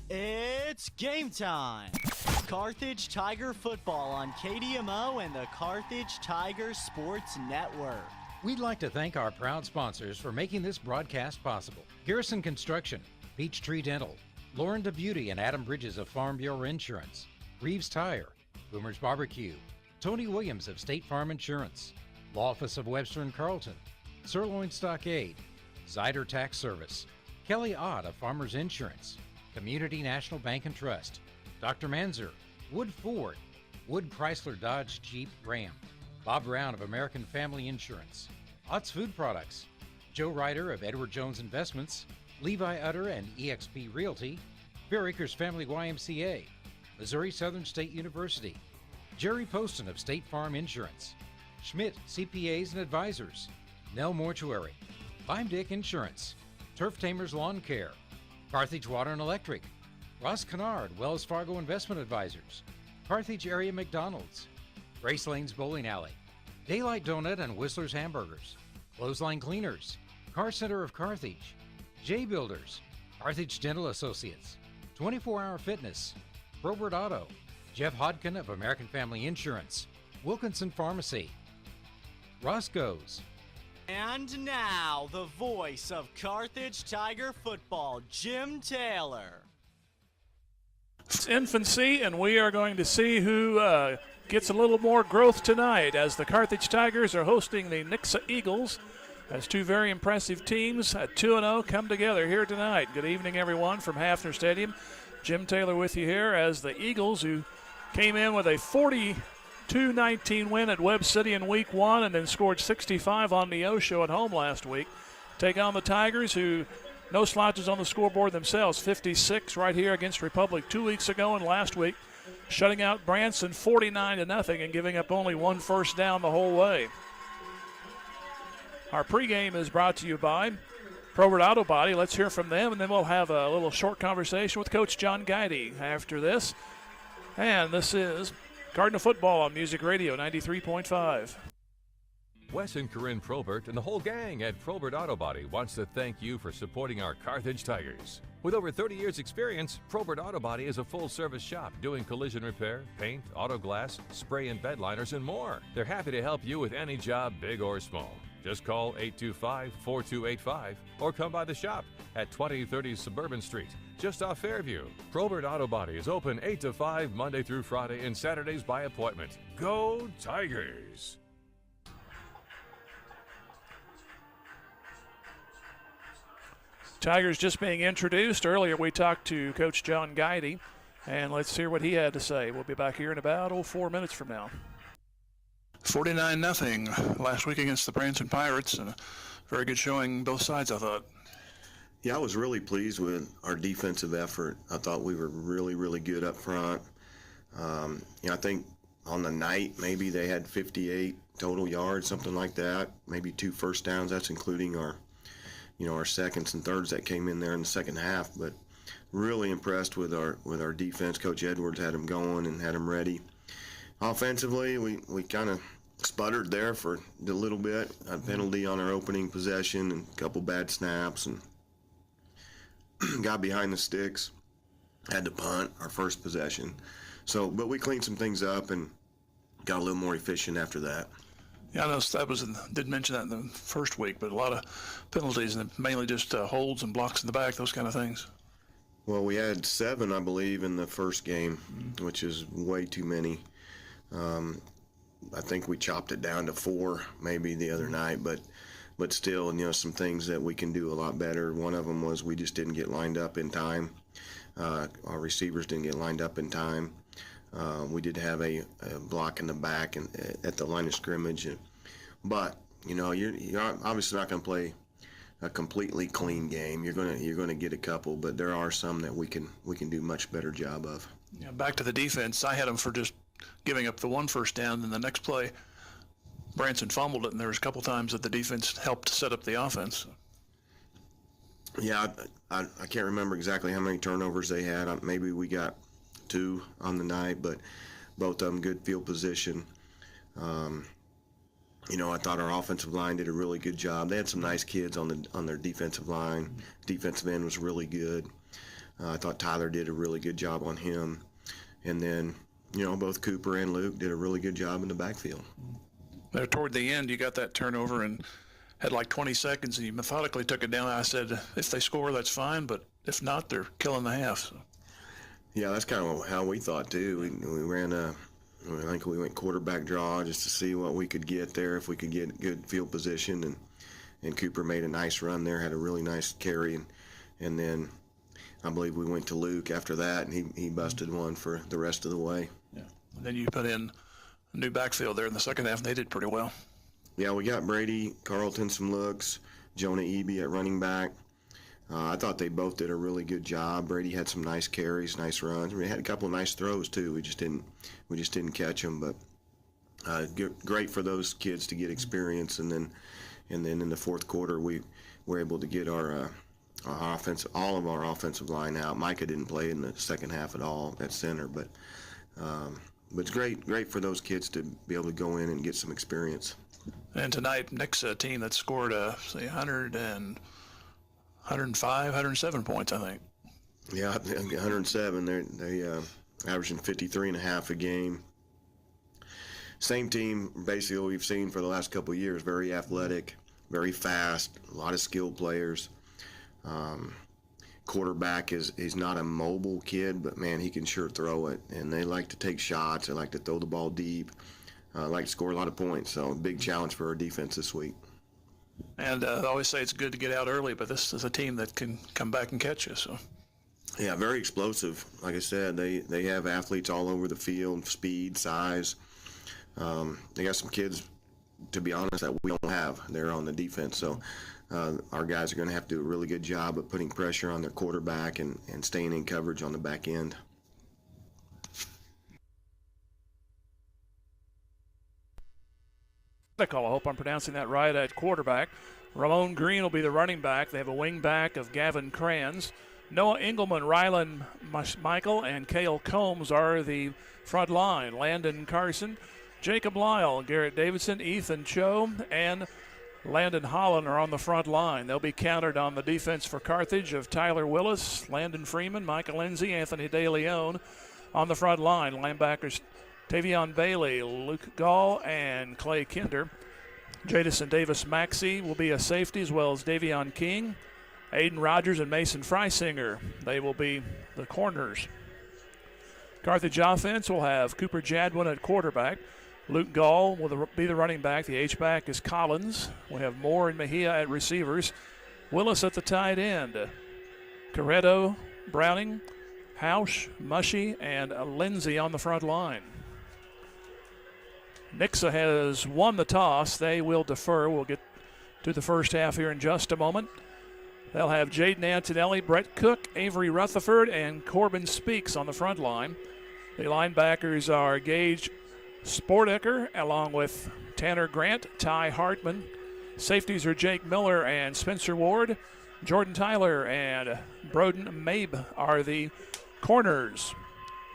It's game time! Carthage Tiger football on KDMO and the Carthage Tiger Sports Network. We'd like to thank our proud sponsors for making this broadcast possible. Garrison Construction, Peachtree Dental, Lauren DeBeauty and Adam Bridges of Farm Bureau Insurance, Reeves Tire, Boomer's Barbecue, Tony Williams of State Farm Insurance, Law Office of Webster and Carlton, Sirloin Stockade, Zyder Tax Service, Kelly Ott of Farmers Insurance, Community National Bank and Trust, Dr. Manzer, Wood Ford, Wood Chrysler Dodge Jeep Ram, Bob Brown of American Family Insurance, Ott's Food Products, Joe Ryder of Edward Jones Investments, Levi Utter and eXp Realty, Bear Acres Family YMCA, Missouri Southern State University, Jerry Poston of State Farm Insurance, Schmidt CPAs and Advisors, Nell Mortuary, Dick Insurance, Turf Tamers Lawn Care, Carthage Water and Electric, Ross Kennard, Wells Fargo Investment Advisors, Carthage Area McDonald's, Grace Lane's Bowling Alley, Daylight Donut and Whistler's Hamburgers, Clothesline Cleaners, Car Center of Carthage, J Builders, Carthage Dental Associates, 24 Hour Fitness, Probert Auto, Jeff Hodkin of American Family Insurance, Wilkinson Pharmacy, Roscoe's. And now, the voice of Carthage Tiger football, Jim Taylor. It's infancy, and we are going to see who gets a little more growth tonight as the Carthage Tigers are hosting the Nixa Eagles as two very impressive teams at 2-0 come together here tonight. Good evening, everyone, from Hafner Stadium. Jim Taylor with you here as the Eagles, who came in with a 42-19 win at Webb City in Week 1 and then scored 65 on the O-Show at home last week, take on the Tigers, who no slouches on the scoreboard themselves. 56 right here against Republic 2 weeks ago, and last week shutting out Branson 49-0 and giving up only one first down the whole way. Our pregame is brought to you by Probert Auto Body. Let's hear from them, and then we'll have a little short conversation with Coach John Gaddy after this. And this is Cardinal Football on Music Radio 93.5. Wes and Corinne Probert and the whole gang at Probert Auto Body wants to thank you for supporting our Carthage Tigers. With over 30 years experience, Probert Auto Body is a full-service shop doing collision repair, paint, auto glass, spray and bed liners, and more. They're happy to help you with any job, big or small. Just call 825-4285 or come by the shop at 2030 Suburban Street, just off Fairview. Probert Auto Body is open 8 to 5 Monday through Friday and Saturdays by appointment. Go Tigers! Tigers just being introduced. Earlier we talked to Coach John Gaddy, and let's hear what he had to say. We'll be back here in about 4 minutes from now. 49-0 last week against the Branson Pirates, and a very good showing both sides, I thought. Yeah, I was really pleased with our defensive effort. I thought we were really, really good up front. I think on the night maybe they had 58 total yards, something like that, maybe 2 first downs. That's including our seconds and thirds that came in there in the second half. But really impressed with our defense. Coach Edwards had them going and had them ready. Offensively, we kind of sputtered there for a little bit. A penalty on our opening possession and a couple bad snaps, and got behind the sticks. Had to punt our first possession. But we cleaned some things up and got a little more efficient after that. Yeah, I noticed didn't mention that in the first week, but a lot of penalties, and mainly just holds and blocks in the back, those kind of things. Well, we had 7, I believe, in the first game, which is way too many. I think we chopped it down to 4 maybe the other night, but still, some things that we can do a lot better. One of them was we just didn't get lined up in time. Our receivers didn't get lined up in time. We did have a block in the back and at the line of scrimmage, but you're obviously not going to play a completely clean game. You're going to get a couple, but there are some that we can do much better job of. Yeah, back to the defense, I had them for just giving up the 1 first down, and the next play Branson fumbled it, and there was a couple times that the defense helped set up the offense. Yeah, I can't remember exactly how many turnovers they had. Maybe we got 2 on the night, but both of them good field position. I thought our offensive line did a really good job. They had some nice kids on their defensive line. Defensive end was really good. I thought Tyler did a really good job on him. And then, both Cooper and Luke did a really good job in the backfield. There toward the end, you got that turnover and had like 20 seconds, and you methodically took it down. I said, if they score, that's fine, but if not, they're killing the half. So. Yeah, that's kind of how we thought, too. We ran I think we went quarterback draw just to see what we could get there, if we could get good field position. And Cooper made a nice run there, had a really nice carry. And then I believe we went to Luke after that, and he busted one for the rest of the way. Yeah. And then you put in a new backfield there in the second half, and they did pretty well. Yeah, we got Brady Carlton some looks, Jonah Eby at running back. I thought they both did a really good job. Brady had some nice carries, nice runs. We had a couple of nice throws too. We just didn't catch them. But great for those kids to get experience. And then in the fourth quarter, we were able to get our offense, all of our offensive line out. Micah didn't play in the second half at all at center, but it's great for those kids to be able to go in and get some experience. And tonight, Nixa, a team that scored 107 points, I think. Yeah, 107. They averaging 53.5 a game. Same team, basically, we've seen for the last couple of years. Very athletic, very fast, a lot of skilled players. Quarterback he's not a mobile kid, but, man, he can sure throw it. And they like to take shots. They like to throw the ball deep. Like to score a lot of points. So, big challenge for our defense this week. And I always say it's good to get out early, but this is a team that can come back and catch you. So, yeah, very explosive. Like I said, they have athletes all over the field, speed, size. They got some kids, to be honest, that we don't have there on the defense. So our guys are going to have to do a really good job of putting pressure on their quarterback and staying in coverage on the back end. I hope I'm pronouncing that right at quarterback. Ramon Green will be the running back. They have a wing back of Gavin Kranz. Noah Engelman, Rylan Michael, and Cale Combs are the front line. Landon Carson, Jacob Lyle, Garrett Davidson, Ethan Cho, and Landon Holland are on the front line. They'll be countered on the defense for Carthage of Tyler Willis, Landon Freeman, Michael Lindsay, Anthony DeLeon on the front line. Linebackers Tavion Bailey, Luke Gall, and Clay Kinder. Jadison Davis-Maxey will be a safety, as well as Davion King, Aiden Rogers, and Mason Freisinger. They will be the corners. Carthage offense will have Cooper Jadwin at quarterback. Luke Gall will be the running back. The H-back is Collins. We have Moore and Mejia at receivers. Willis at the tight end. Corretto, Browning, Hausch, Mushy, and Lindsay on the front line. Nixa has won the toss. They will defer. We'll get to the first half here in just a moment. They'll have Jaden Antonelli, Brett Cook, Avery Rutherford, and Corbin Speaks on the front line. The linebackers are Gage Sportecker, along with Tanner Grant, Ty Hartman. Safeties are Jake Miller and Spencer Ward. Jordan Tyler and Broden Mabe are the corners.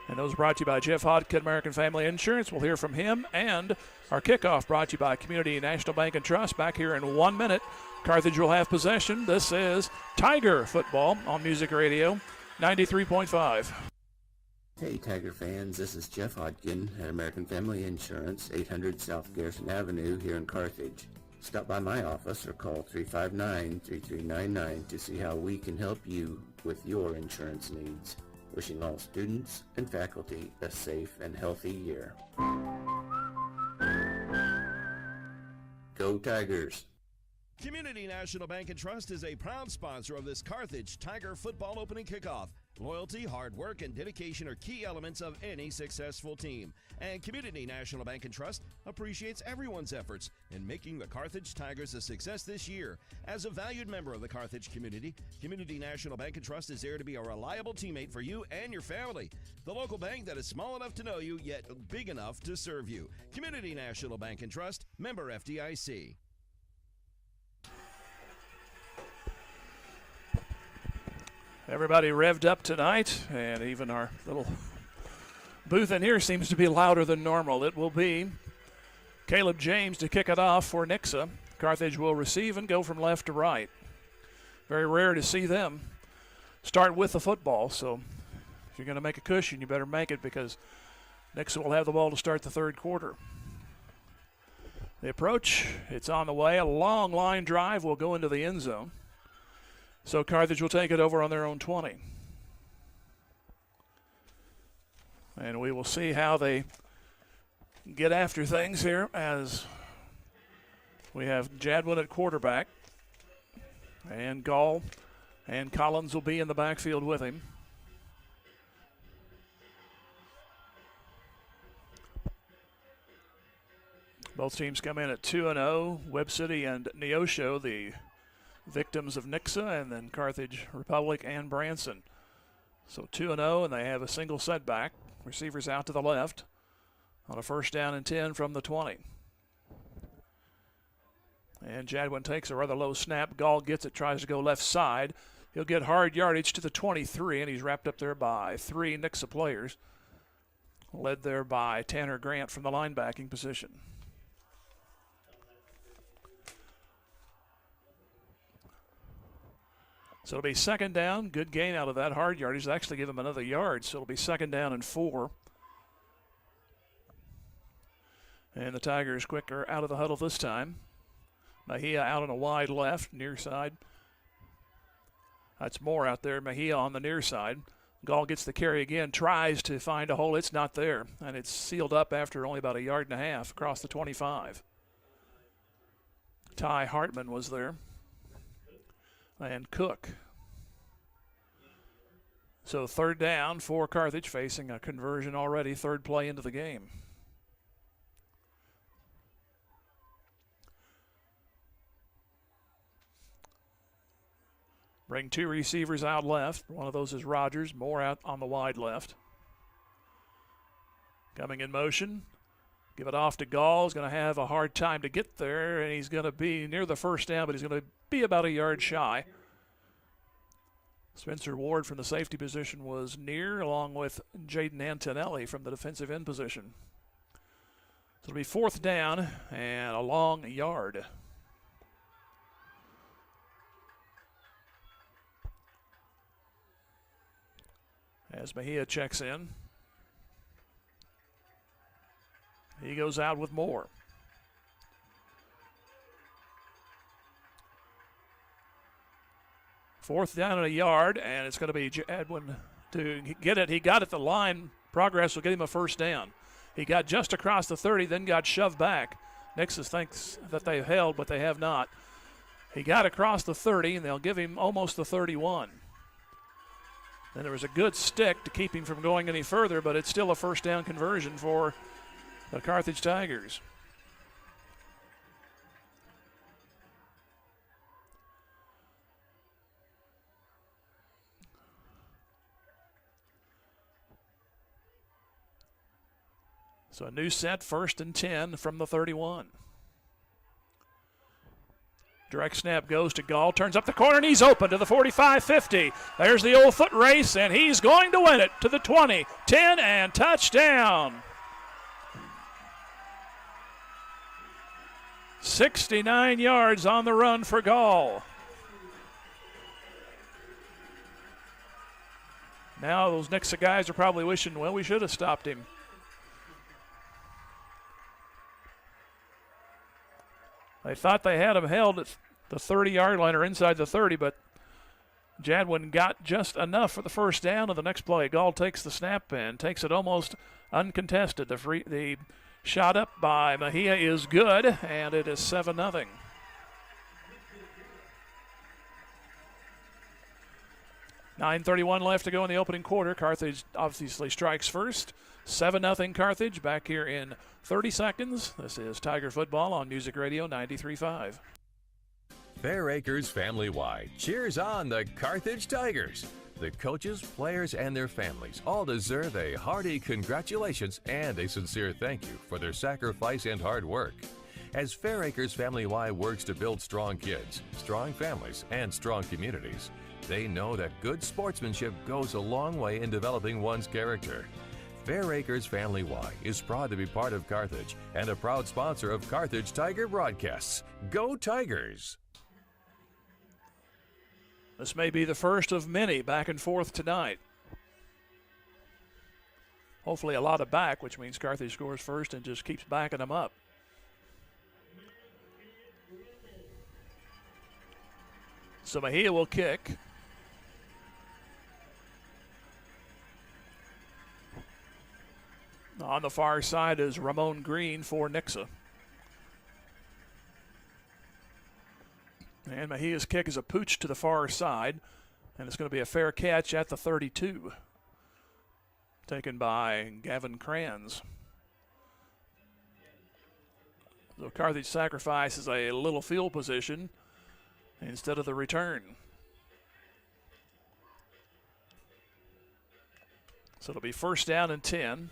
And those brought to you by Jeff Hodkin, American Family Insurance. We'll hear from him. And our kickoff brought to you by Community National Bank and Trust. Back here in 1 minute. Carthage will have possession. This is Tiger football on Music Radio 93.5. Hey Tiger fans, this is Jeff Hodkin at American Family Insurance, 800 South Garrison Avenue here in Carthage. Stop by my office or call 359-3399 to see how we can help you with your insurance needs. Wishing all students and faculty a safe and healthy year. Go Tigers! Community National Bank and Trust is a proud sponsor of this Carthage Tiger football opening kickoff. Loyalty, hard work, and dedication are key elements of any successful team. And Community National Bank and Trust appreciates everyone's efforts in making the Carthage Tigers a success this year. As a valued member of the Carthage community, Community National Bank and Trust is there to be a reliable teammate for you and your family. The local bank that is small enough to know you, yet big enough to serve you. Community National Bank and Trust, member FDIC. Everybody revved up tonight, and even our little booth in here seems to be louder than normal. It will be Caleb James to kick it off for Nixa. Carthage will receive and go from left to right. Very rare to see them. start with the football. So if you're going to make a cushion, you better make it, because Nixa will have the ball to start the third quarter. The approach, it's on the way. A long line drive will go into the end zone. So Carthage will take it over on their own 20. And we will see how they get after things here, as we have Jadwin at quarterback, and Gall and Collins will be in the backfield with him. Both teams come in at 2-0. Webb City and Neosho, the victims of Nixa, and then Carthage, Republic, and Branson. So 2-0, and they have a single setback. Receivers out to the left on a 1st down and 10 from the 20. And Jadwin takes a rather low snap. Gall gets it, tries to go left side. He'll get hard yardage to the 23, and he's wrapped up there by 3 Nixa players, led there by Tanner Grant from the linebacking position. So it'll be 2nd down. Good gain out of that hard yardage. It'll actually give him another yard, so it'll be 2nd down and 4. And the Tigers quicker out of the huddle this time. Mejia out on a wide left, near side. That's Moore out there. Mejia on the near side. Gall gets the carry again, tries to find a hole. It's not there, and it's sealed up after only about 1.5 yards across the 25. Ty Hartman was there. And Cook. So 3rd down for Carthage, facing a conversion already, 3rd play into the game. Bring 2 receivers out left. One of those is Rogers. Moore out on the wide left. Coming in motion. Give it off to Gall. He's going to have a hard time to get there, and he's going to be near the 1st down, but he's going to be about 1 yard shy. Spencer Ward from the safety position was near, along with Jaden Antonelli from the defensive end position. So it'll be 4th down and a long yard. As Mejia checks in. He goes out with Moore. Fourth down and 1 yard, and it's going to be Jadwin to get it. He got it. The line progress will get him a 1st down. He got just across the 30, then got shoved back. Nixa thinks that they've held, but they have not. He got across the 30, and they'll give him almost the 31. Then there was a good stick to keep him from going any further, but it's still a 1st down conversion for the Carthage Tigers. So a new set, 1st and 10 from the 31. Direct snap goes to Gall, turns up the corner, and he's open to the 45-50. There's the old foot race, and he's going to win it to the 20, 10, and touchdown. 69 yards on the run for Gall. Now those Nixa guys are probably wishing, well, we should have stopped him. They thought they had him held at the 30-yard line or inside the 30, but Jadwin got just enough for the 1st down. And the next play, Gall takes the snap and takes it almost uncontested. The shot up by Mejia is good, and it is 7-0. $9:31 left to go in the opening quarter. Carthage obviously strikes first. 7-0 Carthage back here in 30 seconds. This is Tiger Football on Music Radio 93.5. Fair Acres Family Wide cheers on the Carthage Tigers. The coaches, players, and their families all deserve a hearty congratulations and a sincere thank you for their sacrifice and hard work. As Fair Acres Family Y works to build strong kids, strong families, and strong communities, they know that good sportsmanship goes a long way in developing one's character. Fair Acres Family Y is proud to be part of Carthage and a proud sponsor of Carthage Tiger broadcasts. Go Tigers! This may be the first of many back and forth tonight. Hopefully a lot of back, which means Carthage scores first and just keeps backing them up. So Mejia will kick. On the far side is Ramon Green for Nixa. And Mejia's kick is a pooch to the far side, and it's going to be a fair catch at the 32. Taken by Gavin Kranz. So Carthage sacrifices a little field position instead of the return. So it'll be first down and 10.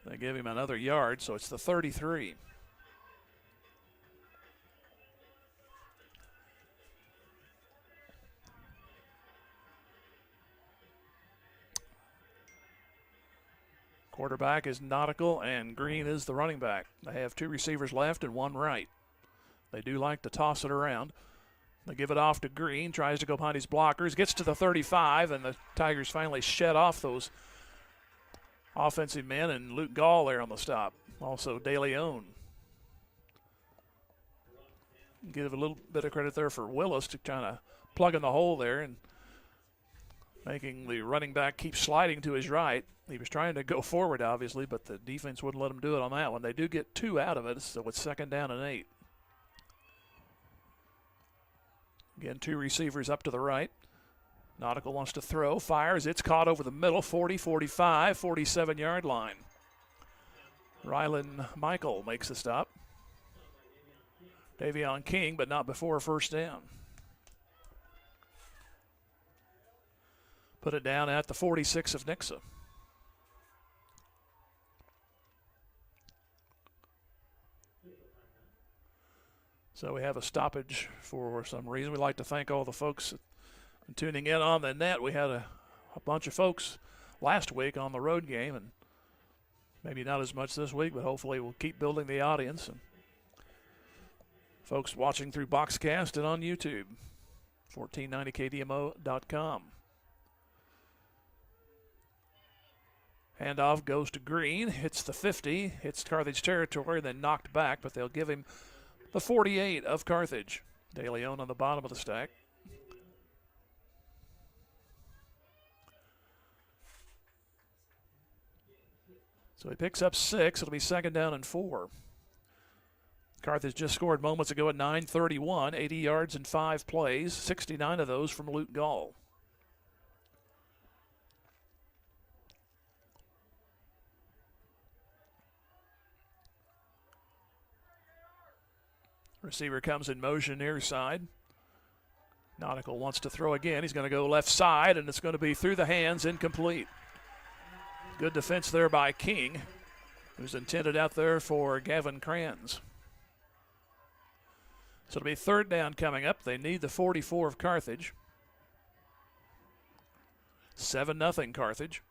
They give him another yard, so it's the 33. Quarterback is Nautical, and Green is the running back. They have two receivers left and one right. They do like to toss it around. They give it off to Green, tries to go behind his blockers, gets to the 35, and the Tigers finally shed off those offensive men, and Luke Gall there on the stop. Also De Leon. Give a little bit of credit there for Willis to kind of plug in the hole there and making the running back keep sliding to his right. He was trying to go forward, obviously, but the defense wouldn't let him do it on that one. They do get 2 out of it, so it's second down and 8. Again, 2 receivers up to the right. Nautical wants to throw, fires, it's caught over the middle, 40, 45, 47-yard line. Rylan Michael makes the stop. Davion King, but not before a first down. Put it down at the 46 of Nixa. So we have a stoppage for some reason. We'd like to thank all the folks tuning in on the net. We had a bunch of folks last week on the road game, and maybe not as much this week, but hopefully we'll keep building the audience. And folks watching through Boxcast and on YouTube, 1490kdmo.com. Handoff goes to Green, hits the 50, hits Carthage territory, then knocked back, but they'll give him the 48 of Carthage. De Leon on the bottom of the stack. So he picks up 6. It'll be second down and 4. Carthage just scored moments ago at 9:31, 80 yards in 5 plays, 69 of those from Luke Gall. Receiver comes in motion near side. Nautical wants to throw again. He's going to go left side, and it's going to be through the hands, incomplete. Good defense there by King, who's intended out there for Gavin Kranz. So it'll be third down coming up. They need the 44 of Carthage. 7-0 Carthage.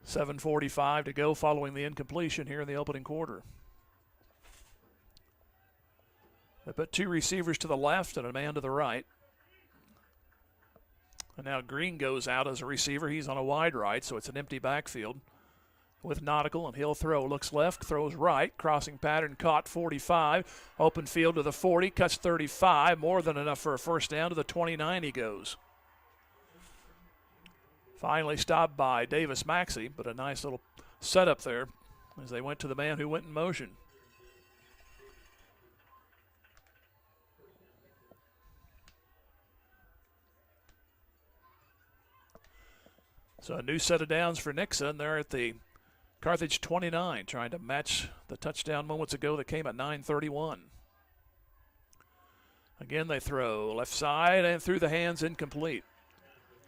7:45 to go following the incompletion here in the opening quarter. They put 2 receivers to the left and a man to the right. And now Green goes out as a receiver. He's on a wide right, so it's an empty backfield with Nautical, and he'll throw. Looks left, throws right, crossing pattern, caught 45. Open field to the 40, cuts 35. More than enough for a first down. To the 29 he goes. Finally stopped by Davis Maxey, but a nice little setup there as they went to the man who went in motion. So a new set of downs for Nixa, and they're at the Carthage 29, trying to match the touchdown moments ago that came at 9:31. Again, they throw left side and through the hands, incomplete.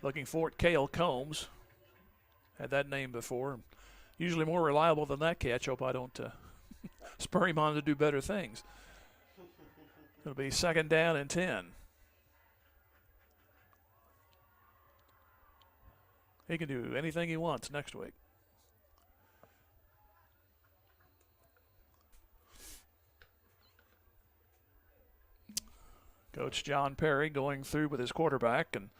Looking for it, Cale Combs. Had that name before. Usually more reliable than that catch. Hope I don't spur him on to do better things. It'll be second down and 10. He can do anything he wants next week. Coach John Perry going through with his quarterback, and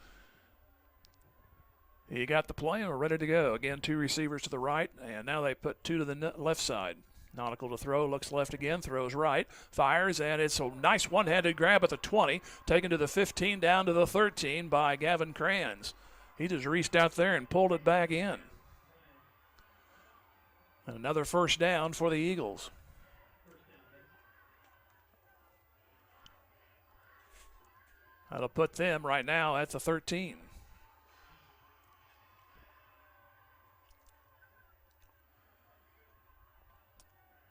he got the play and we're ready to go. Again, 2 receivers to the right, and now they put 2 to the left side. Nautical to throw, looks left again, throws right, fires, and it's a nice one-handed grab at the 20, taken to the 15, down to the 13 by Gavin Kranz. He just reached out there and pulled it back in. Another first down for the Eagles. That'll put them right now at the 13.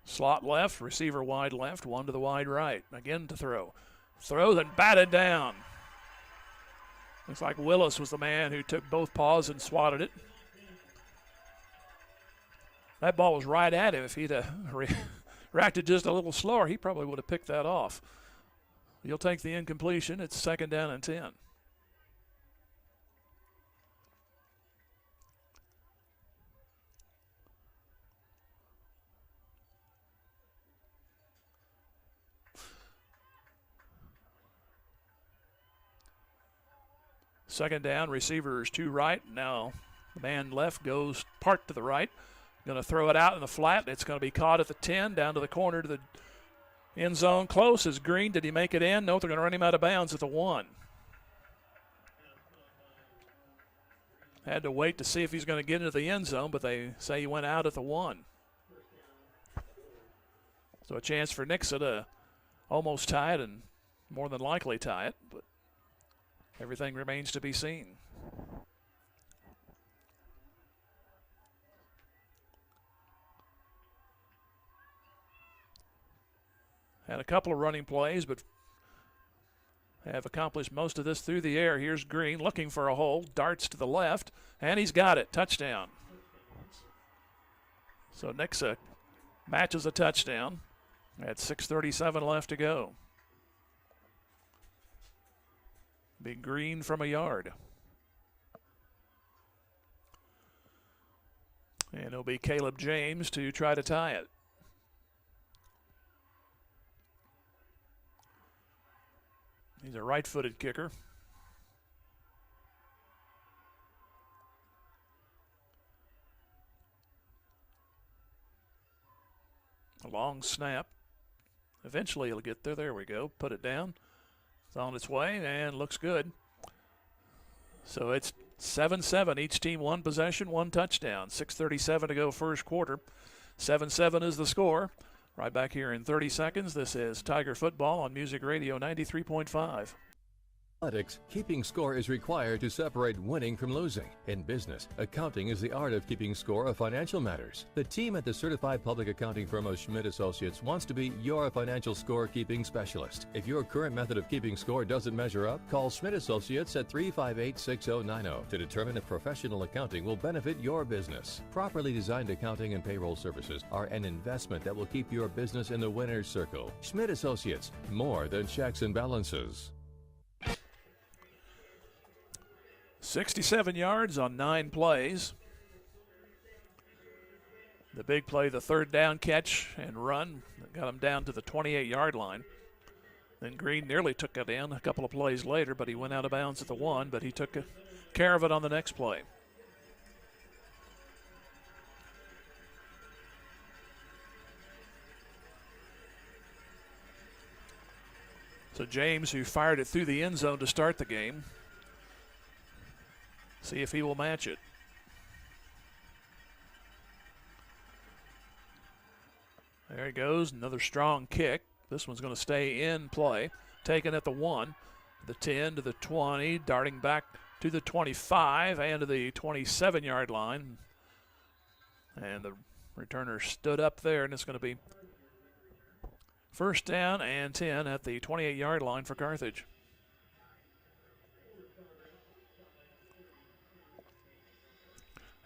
Slot left, receiver wide left, 1 to the wide right. Again to throw. Throws and batted down. Looks like Willis was the man who took both paws and swatted it. That ball was right at him. If he'd reacted just a little slower, he probably would have picked that off. He'll take the incompletion. It's 2nd down and 10. Second down, receivers to right. Now the man left goes part to the right. Going to throw it out in the flat. It's going to be caught at the 10, down to the corner to the end zone. Close is Green. Did he make it in? No, they're going to run him out of bounds at the 1. Had to wait to see if he's going to get into the end zone, but they say he went out at the 1. So a chance for Nixa to almost tie it and more than likely tie it, but everything remains to be seen. Had a couple of running plays, but have accomplished most of this through the air. Here's Green looking for a hole, darts to the left, and he's got it. Touchdown. So Nixa matches a touchdown at 6:37 left to go. Big Green from a yard. And it'll be Caleb James to try to tie it. He's a right-footed kicker. A long snap. Eventually he'll get there. There we go. Put it down. It's on its way and looks good. So it's 7-7. Each team 1 possession, 1 touchdown. 6:37 to go first quarter. 7-7 is the score. Right back here in 30 seconds. This is Tiger Football on Music Radio 93.5. Athletics, keeping score is required to separate winning from losing. In business, accounting is the art of keeping score of financial matters. The team at the certified public accounting firm of Schmidt Associates wants to be your financial score-keeping specialist. If your current method of keeping score doesn't measure up, call Schmidt Associates at 358-6090 to determine if professional accounting will benefit your business. Properly designed accounting and payroll services are an investment that will keep your business in the winner's circle. Schmidt Associates, more than checks and balances. 67 yards on 9 plays. The big play, the 3rd down catch and run, got him down to the 28-yard line. Then Green nearly took it in a couple of plays later, but he went out of bounds at the 1, but he took care of it on the next play. So James, who fired it through the end zone to start the game, see if he will match it. There he goes, another strong kick. This one's going to stay in play. Taken at the 1, the 10 to the 20, darting back to the 25 and to the 27-yard line. And the returner stood up there, and it's going to be 1st down and 10 at the 28-yard line for Carthage.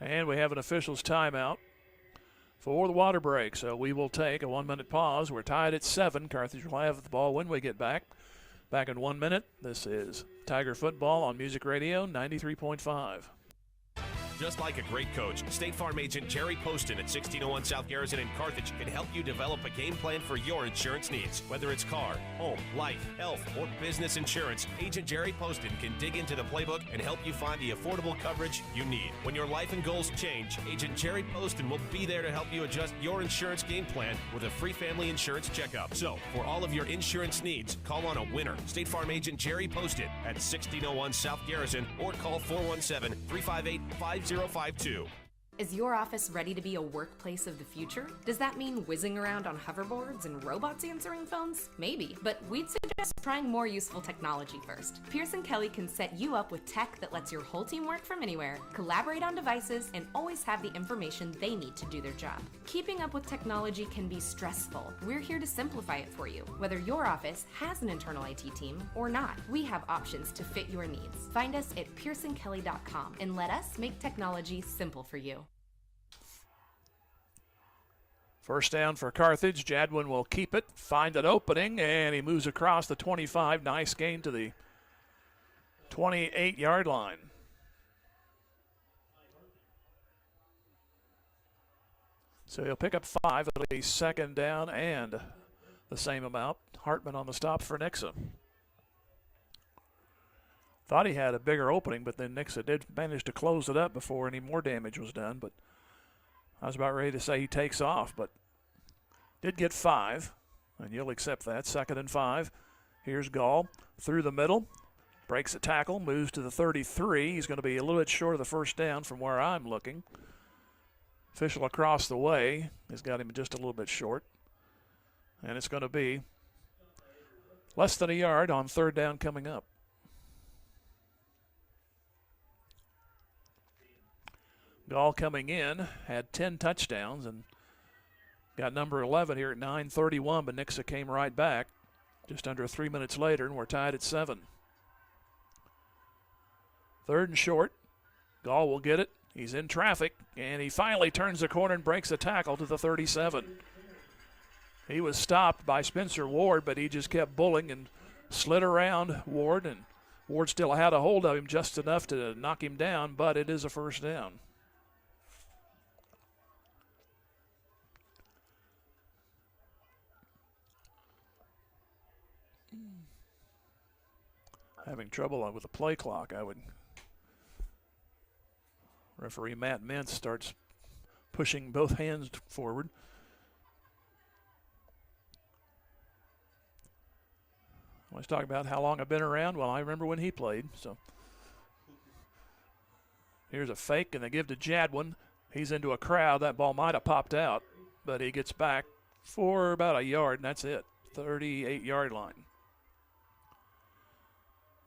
And we have an official's timeout for the water break. So we will take a 1-minute pause. We're tied at 7. Carthage will have the ball when we get back. Back in 1 minute. This is Tiger Football on Music Radio 93.5. Just like a great coach, State Farm agent Jerry Poston at 1601 South Garrison in Carthage can help you develop a game plan for your insurance needs. Whether it's car, home, life, health, or business insurance, Agent Jerry Poston can dig into the playbook and help you find the affordable coverage you need. When your life and goals change, Agent Jerry Poston will be there to help you adjust your insurance game plan with a free family insurance checkup. So, for all of your insurance needs, call on a winner. State Farm agent Jerry Poston at 1601 South Garrison or call 417-358-5052. Is your office ready to be a workplace of the future? Does that mean whizzing around on hoverboards and robots answering phones? Maybe, but we'd suggest trying more useful technology first. Pearson Kelly can set you up with tech that lets your whole team work from anywhere, collaborate on devices, and always have the information they need to do their job. Keeping up with technology can be stressful. We're here to simplify it for you. Whether your office has an internal IT team or not, we have options to fit your needs. Find us at pearsonkelly.com and let us make technology simple for you. First down for Carthage. Jadwin will keep it, find an opening, and he moves across the 25. Nice gain to the 28-yard line. So he'll pick up 5. It'll be second down and the same amount. Hartman on the stop for Nixa. Thought he had a bigger opening, but then Nixa did manage to close it up before any more damage was done. But I was about ready to say he takes off, but did get 5, and you'll accept that. Second and 5. Here's Gall through the middle, breaks a tackle, moves to the 33. He's going to be a little bit short of the first down from where I'm looking. Official across the way has got him just a little bit short, and it's going to be less than a yard on third down coming up. Gall coming in, had 10 touchdowns and got number 11 here at 9:31, but Nixa came right back just under 3 minutes later, and we're tied at 7. Third and short. Gall will get it. He's in traffic, and he finally turns the corner and breaks a tackle to the 37. He was stopped by Spencer Ward, but he just kept bullying and slid around Ward, and Ward still had a hold of him just enough to knock him down, but it is a first down. Having trouble with the play clock, I would. Referee Matt Mintz starts pushing both hands forward. I was talking about how long I've been around. Well, I remember when he played. So here's a fake, and they give to Jadwin. He's into a crowd. That ball might have popped out, but he gets back for about a yard, and that's it. 38-yard line.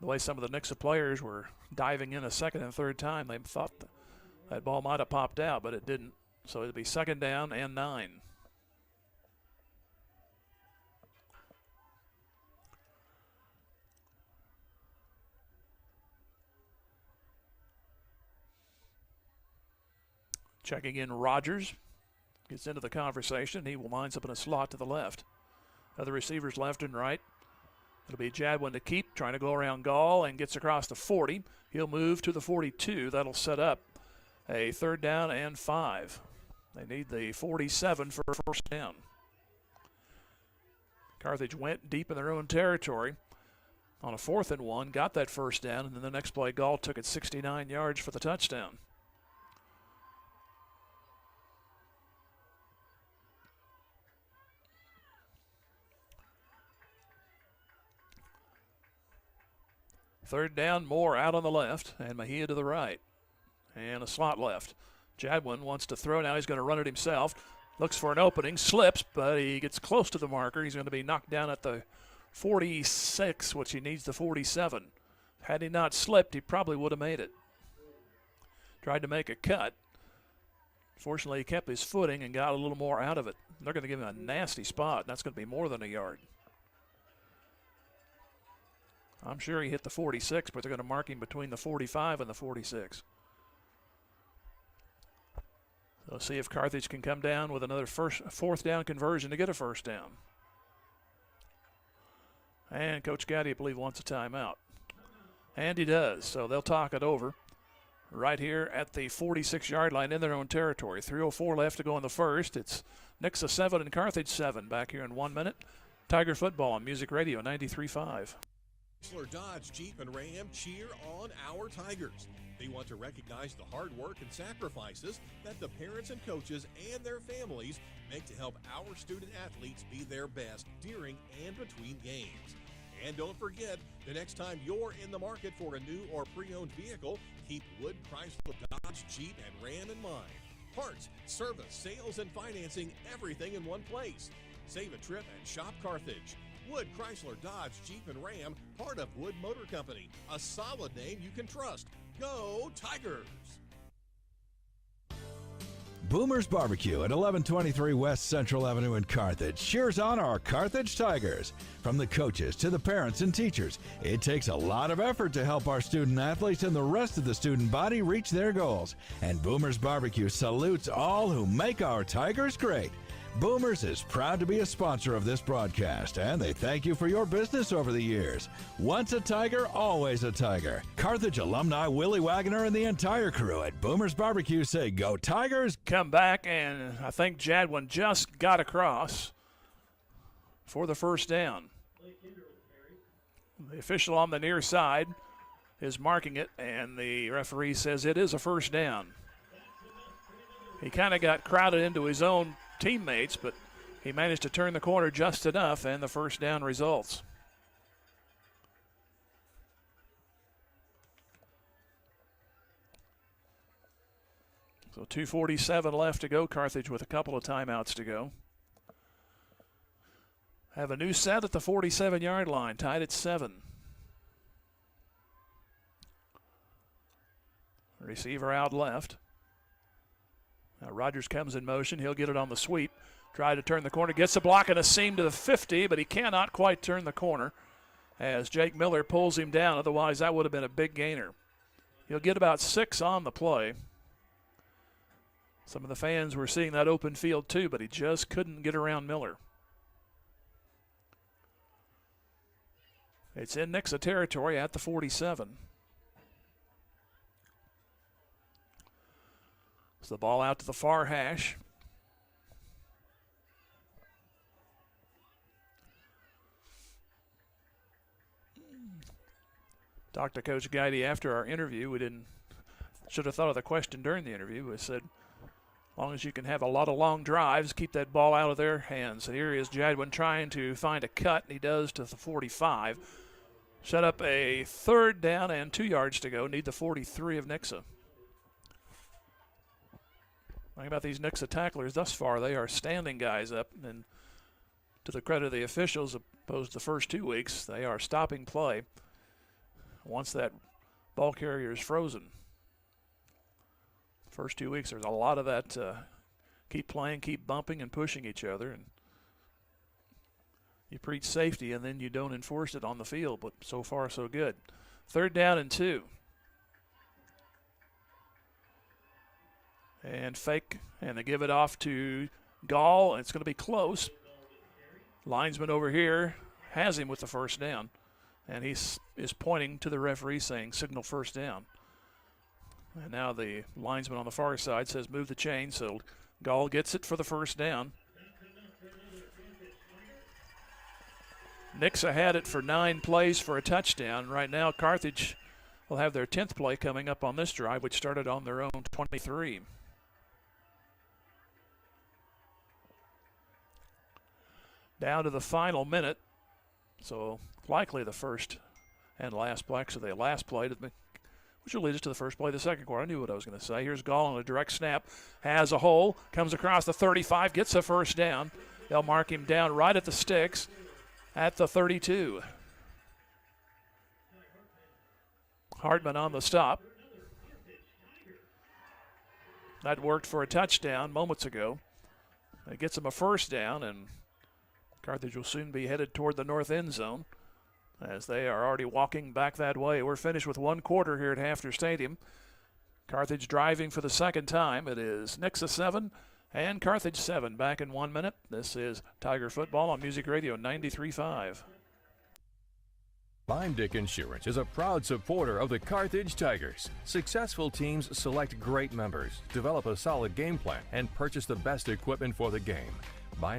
The way some of the Nixa players were diving in a second and third time, they thought that ball might have popped out, but it didn't. So it'll be second down and 9. Checking in Rogers. Gets into the conversation. He will winds up in a slot to the left. Other receivers left and right. It'll be Jadwin to keep, trying to go around Gall, and gets across the 40. He'll move to the 42. That'll set up a third down and 5. They need the 47 for a first down. Carthage went deep in their own territory on a 4th and 1, got that first down, and then the next play, Gall took it 69 yards for the touchdown. Third down, Moore out on the left, and Mejia to the right. And a slot left. Jadwin wants to throw now. He's going to run it himself. Looks for an opening, slips, but he gets close to the marker. He's going to be knocked down at the 46, which he needs the 47. Had he not slipped, he probably would have made it. Tried to make a cut. Fortunately, he kept his footing and got a little more out of it. They're going to give him a nasty spot, and that's going to be more than a yard. I'm sure he hit the 46, but they're going to mark him between the 45 and the 46. So see if Carthage can come down with another fourth down conversion to get a first down. And Coach Gaddy, I believe, wants a timeout. And he does, so they'll talk it over. right here at the 46-yard line in their own territory. 3:04 left to go in the first. It's Nixa 7 and Carthage 7 back here in 1 minute. Tiger football on Music Radio 93.5. Chrysler, Dodge, Jeep, and Ram cheer on our Tigers. They want to recognize the hard work and sacrifices that the parents and coaches and their families make to help our student athletes be their best during and between games. And don't forget, the next time you're in the market for a new or pre-owned vehicle, keep Wood, Chrysler, Dodge, Jeep, and Ram in mind. Parts, service, sales, and financing, everything in one place. Save a trip and shop Carthage. Wood, Chrysler, Dodge, Jeep, and Ram, part of Wood Motor Company. A solid name you can trust. Go Tigers! Boomer's Barbecue at 1123 West Central Avenue in Carthage cheers on our Carthage Tigers. From the coaches to the parents and teachers, it takes a lot of effort to help our student athletes and the rest of the student body reach their goals. And Boomer's Barbecue salutes all who make our Tigers great. Boomers is proud to be a sponsor of this broadcast, and they thank you for your business over the years. Once a Tiger, always a Tiger. Carthage alumni Willie Wagner and the entire crew at Boomers Barbecue say, "Go Tigers!" Come back, and I think Jadwin just got across for the first down. The official on the near side is marking it, and the referee says it is a first down. He kind of got crowded into his own teammates, but he managed to turn the corner just enough, and the first down results. So 2:47 left to go. Carthage with a couple of timeouts to go. Have a new set at the 47-yard line, tied at 7. Receiver out left. Now Rogers comes in motion. He'll get it on the sweep. Try to turn the corner. Gets a block and a seam to the 50, but he cannot quite turn the corner as Jake Miller pulls him down. Otherwise, that would have been a big gainer. He'll get about 6 on the play. Some of the fans were seeing that open field too, but he just couldn't get around Miller. It's in Nixa territory at the 47. So the ball out to the far hash. Talked to Coach Gaddy after our interview. We should have thought of the question during the interview. We said, as long as you can have a lot of long drives, keep that ball out of their hands. And here is Jadwin trying to find a cut. He does to the 45. Set up a third down and 2 yards to go. Need the 43 of Nixa. Talking about these Nixa tacklers thus far, they are standing guys up, and to the credit of the officials, opposed to the first 2 weeks, they are stopping play once that ball carrier is frozen. First 2 weeks, there's a lot of that keep playing, keep bumping, and pushing each other, and you preach safety, and then you don't enforce it on the field, but so far so good. Third down and 2. And fake, and they give it off to Gall. It's going to be close. Linesman over here has him with the first down, and he is pointing to the referee saying, signal first down. And now the linesman on the far side says, move the chain, so Gall gets it for the first down. Nixa had it for 9 plays for a touchdown. Right now, Carthage will have their 10th play coming up on this drive, which started on their own 23. Down to the final minute, so likely the first and last play. So the last play, which will lead us to the first play of the second quarter. I knew what I was going to say. Here's Gall on a direct snap, has a hole, comes across the 35, gets a first down. They'll mark him down right at the sticks at the 32. Hardman on the stop. That worked for a touchdown moments ago. It gets him a first down, and Carthage will soon be headed toward the north end zone as they are already walking back that way. We're finished with 1 quarter here at Hafner Stadium. Carthage driving for the second time. It is Nixa 7 and Carthage 7 back in 1 minute. This is Tiger Football on Music Radio 93.5. Dick Insurance is a proud supporter of the Carthage Tigers. Successful teams select great members, develop a solid game plan, and purchase the best equipment for the game.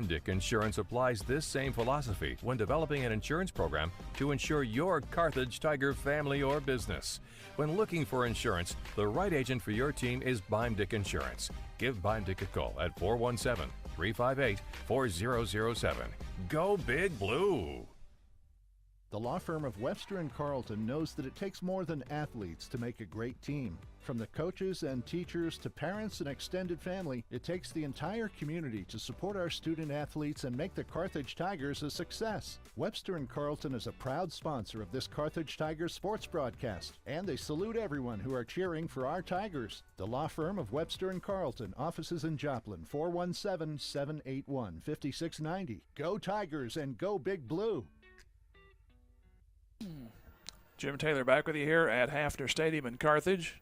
Dick Insurance applies this same philosophy when developing an insurance program to insure your Carthage Tiger family or business. When looking for insurance, the right agent for your team is Dick Insurance. Give Dick a call at 417-358-4007. Go Big Blue! The law firm of Webster & Carlton knows that it takes more than athletes to make a great team. From the coaches and teachers to parents and extended family, it takes the entire community to support our student athletes and make the Carthage Tigers a success. Webster & Carlton is a proud sponsor of this Carthage Tigers sports broadcast, and they salute everyone who are cheering for our Tigers. The law firm of Webster & Carlton, offices in Joplin, 417-781-5690. Go Tigers and go Big Blue! Jim Taylor back with you here at Hafner Stadium in Carthage.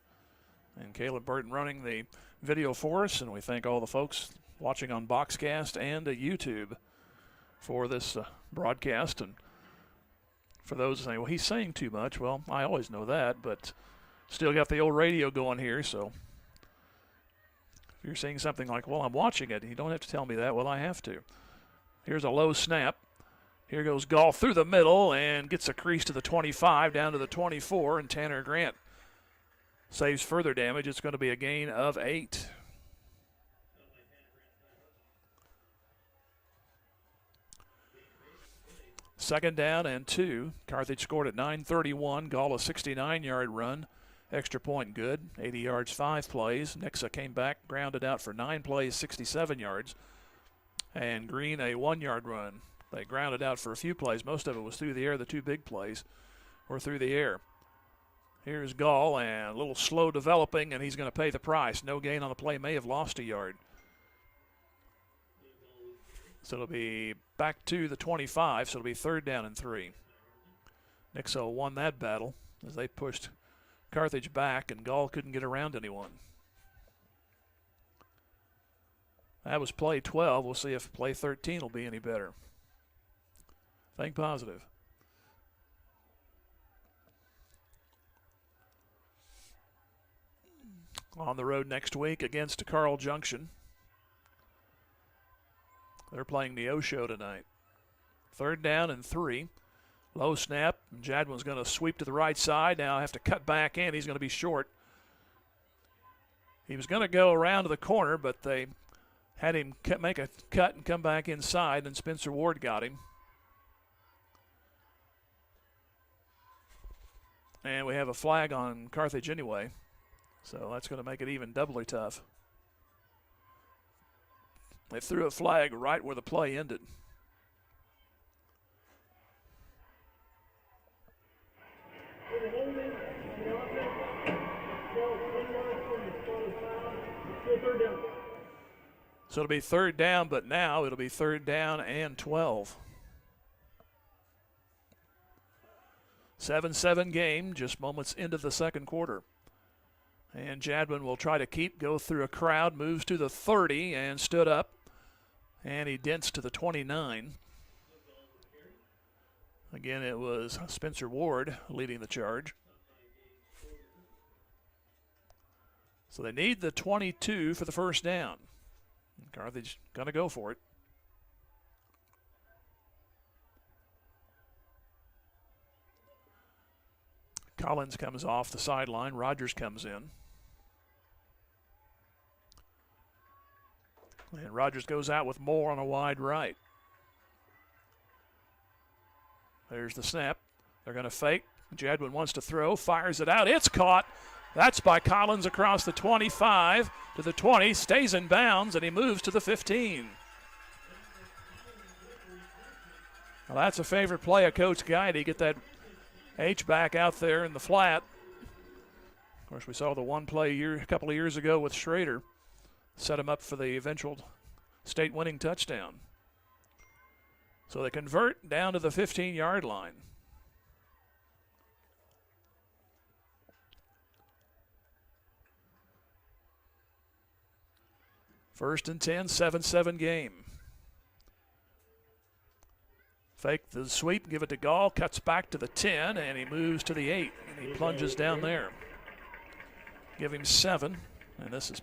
And Caleb Burton running the video for us. And we thank all the folks watching on Boxcast and YouTube for this broadcast. And for those saying, well, he's saying too much. Well, I always know that, but still got the old radio going here. So if you're saying something like, well, I'm watching it, you don't have to tell me that. Well, I have to. Here's a low snap. Here goes Gall through the middle and gets a crease to the 25, down to the 24, and Tanner Grant saves further damage. It's going to be a gain of 8. Second down and 2. Carthage scored at 9:31. Gall a 69-yard run. Extra point good. 80 yards, 5 plays. Nixa came back, grounded out for 9 plays, 67 yards. And Green a 1-yard run. They grounded out for a few plays. Most of it was through the air. The 2 big plays were through the air. Here's Gall, and a little slow developing, and he's going to pay the price. No gain on the play. May have lost a yard. So it'll be back to the 25, so it'll be 3rd down and 3. Nixa won that battle as they pushed Carthage back, and Gall couldn't get around anyone. That was play 12. We'll see if play 13 will be any better. Think positive. On the road next week against Carl Junction. They're playing the O-Show tonight. 3rd down and 3. Low snap. Jadwin's going to sweep to the right side. Now have to cut back in. He's going to be short. He was going to go around to the corner, but they had him make a cut and come back inside, and Spencer Ward got him. And we have a flag on Carthage anyway, so that's going to make it even doubly tough. They threw a flag right where the play ended. So it'll be 3rd down, but now it'll be 3rd down and 12. 7-7 game, just moments into the second quarter. And Jadwin will try to go through a crowd, moves to the 30 and stood up. And he dents to the 29. Again, it was Spencer Ward leading the charge. So they need the 22 for the 1st down. Carthage going to go for it. Collins comes off the sideline. Rogers comes in. And Rogers goes out with Moore on a wide right. There's the snap. They're going to fake. Jadwin wants to throw, fires it out. It's caught. That's by Collins across the 25 to the 20, stays in bounds, and he moves to the 15. Well, that's a favorite play of Coach Gaddy. Get that H-back out there in the flat. Of course, we saw the one play a couple of years ago with Schrader. Set him up for the eventual state-winning touchdown. So they convert down to the 15-yard line. First and 10, 7-7 game. Fake the sweep, give it to Gall, cuts back to the 10, and he moves to the 8, and he plunges down there. Give him 7, and this is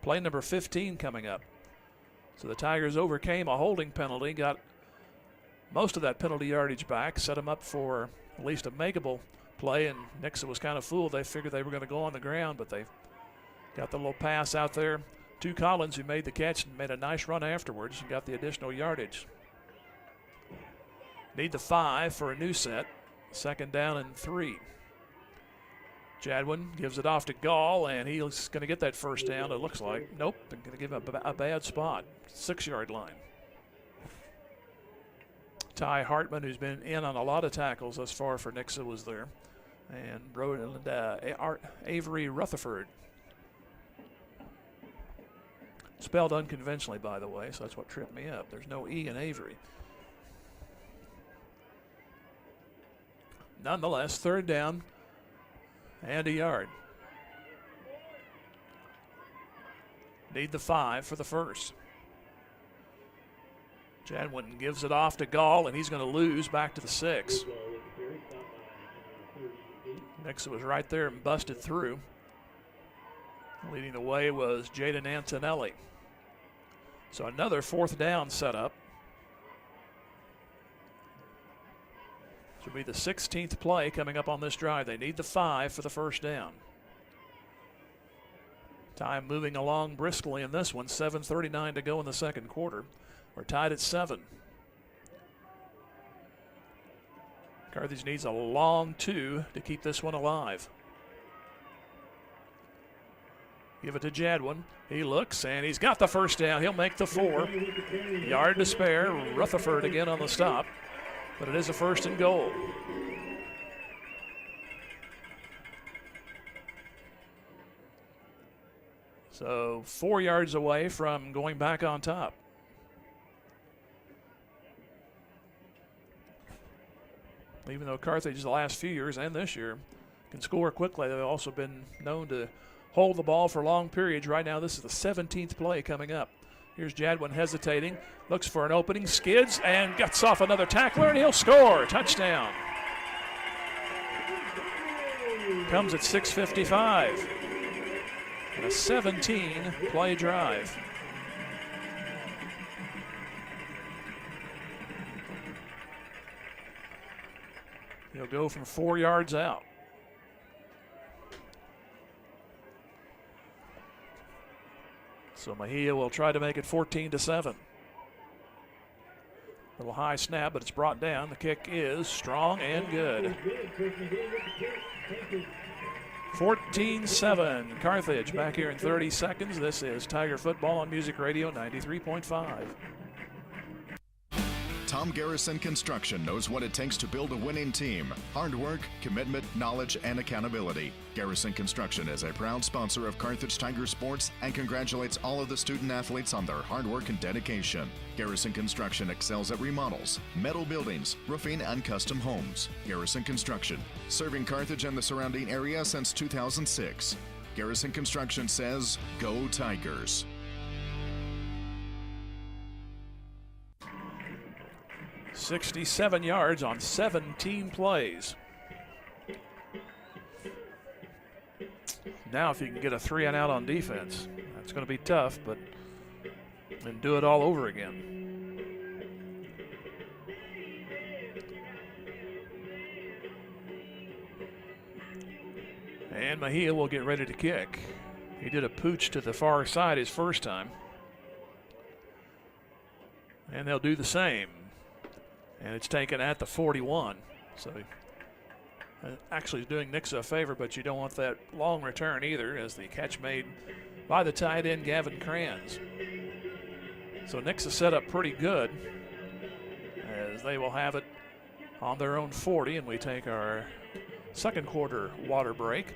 play number 15 coming up. So the Tigers overcame a holding penalty, got most of that penalty yardage back, set them up for at least a makeable play, and Nixa was kind of fooled. They figured they were going to go on the ground, but they got the little pass out there to Collins, who made the catch and made a nice run afterwards and got the additional yardage. Need the 5 for a new set. 2nd down and 3. Jadwin gives it off to Gall, and he's going to get that first down, it looks like. Nope, they're going to give him a bad spot. 6-yard line. Ty Hartman, who's been in on a lot of tackles thus far for Nixa, was there. And Avery Rutherford. Spelled unconventionally, by the way, so that's what tripped me up. There's no E in Avery. Nonetheless, 3rd down and a yard. Need the 5 for the first. Jadwin gives it off to Gall, and he's going to lose back to the 6. Nixa was right there and busted through. Leading the way was Jaden Antonelli. So another 4th down set up. This will be the 16th play coming up on this drive. They need the 5 for the first down. Time moving along briskly in this one. 7:39 to go in the second quarter. We're tied at 7. Carthage needs a long 2 to keep this one alive. Give it to Jadwin. He looks, and he's got the first down. He'll make the 4. Yard to spare. Rutherford again on the stop. But it is a 1st and goal. So 4 yards away from going back on top. Even though Carthage the last few years and this year can score quickly, they've also been known to hold the ball for long periods. Right now, this is the 17th play coming up. Here's Jadwin hesitating, looks for an opening, skids, and gets off another tackler, and he'll score. Touchdown. Comes at 6:55. And a 17-play drive. He'll go from 4 yards out. So Mejia will try to make it 14-7. Little high snap, but it's brought down. The kick is strong and good. 14-7. Carthage back here in 30 seconds. This is Tiger Football on Music Radio 93.5. Tom Garrison Construction knows what it takes to build a winning team. Hard work, commitment, knowledge, and accountability. Garrison Construction is a proud sponsor of Carthage Tiger Sports and congratulates all of the student athletes on their hard work and dedication. Garrison Construction excels at remodels, metal buildings, roofing, and custom homes. Garrison Construction, serving Carthage and the surrounding area since 2006. Garrison Construction says, "Go Tigers." 67 yards on 17 plays. Now if you can get a 3 and out on defense, that's going to be tough, but then do it all over again. And Mejia will get ready to kick. He did a pooch to the far side his first time. And they'll do the same. And it's taken at the 41. So actually doing Nixa a favor, but you don't want that long return either, as the catch made by the tight end Gavin Kranz. So Nixa set up pretty good, as they will have it on their own 40, and we take our second quarter water break.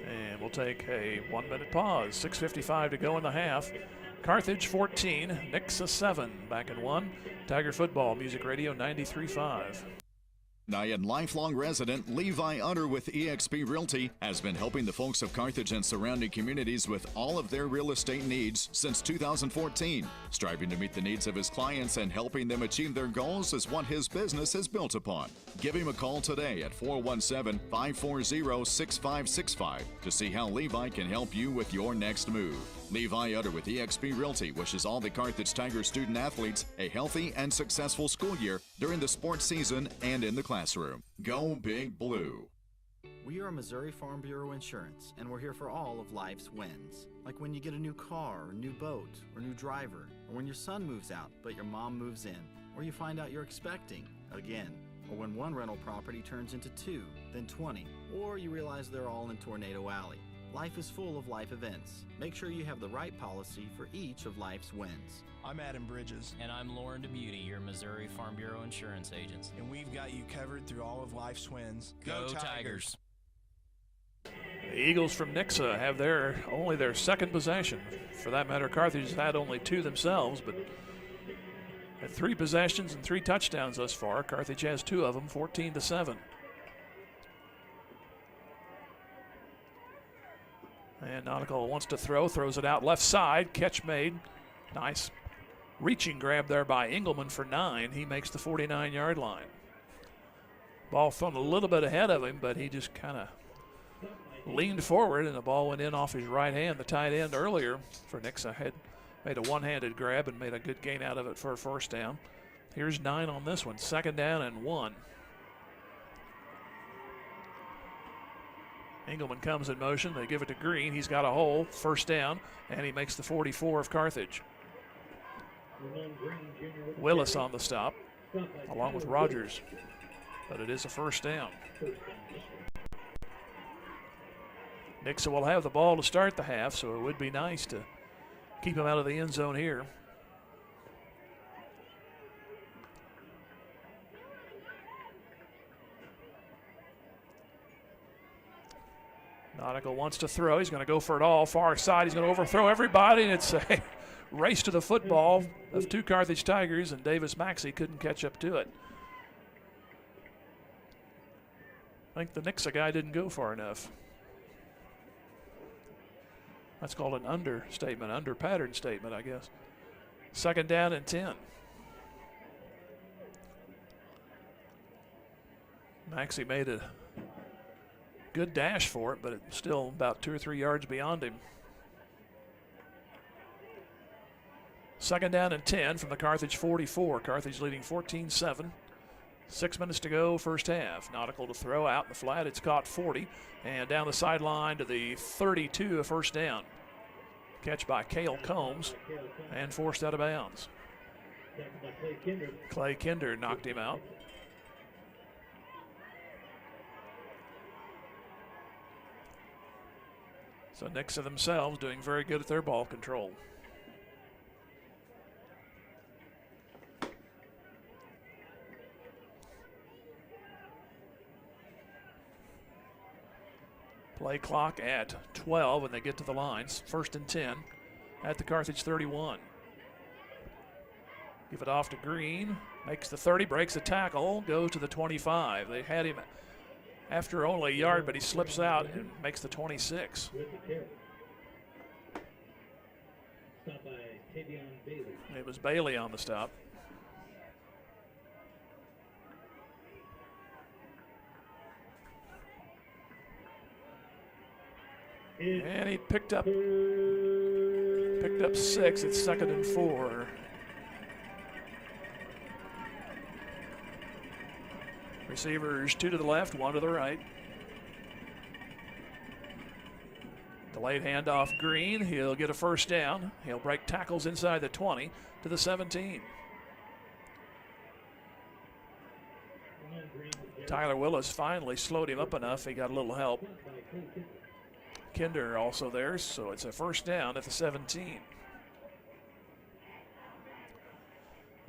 And we'll take a 1-minute pause. 6:55 to go in the half. Carthage 14, Nixa 7. Back in 1. Tiger Football, Music Radio 93.5. And lifelong resident Levi Utter with eXp Realty has been helping the folks of Carthage and surrounding communities with all of their real estate needs since 2014. Striving to meet the needs of his clients and helping them achieve their goals is what his business is built upon. Give him a call today at 417-540-6565 to see how Levi can help you with your next move. Levi Utter with eXp Realty wishes all the Carthage Tigers student athletes a healthy and successful school year during the sports season and in the classroom. Go Big Blue. We are Missouri Farm Bureau Insurance, and we're here for all of life's wins. Like when you get a new car, or new boat, or new driver, or when your son moves out but your mom moves in, or you find out you're expecting again, or when one rental property turns into 2, then 20, or you realize they're all in Tornado Alley. Life is full of life events. Make sure you have the right policy for each of life's wins. I'm Adam Bridges. And I'm Lauren DeBeauty, your Missouri Farm Bureau insurance agents. And we've got you covered through all of life's wins. Go Tigers! The Eagles from Nixa have only their second possession. For that matter, Carthage has had only 2 themselves, but had 3 possessions and 3 touchdowns thus far. Carthage has 2 of them, 14-7. And Nautical wants to throws it out left side. Catch made. Nice reaching grab there by Engelman for 9. He makes the 49-yard line. Ball thrown a little bit ahead of him, but he just kind of leaned forward, and the ball went in off his right hand. The tight end earlier for Nixa had made a one-handed grab and made a good gain out of it for a first down. Here's 9 on this one. 2nd down and 1. Engelman comes in motion. They give it to Green. He's got a hole. First down, and he makes the 44 of Carthage. Willis on the stop, along with Rogers. But it is a first down. Nixa will have the ball to start the half, so it would be nice to keep him out of the end zone here. Nautical wants to throw. He's going to go for it all. Far side. He's going to overthrow everybody, and it's a race to the football of 2 Carthage Tigers, and Davis Maxey couldn't catch up to it. I think the Nixa guy didn't go far enough. That's called an understatement, under pattern statement, I guess. 2nd down and 10. Maxey made a good dash for it, but it's still about 2 or 3 yards beyond him. 2nd down and 10 from the Carthage 44. Carthage leading 14-7. 6 minutes to go, first half. Nautical to throw out in the flat. It's caught 40. And down the sideline to the 32, a first down. Catch by Cale Combs and forced out of bounds. Clay Kinder knocked him out. So Nixa themselves doing very good at their ball control. Play clock at 12 when they get to the lines. 1st and 10 at the Carthage 31. Give it off to Green. Makes the 30, breaks the tackle, goes to the 25. They had him after only a yard, but he slips out and makes the 26. It was Bailey on the stop. And he picked up 6. It's 2nd and 4. Receivers 2 to the left, 1 to the right. Delayed handoff Green. He'll get a first down. He'll break tackles inside the 20 to the 17. Tyler Willis finally slowed him up enough. He got a little help. Kinder also there, so it's a first down at the 17.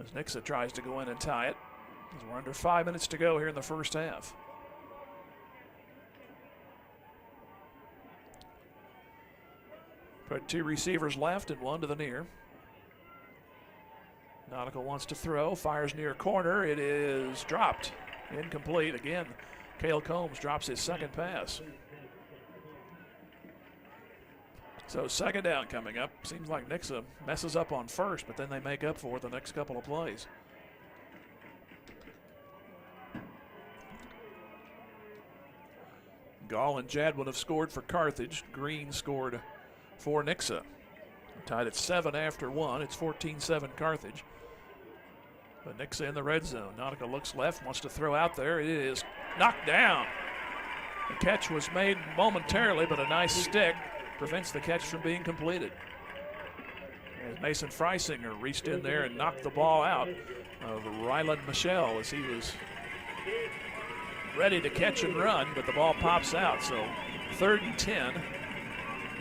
As Nixa tries to go in and tie it. As we're under 5 minutes to go here in the first half. Put 2 receivers left and 1 to the near. Nautical wants to throw, fires near corner. It is dropped Incomplete. Again, Cale Combs drops his second pass. So second down coming up. Seems like Nixa messes up on first, but then they make up for it the next couple of plays. Gall and Jadwin have scored for Carthage. Green scored for Nixa. Tied at 7 after 1. It's 14-7 Carthage. But Nixa in the red zone. Nautica looks left, wants to throw out there. It is knocked down. The catch was made momentarily, but a nice stick prevents the catch from being completed. As Mason Freisinger reached in there and knocked the ball out of Ryland Michelle as he was ready to catch and run, but the ball pops out. So 3rd and 10,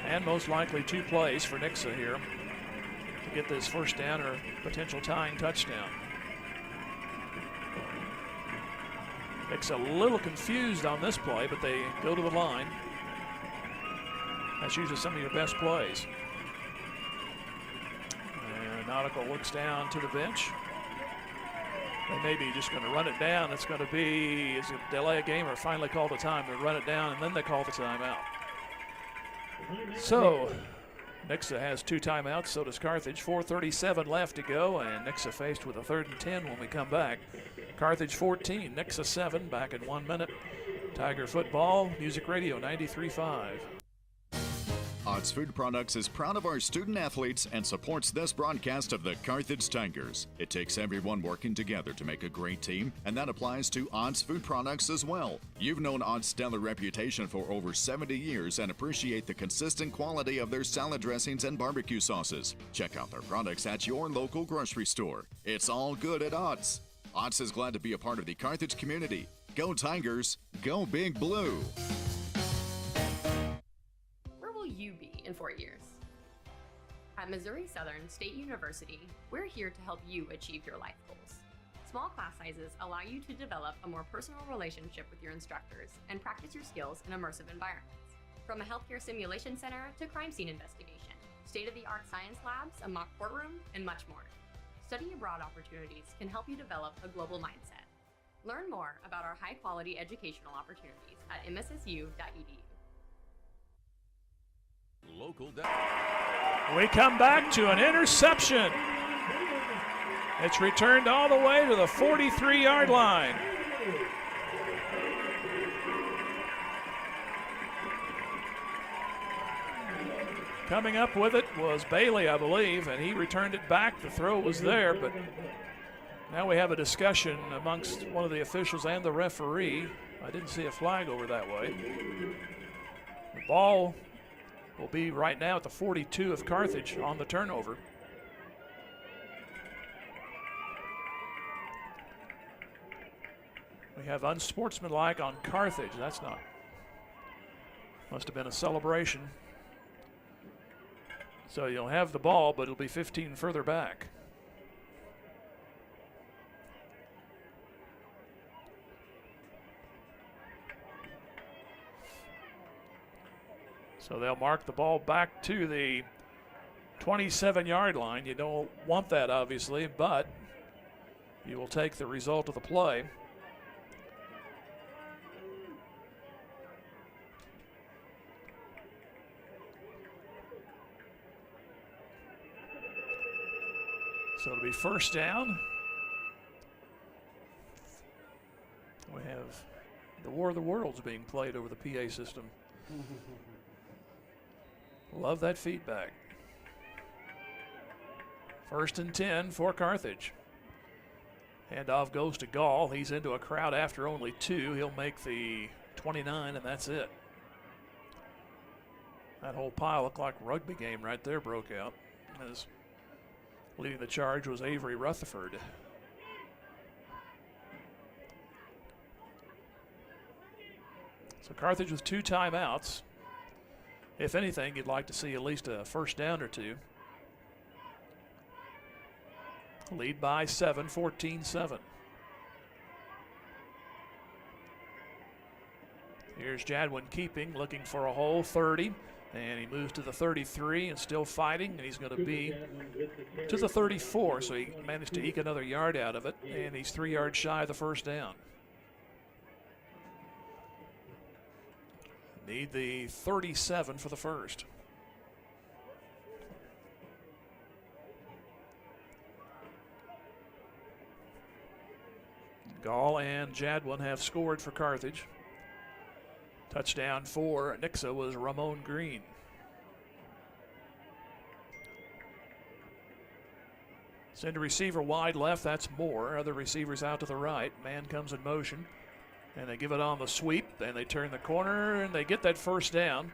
and most likely 2 plays for Nixa here to get this first down or potential tying touchdown. Nixa a little confused on this play, but they go to the line. That's usually some of your best plays. And Nautical looks down to the bench. They may be just going to run it down. It's going to be, is it delay a game or finally call the time? They run it down and then they call the timeout. So Nixa has 2 timeouts, so does Carthage. 4:37 left to go, and Nixa faced with a 3rd and 10 when we come back. Carthage 14, Nixa 7, back in 1 minute. Tiger Football, Music Radio 93.5. Odds Food Products is proud of our student athletes and supports this broadcast of the Carthage Tigers. It takes everyone working together to make a great team, and that applies to Odds Food Products as well. You've known Odds' stellar reputation for over 70 years and appreciate the consistent quality of their salad dressings and barbecue sauces. Check out their products at your local grocery store. It's all good at Odds. Odds is glad to be a part of the Carthage community. Go Tigers, go Big Blue. You be in 4 years? At Missouri Southern State University, we're here to help you achieve your life goals. Small class sizes allow you to develop a more personal relationship with your instructors and practice your skills in immersive environments. From a healthcare simulation center to crime scene investigation, state-of-the-art science labs, a mock courtroom, and much more. Study abroad opportunities can help you develop a global mindset. Learn more about our high-quality educational opportunities at mssu.edu. We come back to an interception. It's returned all the way to the 43-yard line. Coming up with it was Bailey, I believe, and he returned it back. The throw was there, but now we have a discussion amongst one of the officials and the referee. I didn't see a flag over that way. The ball will be right now at the 42 of Carthage on the turnover. We have unsportsmanlike on Carthage. That's not. Must have been a celebration. So you'll have the ball, but it'll be 15 further back. So they'll mark the ball back to the 27-yard line. You don't want that, obviously, but you will take the result of the play. So it'll be first down. We have the War of the Worlds being played over the PA system. Love that feedback. 1st and 10 for Carthage. Handoff goes to Gall. He's into a crowd after only 2. He'll make the 29, and that's it. That whole pile looked like a rugby game right there broke out. As leading the charge was Avery Rutherford. So Carthage with 2 timeouts. If anything, you'd like to see at least a first down or 2. Lead by 7, 14-7. Here's Jadwin keeping, looking for a hole, 30. And he moves to the 33 and still fighting, and he's going to be to the 34, so he managed to eke another yard out of it, and he's 3 yards shy of the first down. Need the 37 for the first. Gall and Jadwin have scored for Carthage. Touchdown for Nixa was Ramon Green. Send a receiver wide left, that's Moore. Other receivers out to the right. Man comes in motion, and they give it on the sweep, and they turn the corner, and they get that first down.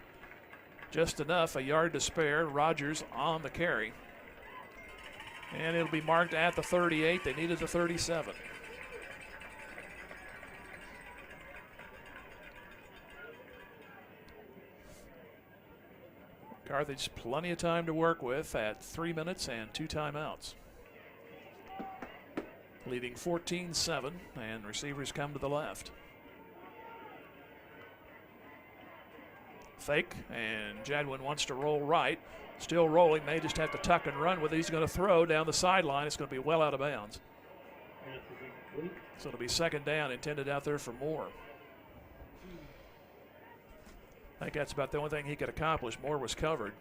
Just enough, a yard to spare. Rogers on the carry. And it'll be marked at the 38. They needed the 37. Carthage plenty of time to work with at 3 minutes and 2 timeouts. Leading 14-7, and receivers come to the left. Fake, and Jadwin wants to roll right. Still rolling, may just have to tuck and run with it. He's going to throw down the sideline. It's going to be well out of bounds. So it'll be second down, intended out there for Moore. I think that's about the only thing he could accomplish. Moore was covered,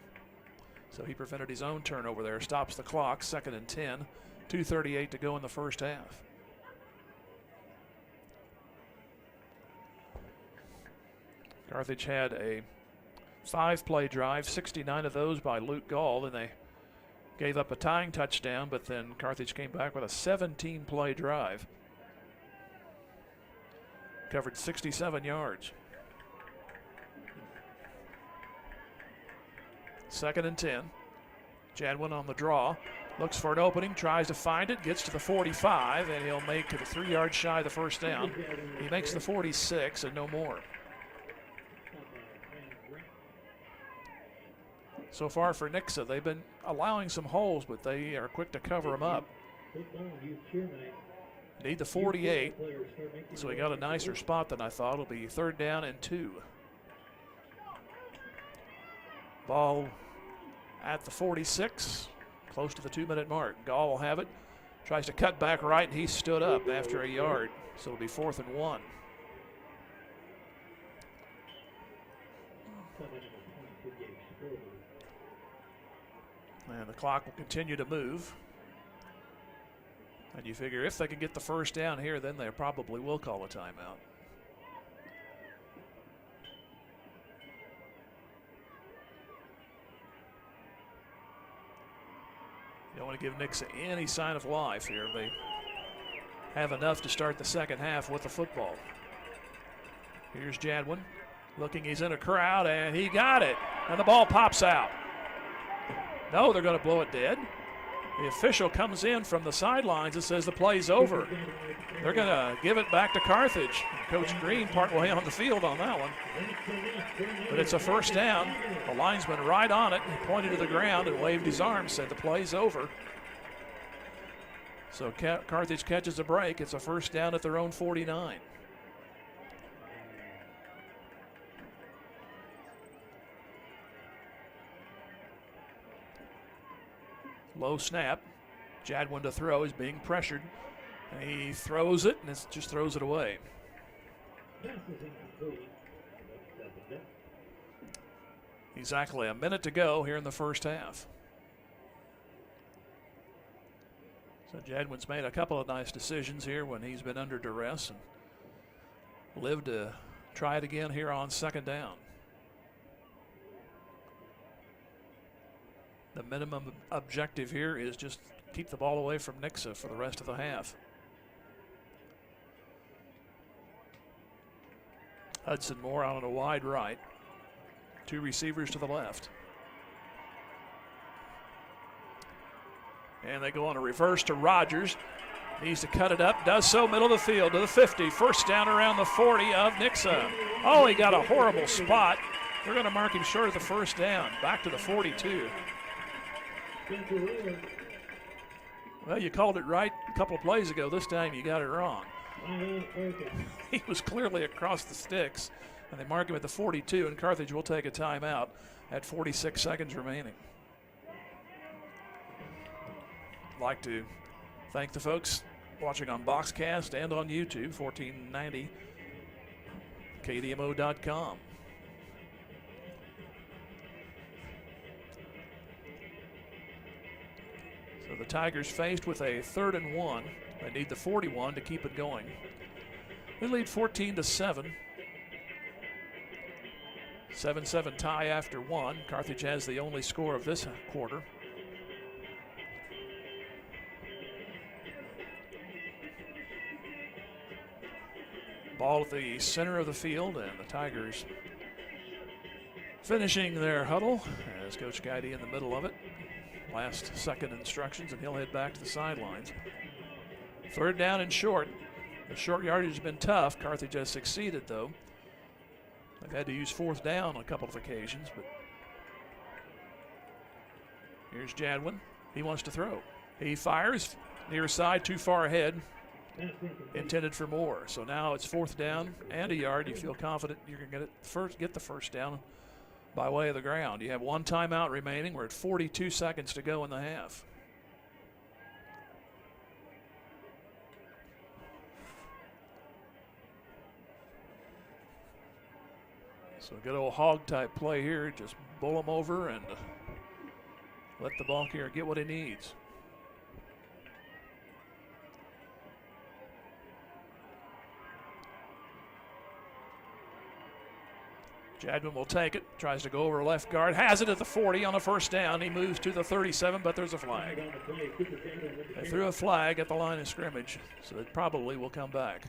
so he prevented his own turnover there. Stops the clock, 2nd and 10. 2:38 to go in the first half. Carthage had a 5-play drive, 69 of those by Luke Gall, and they gave up a tying touchdown, but then Carthage came back with a 17-play drive. Covered 67 yards. 2nd and 10. Jadwin on the draw. Looks for an opening, tries to find it, gets to the 45, and he'll make it 3 yards shy of the first down. He makes the 46 and no more. So far for Nixa, they've been allowing some holes, but they are quick to cover them up. Need the 48, so he got a nicer spot than I thought. It'll be 3rd down and 2. Ball at the 46, close to the 2-minute mark. Gall will have it, tries to cut back right, and he stood up after a yard, so it'll be 4th and 1. And the clock will continue to move. And you figure if they can get the first down here, then they probably will call a timeout. You don't want to give Nixa any sign of life here. They have enough to start the second half with the football. Here's Jadwin looking, he's in a crowd, and he got it. And the ball pops out. No, they're going to blow it dead. The official comes in from the sidelines and says the play's over. They're going to give it back to Carthage. Coach Green partway on the field on that one. But it's a first down. The linesman right on it. He pointed to the ground and waved his arm, said the play's over. So Carthage catches a break. It's a first down at their own 49. Low snap. Jadwin to throw is being pressured. And he throws it and just throws it away. Exactly a minute to go here in the first half. So Jadwin's made a couple of nice decisions here when he's been under duress and lived to try it again here on second down. The minimum objective here is just keep the ball away from Nixa for the rest of the half. Hudson Moore out on a wide right. 2 receivers to the left. And they go on a reverse to Rogers. Needs to cut it up. Does so, middle of the field to the 50. First down around the 40 of Nixa. Oh, he got a horrible spot. They're going to mark him short of the first down. Back to the 42. Well, you called it right a couple of plays ago. This time you got it wrong. He was clearly across the sticks, and they mark him at the 42, and Carthage will take a timeout at 46 seconds remaining. I'd like to thank the folks watching on Boxcast and on YouTube, 1490, KDMO.com. the Tigers faced with a 3rd and 1. They need the 41 to keep it going. They lead 14-7. 7-7 tie after 1. Carthage has the only score of this quarter. Ball at the center of the field, and the Tigers finishing their huddle as Coach Gaddy in the middle of it. Last second instructions, and he'll head back to the sidelines. 3rd down and short. The short yardage has been tough. Carthage has succeeded, though. They've had to use 4th down on a couple of occasions, but here's Jadwin. He wants to throw. He fires near side, too far ahead. Intended for more. So now it's 4th down and a yard. You feel confident you're going to get the first down by way of the ground. You have 1 timeout remaining. We're at 42 seconds to go in the half. So good old hog type play here. Just bull him over and let the ball carrier get what he needs. Jadwin will take it, tries to go over left guard, has it at the 40 on a 1st down. He moves to the 37, but there's a flag. They threw a flag at the line of scrimmage, so it probably will come back.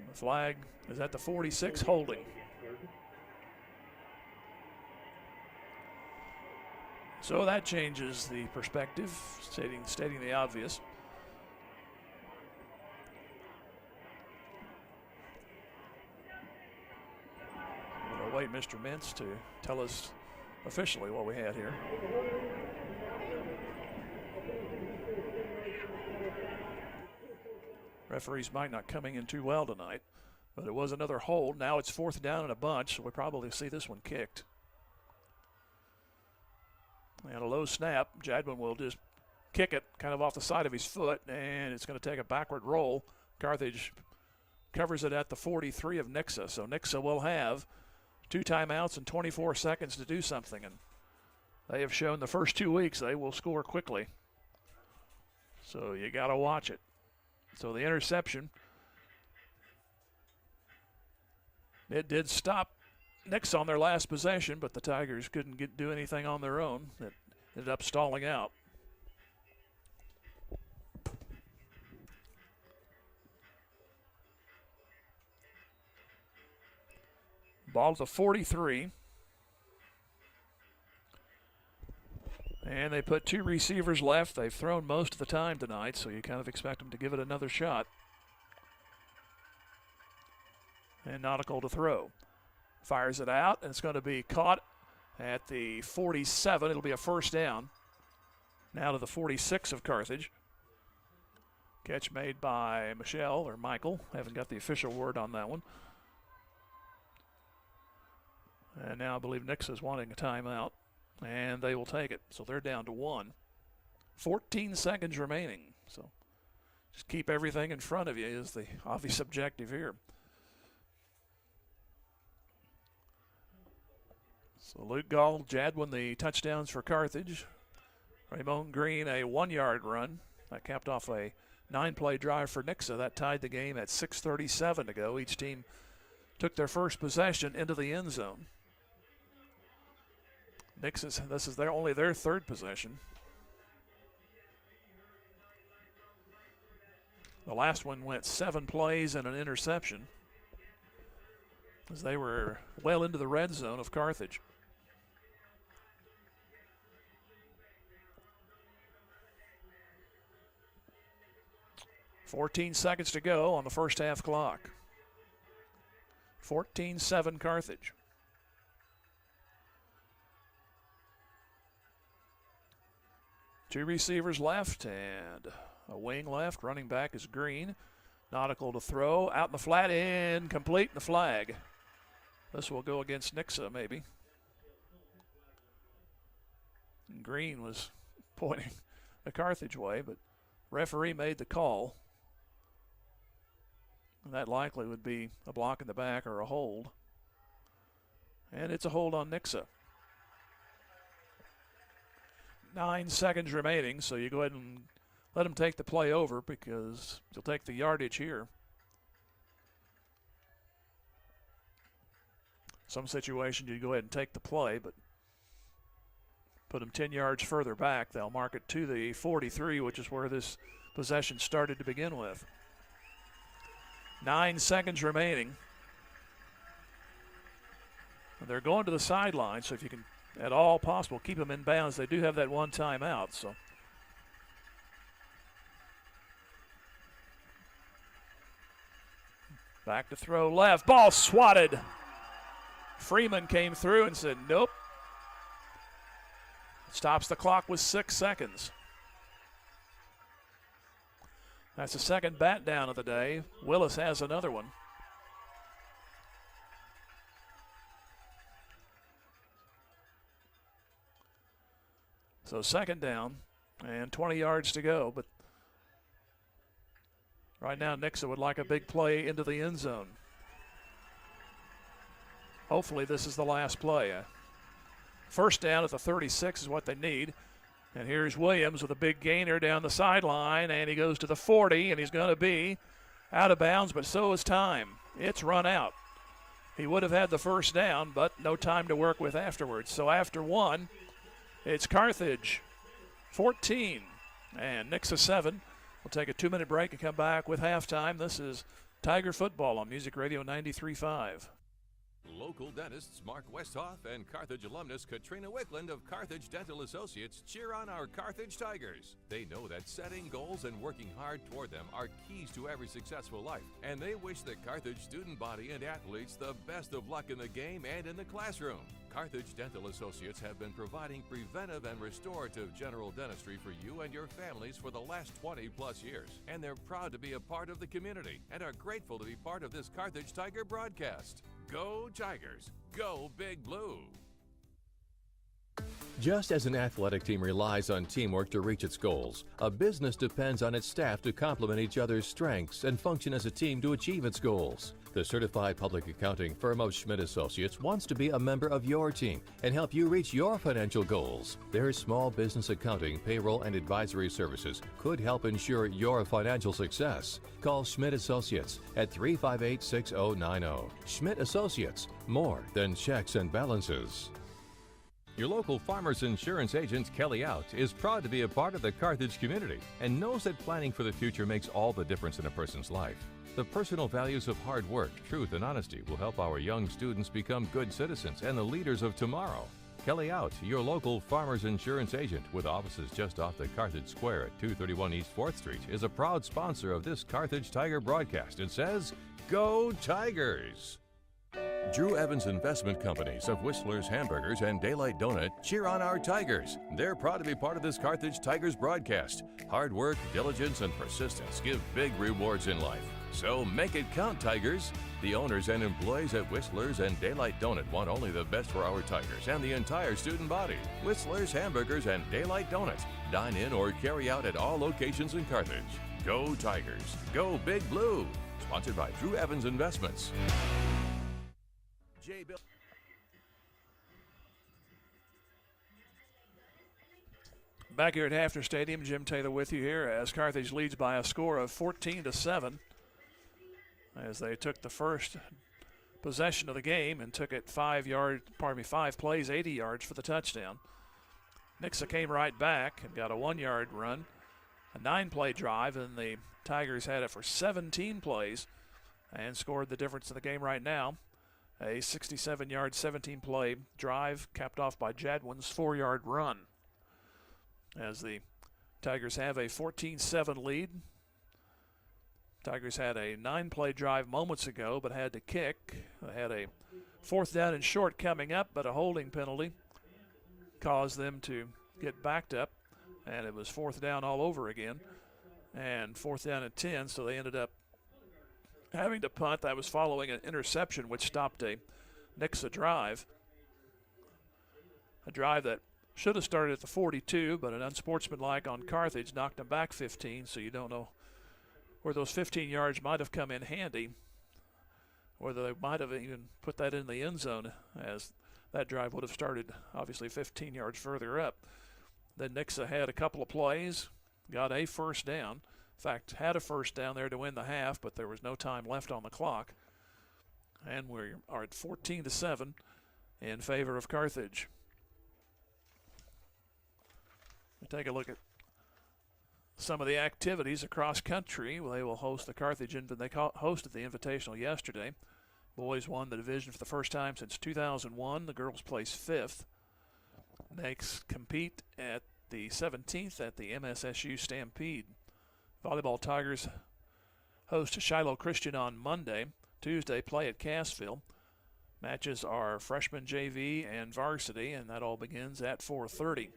The flag is at the 46, holding. So that changes the perspective, stating the obvious. Wait, Mr. Mintz to tell us officially what we had here. Referees might not coming in too well tonight, but it was another hold. Now it's 4th down and a bunch, so we'll probably see this one kicked. And a low snap. Jadwin will just kick it kind of off the side of his foot, and it's going to take a backward roll. Carthage covers it at the 43 of Nixa, so Nixa will have 2 timeouts and 24 seconds to do something, and they have shown the first 2 weeks they will score quickly. So you got to watch it. So the interception, it did stop Nixa on their last possession, but the Tigers couldn't do anything on their own. It ended up stalling out. Ball to 43. And they put 2 receivers left. They've thrown most of the time tonight, so you kind of expect them to give it another shot. And Nautical to throw. Fires it out, and it's going to be caught at the 47. It'll be a 1st down. Now to the 46 of Carthage. Catch made by Michael. Haven't got the official word on that one. And now I believe Nixa is wanting a timeout, and they will take it. So they're down to 1. 14 seconds remaining. So just keep everything in front of you is the obvious objective here. So Luke Gall, Jadwin the touchdowns for Carthage. Ramon Green a 1-yard run. That capped off a 9-play drive for Nixa. That tied the game at 6:37 to go. Each team took their first possession into the end zone. Nixa's, this is only their 3rd possession. The last one went 7 plays and an interception, as they were well into the red zone of Carthage. .14 seconds to go on the first half clock. 14-7 Carthage. Two receivers left and a wing left. Running back is Green. Nautical to throw. Out in the flat, incomplete, and the flag. This will go against Nixa, maybe. And Green was pointing the Carthage way, but referee made the call. And that likely would be a block in the back or a hold. And it's a hold on Nixa. 9 seconds remaining, so you go ahead and let him take the play over because he'll take the yardage here. Some situation you go ahead and take the play, but put him 10 yards further back. They'll mark it to the 43, which is where this possession started to begin with. 9 seconds remaining. And they're going to the sideline, so if you can, at all possible, keep them in bounds. They do have that one timeout, so. Back to throw left. Ball swatted. Freeman came through and said, nope. Stops the clock with 6 seconds. That's the second bat down of the day. Willis has another one. So second down and 20 yards to go. But right now Nixa would like a big play into the end zone. Hopefully this is the last play. First down at the 36 is what they need. And here's Williams with a big gainer down the sideline, and he goes to the 40, and he's going to be out of bounds, but so is time. It's run out. He would have had the first down, but no time to work with afterwards. So after one, it's Carthage 14 and Nixa 7. We'll take a 2-minute break and come back with halftime. This is Tiger Football on Music Radio 93.5. Local dentists Mark Westhoff and Carthage alumnus Katrina Wickland of Carthage Dental Associates cheer on our Carthage Tigers. They know that setting goals and working hard toward them are keys to every successful life, and they wish the Carthage student body and athletes the best of luck in the game and in the classroom. Carthage Dental Associates have been providing preventive and restorative general dentistry for you and your families for the last 20-plus years, and they're proud to be a part of the community and are grateful to be part of this Carthage Tiger broadcast. Go Tigers! Go Big Blue! Just as an athletic team relies on teamwork to reach its goals, a business depends on its staff to complement each other's strengths and function as a team to achieve its goals. The certified public accounting firm of Schmidt Associates wants to be a member of your team and help you reach your financial goals. Their small business accounting, payroll, and advisory services could help ensure your financial success. Call Schmidt Associates at 358-6090. Schmidt Associates, more than checks and balances. Your local Farmers Insurance agent, Kelly Out, is proud to be a part of the Carthage community and knows that planning for the future makes all the difference in a person's life. The personal values of hard work, truth, and honesty will help our young students become good citizens and the leaders of tomorrow. Kelly Out, your local Farmers Insurance agent with offices just off the Carthage Square at 231 East 4th Street, is a proud sponsor of this Carthage Tiger broadcast and says, Go Tigers! Drew Evans Investment Companies of Whistler's Hamburgers and Daylight Donut cheer on our Tigers. They're proud to be part of this Carthage Tigers broadcast. Hard work, diligence, and persistence give big rewards in life. So make it count, Tigers. The owners and employees at Whistler's and Daylight Donut want only the best for our Tigers and the entire student body. Whistler's Hamburgers and Daylight Donut. Dine in or carry out at all locations in Carthage. Go Tigers. Go Big Blue. Sponsored by Drew Evans Investments. Back here at Hafner Stadium, Jim Taylor with you here as Carthage leads by a score of 14-7 as they took the first possession of the game and took it 5 plays, 80 yards for the touchdown. Nixa came right back and got a 1-yard run, a 9-play drive, and the Tigers had it for 17 plays and scored the difference in the game right now. A 67-yard, 17-play drive capped off by Jadwin's 4-yard run. As the Tigers have a 14-7 lead. Tigers had a 9-play drive moments ago, but had to kick. They had a 4th down and short coming up, but a holding penalty caused them to get backed up, and it was 4th down all over again, and 4th down and 10, so they ended up having to punt. That was following an interception, which stopped a Nixa drive. A drive that should have started at the 42, but an unsportsmanlike on Carthage knocked them back 15, so you don't know where those 15 yards might have come in handy, whether they might have even put that in the end zone, as that drive would have started obviously 15 yards further up. Then Nixa had a couple of plays, got a first down. In fact, had a first down there to win the half, but there was no time left on the clock. And we are at 14-7 in favor of Carthage. We take a look at some of the activities across country. They will host the Carthage, they hosted the Invitational yesterday. Boys won the division for the first time since 2001. The girls place 5th. Next, compete at the 17th at the MSSU Stampede. Volleyball Tigers host Shiloh Christian on Monday. Tuesday, play at Cassville. Matches are freshman JV and varsity, and that all begins at 4:30.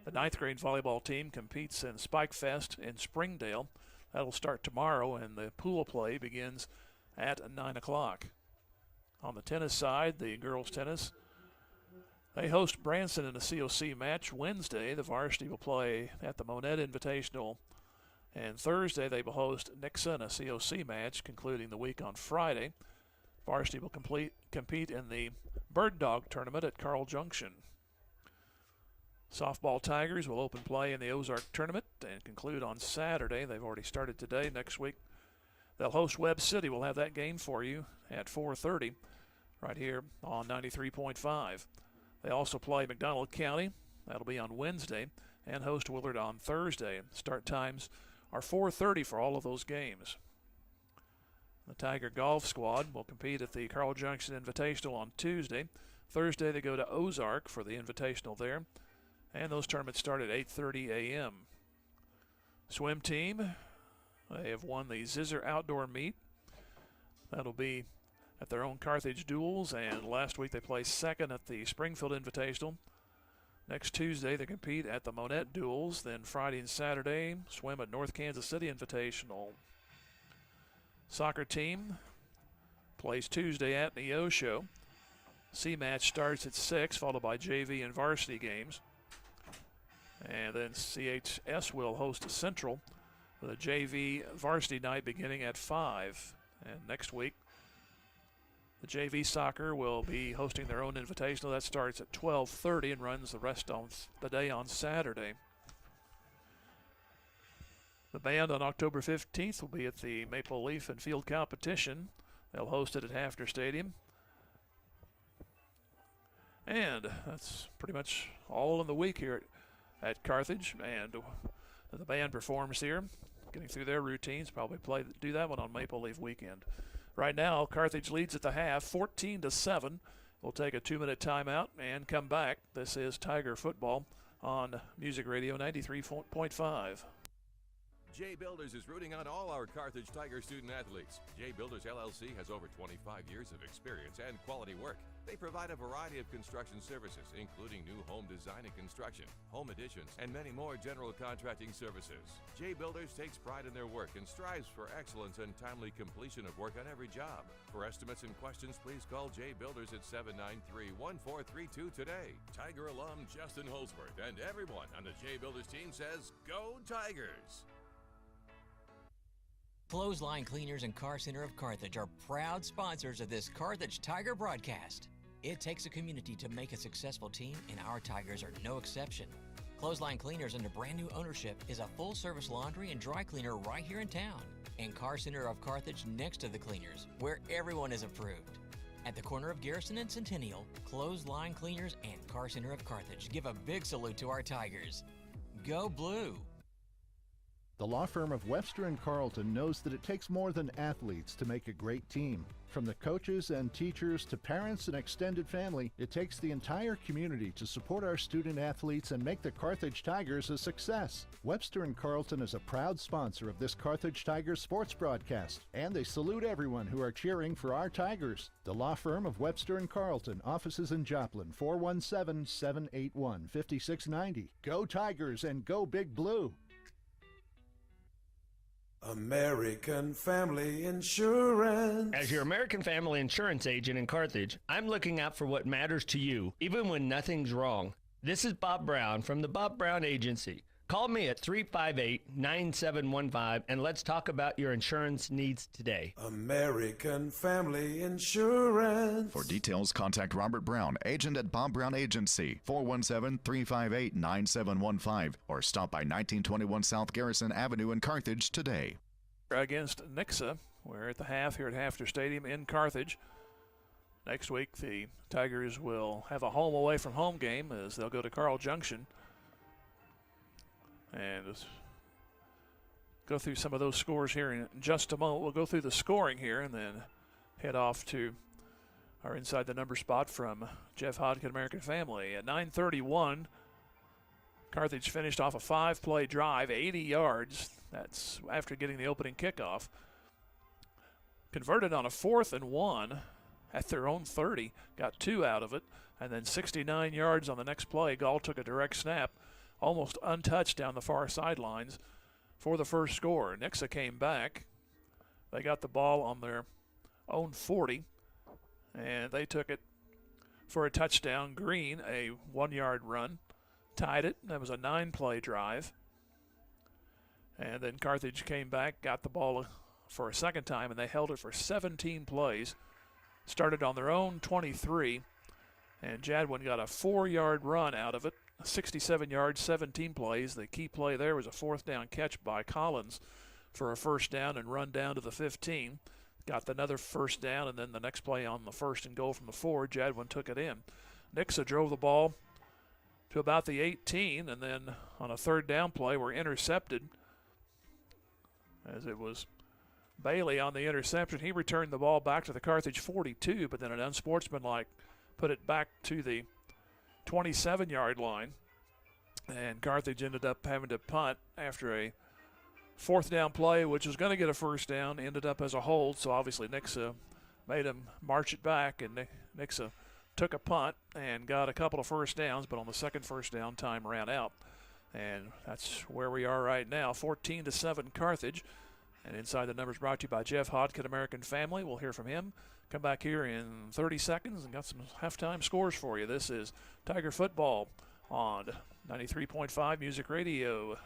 The 9th grade volleyball team competes in Spike Fest in Springdale. That'll start tomorrow, and the pool play begins at 9 o'clock. On the tennis side, the girls' tennis, they host Branson in a COC match Wednesday. The varsity will play at the Monette Invitational. And Thursday, they will host Nixa in a COC match, concluding the week on Friday. Varsity will compete in the Bird Dog Tournament at Carl Junction. Softball Tigers will open play in the Ozark Tournament and conclude on Saturday. They've already started today. Next week, they'll host Webb City. We'll have that game for you at 4:30 right here on 93.5. They also play McDonald County. That'll be on Wednesday, and host Willard on Thursday. Start times are 4:30 for all of those games. The Tiger Golf Squad will compete at the Carl Junction Invitational on Tuesday. Thursday, they go to Ozark for the Invitational there, and those tournaments start at 8:30 a.m. Swim team, they have won the Zizzer Outdoor Meet. That'll be at their own Carthage Duels, and last week they placed second at the Springfield Invitational. Next Tuesday, they compete at the Monette Duels. Then Friday and Saturday, swim at North Kansas City Invitational. Soccer team plays Tuesday at Neosho. C match starts at 6, followed by JV and varsity games. And then CHS will host Central with a JV varsity night beginning at 5. And next week, the JV soccer will be hosting their own invitational. That starts at 12:30 and runs the rest of the day on Saturday. The band on October 15th will be at the Maple Leaf and Field Competition. They'll host it at Hafner Stadium. And that's pretty much all in the week here at Carthage. And the band performs here, getting through their routines. Probably do that one on Maple Leaf weekend. Right now, Carthage leads at the half, 14-7. We'll take a 2-minute timeout and come back. This is Tiger Football on Music Radio 93.5. J Builders is rooting on all our Carthage Tiger student athletes. J Builders LLC has over 25 years of experience and quality work. They provide a variety of construction services, including new home design and construction, home additions, and many more general contracting services. J Builders takes pride in their work and strives for excellence and timely completion of work on every job. For estimates and questions, please call J Builders at 793-1432 today. Tiger alum Justin Holsworth and everyone on the J Builders team says, Go Tigers! Clothesline Cleaners and Car Center of Carthage are proud sponsors of this Carthage Tiger broadcast. It takes a community to make a successful team, and our Tigers are no exception. Clothesline Cleaners, under brand new ownership, is a full-service laundry and dry cleaner right here in town. And Car Center of Carthage next to the cleaners, where everyone is approved. At the corner of Garrison and Centennial, Clothesline Cleaners and Car Center of Carthage give a big salute to our Tigers. Go Blue! The law firm of Webster & Carlton knows that it takes more than athletes to make a great team. From the coaches and teachers to parents and extended family, it takes the entire community to support our student athletes and make the Carthage Tigers a success. Webster & Carlton is a proud sponsor of this Carthage Tigers sports broadcast, and they salute everyone who are cheering for our Tigers. The law firm of Webster & Carlton, offices in Joplin, 417-781-5690. Go Tigers and go Big Blue! American Family Insurance. As your American Family Insurance agent in Carthage, I'm looking out for what matters to you, even when nothing's wrong. This is Bob Brown from the Bob Brown Agency. Call me at 358-9715 and let's talk about your insurance needs today. American Family Insurance. For details, contact Robert Brown, agent at Bob Brown Agency, 417-358-9715, or stop by 1921 South Garrison Avenue in Carthage today. Against Nixa, we're at the half here at Hafter Stadium in Carthage. Next week, the Tigers will have a home away from home game as they'll go to Carl Junction. And let's go through some of those scores here in just a moment. We'll go through the scoring here and then head off to our Inside the Number spot from Jeff Hodkin, American Family. At 9:31, Carthage finished off a 5-play drive, 80 yards. That's after getting the opening kickoff. Converted on a 4th and 1 at their own 30, got 2 out of it, and then 69 yards on the next play. Gall took a direct snap, almost untouched down the far sidelines for the first score. Nixa came back. They got the ball on their own 40, and they took it for a touchdown. Green, a 1-yard run, tied it. That was a 9-play drive. And then Carthage came back, got the ball for a second time, and they held it for 17 plays. Started on their own 23, and Jadwin got a 4-yard run out of it. 67 yards, 17 plays. The key play there was a 4th down catch by Collins for a first down and run down to the 15. Got another first down, and then the next play on the 1st and goal from the 4, Jadwin took it in. Nixa drove the ball to about the 18, and then on a 3rd down play were intercepted as it was Bailey on the interception. He returned the ball back to the Carthage 42, but then an unsportsmanlike put it back to the 27-yard line, and Carthage ended up having to punt after a 4th down play, which was going to get a first down, ended up as a hold, so obviously Nixa made him march it back, and Nixa took a punt and got a couple of first downs, but on the second first down, time ran out. And that's where we are right now, 14-7 Carthage. And Inside the Numbers brought to you by Jeff Hodkin, American Family. We'll hear from him. Come back here in 30 seconds and got some halftime scores for you. This is Tiger Football on 93.5 Music Radio.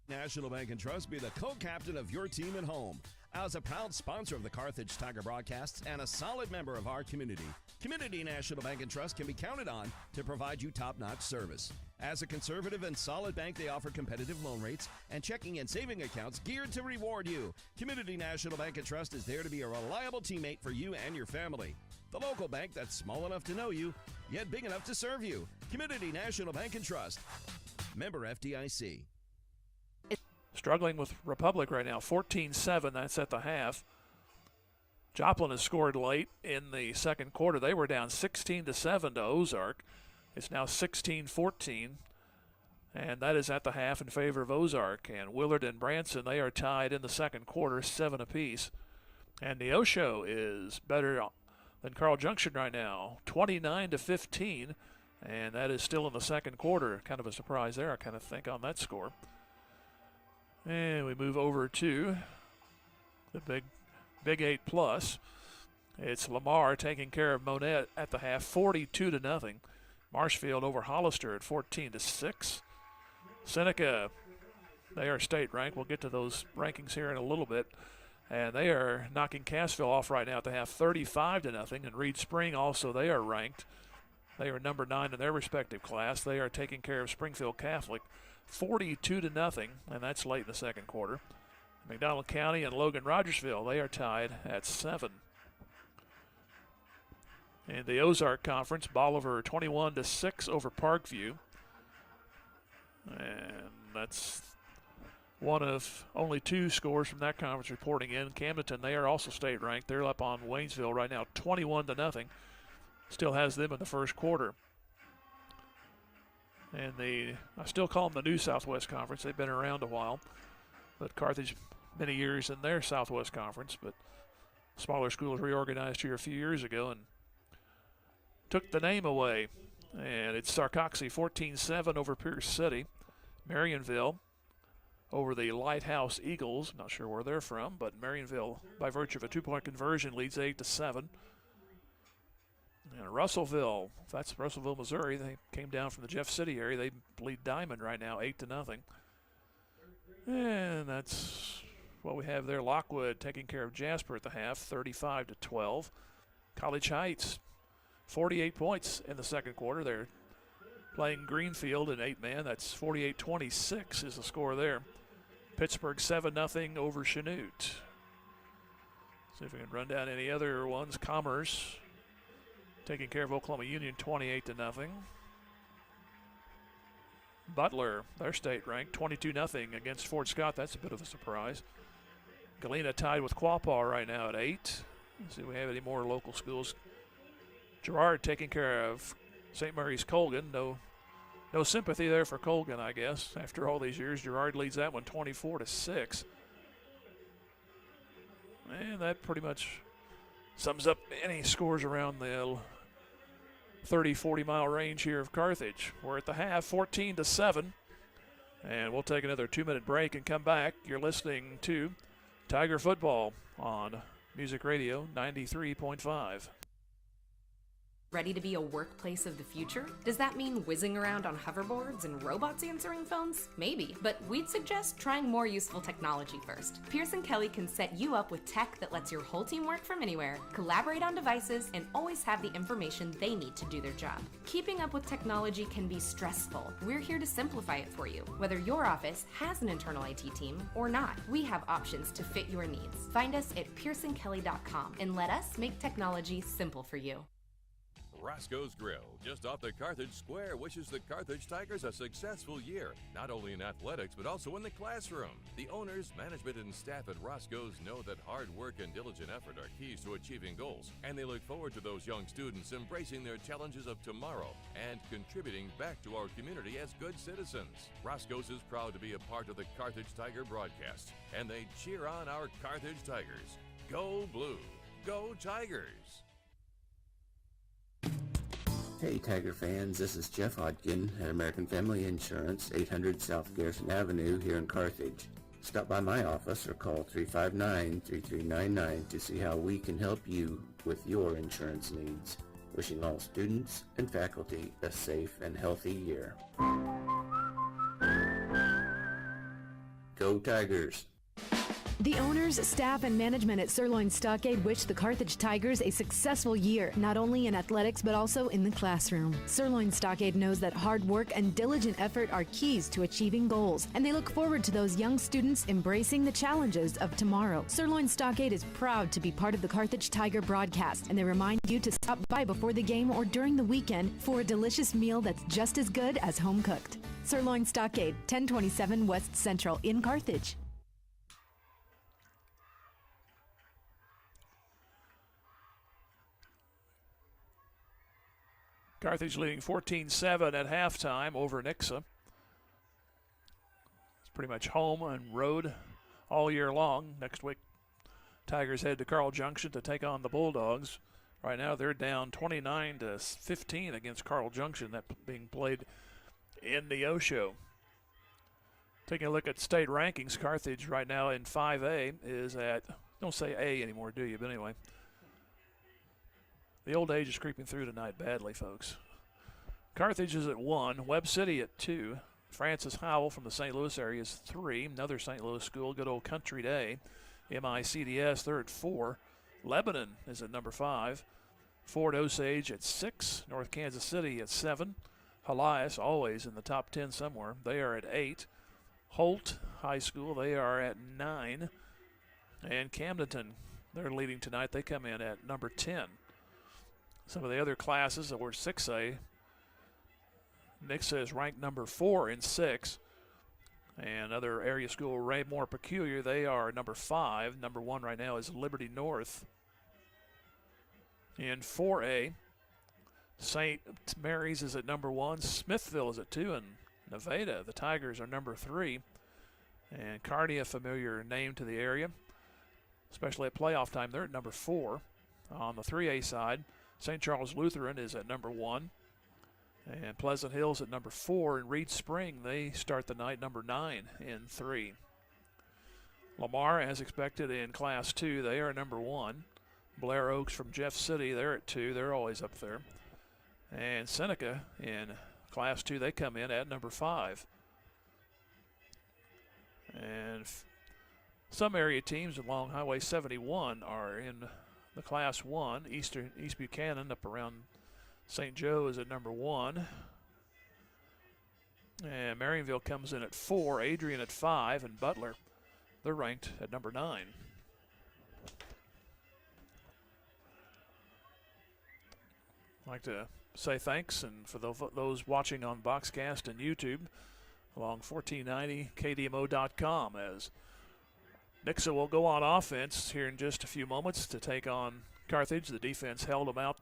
National Bank and Trust, be the co-captain of your team at home. As a proud sponsor of the Carthage Tiger broadcasts and a solid member of our community, Community National Bank and Trust can be counted on to provide you top-notch service. As a conservative and solid bank, they offer competitive loan rates and checking and saving accounts geared to reward you. Community National Bank and Trust is there to be a reliable teammate for you and your family. The local bank that's small enough to know you, yet big enough to serve you. Community National Bank and Trust. Member FDIC. Struggling with Republic right now, 14-7, that's at the half. Joplin has scored late in the second quarter. They were down 16-7 to Ozark. It's now 16-14, and that is at the half in favor of Ozark. And Willard and Branson, they are tied in the second quarter, 7 apiece. And Neosho is better than Carl Junction right now, 29-15, and that is still in the second quarter. Kind of a surprise there, I kind of think, on that score. And we move over to the Big 8 Plus. It's Lamar taking care of Monette at the half, 42-0. Marshfield over Hollister at 14-6. Seneca, they are state ranked. We'll get to those rankings here in a little bit. And they are knocking Cassville off right now at the half, 35-0. And Reed Spring also, they are ranked. They are number 9 in their respective class. They are taking care of Springfield Catholic, 42-0, and that's late in the second quarter. McDonald County and Logan Rogersville, they are tied at 7. In the Ozark Conference, Bolivar 21-6 over Parkview. And that's one of only 2 scores from that conference reporting in. Camdenton, they are also state ranked. They're up on Waynesville right now, 21-0. Still has them in the first quarter. And I still call them the New Southwest Conference. They've been around a while. But Carthage, many years in their Southwest Conference. But smaller schools reorganized here a few years ago and took the name away. And it's Sarcoxy 14-7 over Pierce City. Marionville over the Lighthouse Eagles. Not sure where they're from, but Marionville, by virtue of a 2-point conversion, leads 8-7. And Russellville, that's Russellville, Missouri. They came down from the Jeff City area. They lead Diamond right now, 8-0. And that's what we have there. Lockwood taking care of Jasper at the half, 35-12. College Heights, 48 points in the second quarter. They're playing Greenfield in 8-man. That's 48-26 is the score there. Pittsburgh 7-0 over Chanute. See if we can run down any other ones. Commerce taking care of Oklahoma Union 28-0. Butler, their state ranked 22-0 against Fort Scott. That's a bit of a surprise. Galena tied with Quapaw right now at 8. Let's see if we have any more local schools. Girard taking care of St. Mary's Colgan. No sympathy there for Colgan, I guess. After all these years, Girard leads that one 24-6. And that pretty much sums up any scores around the 30-40 mile range here of Carthage. We're at the half, 14-7. And we'll take another 2-minute break and come back. You're listening to Tiger Football on Music Radio 93.5. Ready to be a workplace of the future? Does that mean whizzing around on hoverboards and robots answering phones? Maybe, but we'd suggest trying more useful technology first. Pearson Kelly can set you up with tech that lets your whole team work from anywhere, collaborate on devices, and always have the information they need to do their job. Keeping up with technology can be stressful. We're here to simplify it for you. Whether your office has an internal IT team or not, we have options to fit your needs. Find us at pearsonkelly.com and let us make technology simple for you. Roscoe's Grill, just off the Carthage Square, wishes the Carthage Tigers a successful year, not only in athletics, but also in the classroom. The owners, management, and staff at Roscoe's know that hard work and diligent effort are keys to achieving goals, and they look forward to those young students embracing their challenges of tomorrow and contributing back to our community as good citizens. Roscoe's is proud to be a part of the Carthage Tiger broadcast, and they cheer on our Carthage Tigers. Go Blue! Go Tigers! Hey Tiger fans, this is Jeff Hodgkin at American Family Insurance, 800 South Garrison Avenue here in Carthage. Stop by my office or call 359-3399 to see how we can help you with your insurance needs. Wishing all students and faculty a safe and healthy year. Go Tigers! The owners, staff, and management at Sirloin Stockade wish the Carthage Tigers a successful year, not only in athletics but also in the classroom. Sirloin Stockade knows that hard work and diligent effort are keys to achieving goals, and they look forward to those young students embracing the challenges of tomorrow. Sirloin Stockade is proud to be part of the Carthage Tiger broadcast, and they remind you to stop by before the game or during the weekend for a delicious meal that's just as good as home cooked. Sirloin Stockade, 1027 West Central in Carthage. Carthage leading 14-7 at halftime over Nixa. It's pretty much home and road all year long. Next week, Tigers head to Carl Junction to take on the Bulldogs. Right now, they're down 29-15 against Carl Junction. That being played in the Osho. Taking a look at state rankings, Carthage right now in 5A is at, don't say A anymore, do you? But anyway. The old age is creeping through tonight badly, folks. Carthage is at 1, Webb City at 2, Francis Howell from the St. Louis area is 3, another St. Louis school, good old Country Day. MICDS, they're at 4. Lebanon is at number 5. Fort Osage at 6, North Kansas City at 7. Helias, always in the top 10 somewhere, they are at 8. Holt High School, they are at 9. And Camdenton, they're leading tonight, they come in at number 10. Some of the other classes that were 6A, Nixa is ranked number 4 in 6. And other area school, Raymore Peculiar, they are number 5. Number 1 right now is Liberty North. In 4A, St. Mary's is at number 1. Smithville is at 2. And Nevada, the Tigers are number 3. And Kearney, a familiar name to the area, especially at playoff time, they're at number 4. On the 3A side, St. Charles Lutheran is at number 1, and Pleasant Hills at number 4, and Reed Spring, they start the night number 9 in 3. Lamar, as expected in Class 2, they are number 1. Blair Oaks from Jeff City, they're at 2. They're always up there. And Seneca in Class 2, they come in at number 5. And some area teams along Highway 71 are in the Class 1. East Buchanan up around St. Joe is at number 1. And Marionville comes in at 4, Adrian at 5, and Butler, they're ranked at number 9. I'd like to say thanks, and for those watching on Boxcast and YouTube, along 1490kdmo.com, as Nixa will go on offense here in just a few moments to take on Carthage. The defense held them out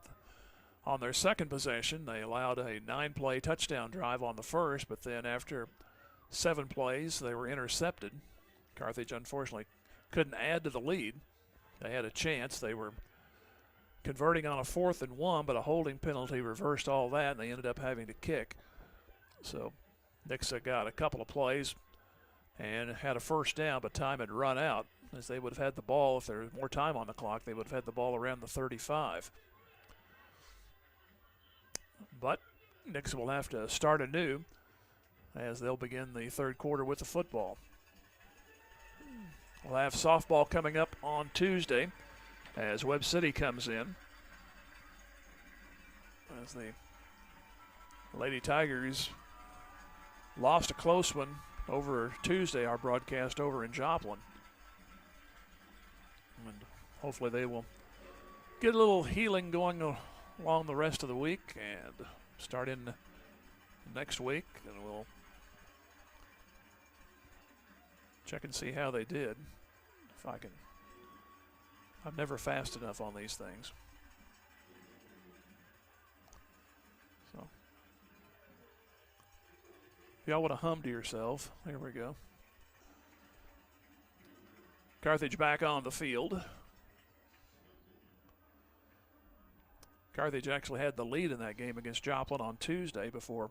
on their second possession. They allowed a 9-play touchdown drive on the first, but then after 7 plays, they were intercepted. Carthage, unfortunately, couldn't add to the lead. They had a chance. They were converting on a 4th and 1, but a holding penalty reversed all that, and they ended up having to kick. So Nixa got a couple of plays and had a first down, but time had run out, as they would have had the ball. If there was more time on the clock, they would have had the ball around the 35. But Nixa will have to start anew as they'll begin the third quarter with the football. We'll have softball coming up on Tuesday as Webb City comes in. As the Lady Tigers lost a close one over Tuesday, our broadcast over in Joplin. And hopefully they will get a little healing going along the rest of the week and start in next week, and we'll check and see how they did. If I can. I'm never fast enough on these things. So, if y'all want to hum to yourself, here we go. Carthage back on the field. Carthage actually had the lead in that game against Joplin on Tuesday before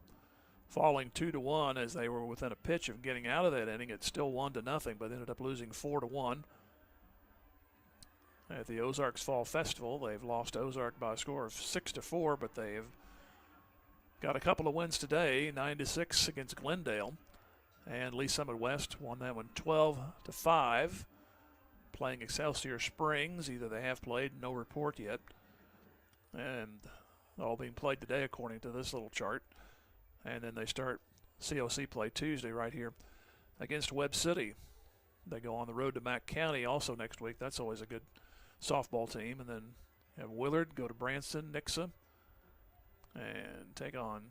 falling 2-1 as they were within a pitch of getting out of that inning. It's still 1-0, but ended up losing 4-1. At the Ozarks Fall Festival, they've lost Ozark by a score of 6-4, but they've got a couple of wins today, 9-6 against Glendale. And Lee Summit West won that one 12-5, playing Excelsior Springs. Either they have played, no report yet. And all being played today according to this little chart. And then they start COC play Tuesday right here against Webb City. They go on the road to Mack County also next week. That's always a good softball team. And then have Willard go to Branson, Nixa, and take on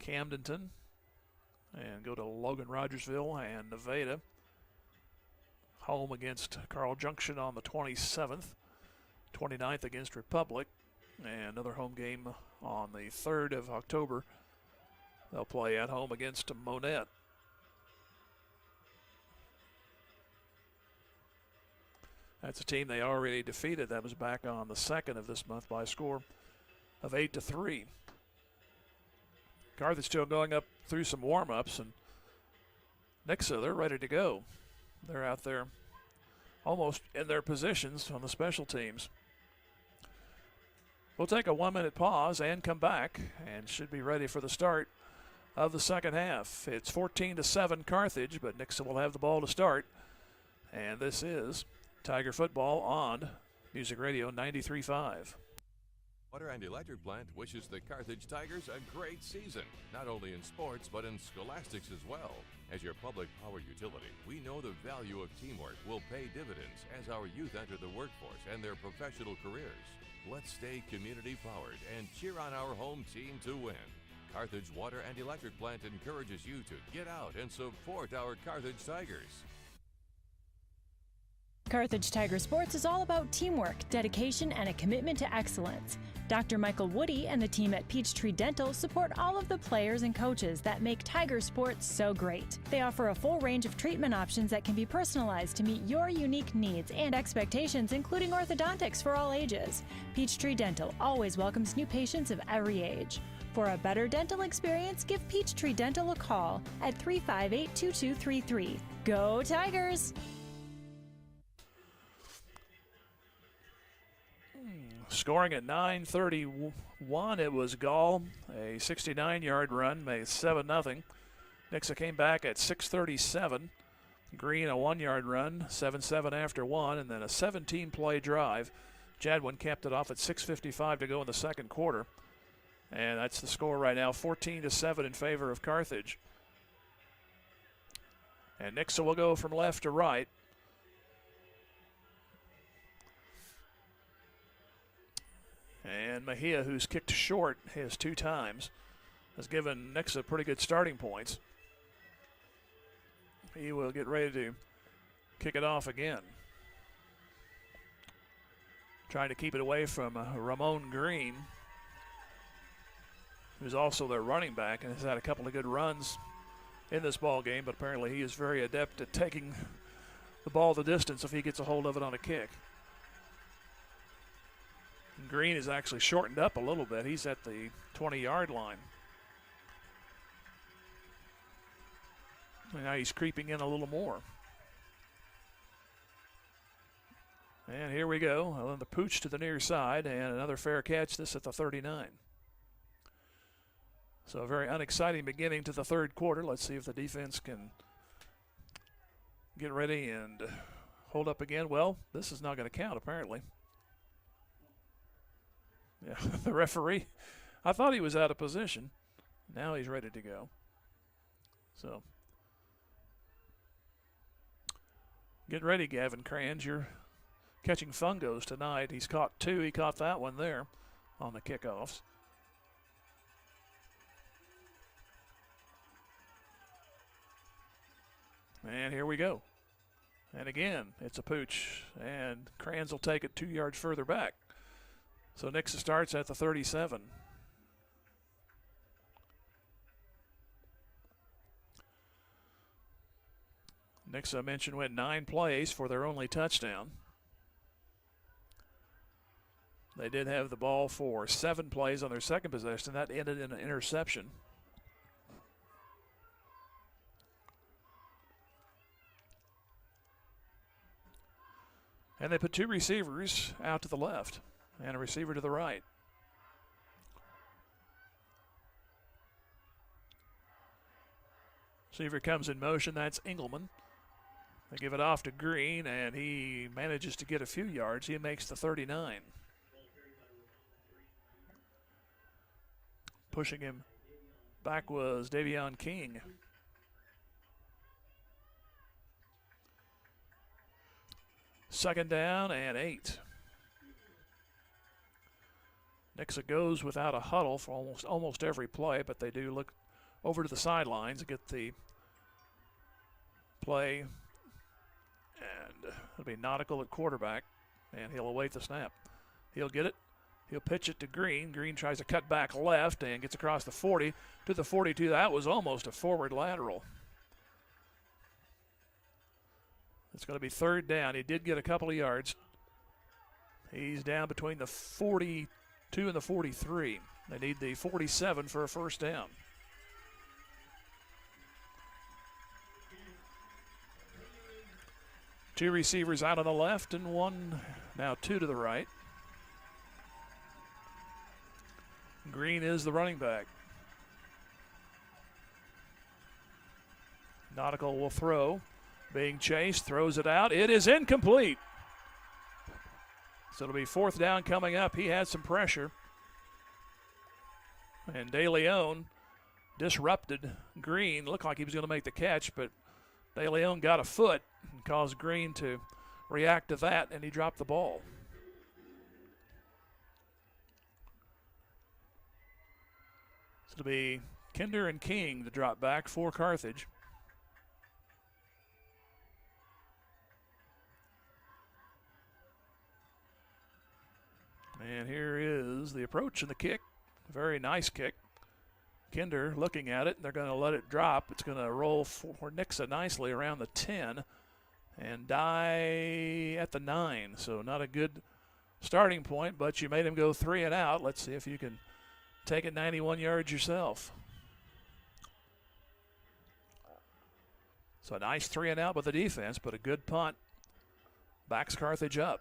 Camdenton, and go to Logan Rogersville and Nevada. Home against Carl Junction on the 27th, 29th against Republic, and another home game on the 3rd of October. They'll play at home against Monette. That's a team they already defeated. That was back on the 2nd of this month by a score of 8-3. Carthage still going up through some warm-ups, and Nixa, they're ready to go. They're out there almost in their positions on the special teams. We'll take a 1-minute pause and come back, and should be ready for the start of the second half. It's 14-7 Carthage, but Nixa will have the ball to start. And this is Tiger Football on Music Radio 93.5. Water and Electric Plant wishes the Carthage Tigers a great season, not only in sports but in scholastics as well. As your public power utility, we know the value of teamwork will pay dividends as our youth enter the workforce and their professional careers. Let's stay community powered and cheer on our home team to win. Carthage Water and Electric Plant encourages you to get out and support our Carthage Tigers. Carthage Tiger Sports is all about teamwork, dedication, and a commitment to excellence. Dr. Michael Woody and the team at Peachtree Dental support all of the players and coaches that make Tiger Sports so great. They offer a full range of treatment options that can be personalized to meet your unique needs and expectations, including orthodontics for all ages. Peachtree Dental always welcomes new patients of every age. For a better dental experience, give Peachtree Dental a call at 358-2233. Go Tigers! Scoring at 9:31, it was Gall, a 69-yard run, made 7-0. Nixa came back at 6:37. Green, a 1-yard run, 7-7 after one, and then a 17-play drive. Jadwin capped it off at 6:55 to go in the second quarter. And that's the score right now, 14-7 in favor of Carthage. And Nixa will go from left to right. And Mejia, who's kicked short his 2 times, has given Nixa pretty good starting points. He will get ready to kick it off again. Trying to keep it away from Ramon Green, who's also their running back and has had a couple of good runs in this ball game, but apparently he is very adept at taking the ball the distance if he gets a hold of it on a kick. And Green is actually shortened up a little bit. He's at the 20-yard line. And now he's creeping in a little more. And here we go. The pooch to the near side and another fair catch, this at the 39. So a very unexciting beginning to the third quarter. Let's see if the defense can get ready and hold up again. Well, this is not going to count, apparently. Yeah, the referee, I thought he was out of position. Now he's ready to go. So, get ready, Gavin Kranz. You're catching fungos tonight. He's caught 2. He caught that one there on the kickoffs. And here we go. And again, it's a pooch. And Kranz will take it 2 yards further back. So Nixa starts at the 37. Nixa, I mentioned, went 9 plays for their only touchdown. They did have the ball for 7 plays on their second possession. That ended in an interception. And they put 2 receivers out to the left and a receiver to the right. Receiver comes in motion. That's Engelman. They give it off to Green, and he manages to get a few yards. He makes the 39. Pushing him back was Davion King. Second down and 8. Nixa goes without a huddle for almost every play, but they do look over to the sidelines and get the play. And it'll be Nautical at quarterback, and he'll await the snap. He'll get it. He'll pitch it to Green. Green tries to cut back left and gets across the 40 to the 42. That was almost a forward lateral. It's going to be third down. He did get a couple of yards. He's down between the 42 and the 43. They need the 47 for a first down. Two receivers out on the left and now two to the right. Green is the running back. Nautical will throw. Being chased, throws it out. It is incomplete. So it'll be fourth down coming up. He had some pressure. And De Leon disrupted Green. Looked like he was going to make the catch, but De Leon got a foot and caused Green to react to that, and he dropped the ball. So it'll be Kinder and King to drop back for Carthage. And here is the approach and the kick. Very nice kick. Kinder looking at it. They're going to let it drop. It's going to roll for Nixa nicely around the 10 and die at the 9. So not a good starting point, but you made him go 3 and out. Let's see if you can take it 91 yards yourself. So a nice 3 and out by the defense, but a good punt. Backs Carthage up.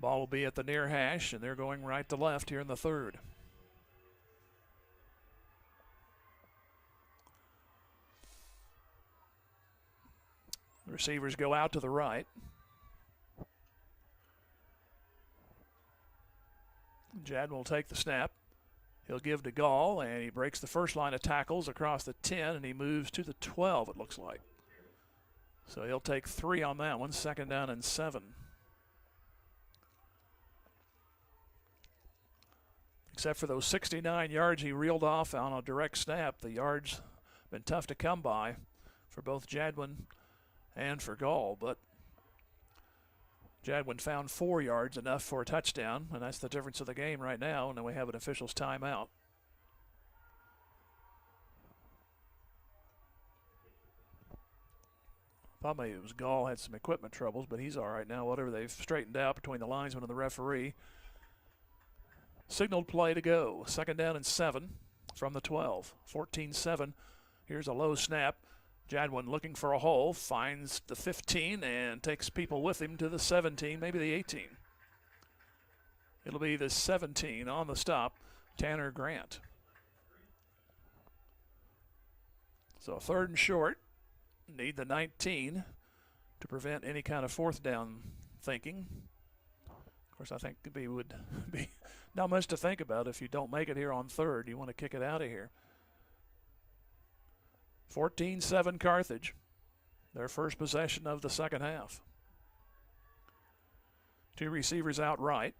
Ball will be at the near hash, and they're going right to left here in the third. The receivers go out to the right. Jadwin will take the snap. He'll give to Gall, and he breaks the first line of tackles across the 10, and he moves to the 12, it looks like. So he'll take 3 on that one, 2nd down and 7. Except for those 69 yards he reeled off on a direct snap, the yards been tough to come by for both Jadwin and for Gall, but Jadwin found 4 yards, enough for a touchdown, and that's the difference of the game right now, and then we have an official's timeout. Thought maybe it was Gall had some equipment troubles, but he's all right now. Whatever, they've straightened out between the linesman and the referee. Signaled play to go. 2nd down and 7 from the 12. 14-7. Here's a low snap. Jadwin looking for a hole, finds the 15 and takes people with him to the 17, maybe the 18. It'll be the 17 on the stop, Tanner Grant. So 3rd and short. Need the 19 to prevent any kind of 4th down thinking. Of course, I think it would be not much to think about if you don't make it here on 3rd. You want to kick it out of here. 14-7 Carthage, their first possession of the second half. 2 receivers out right.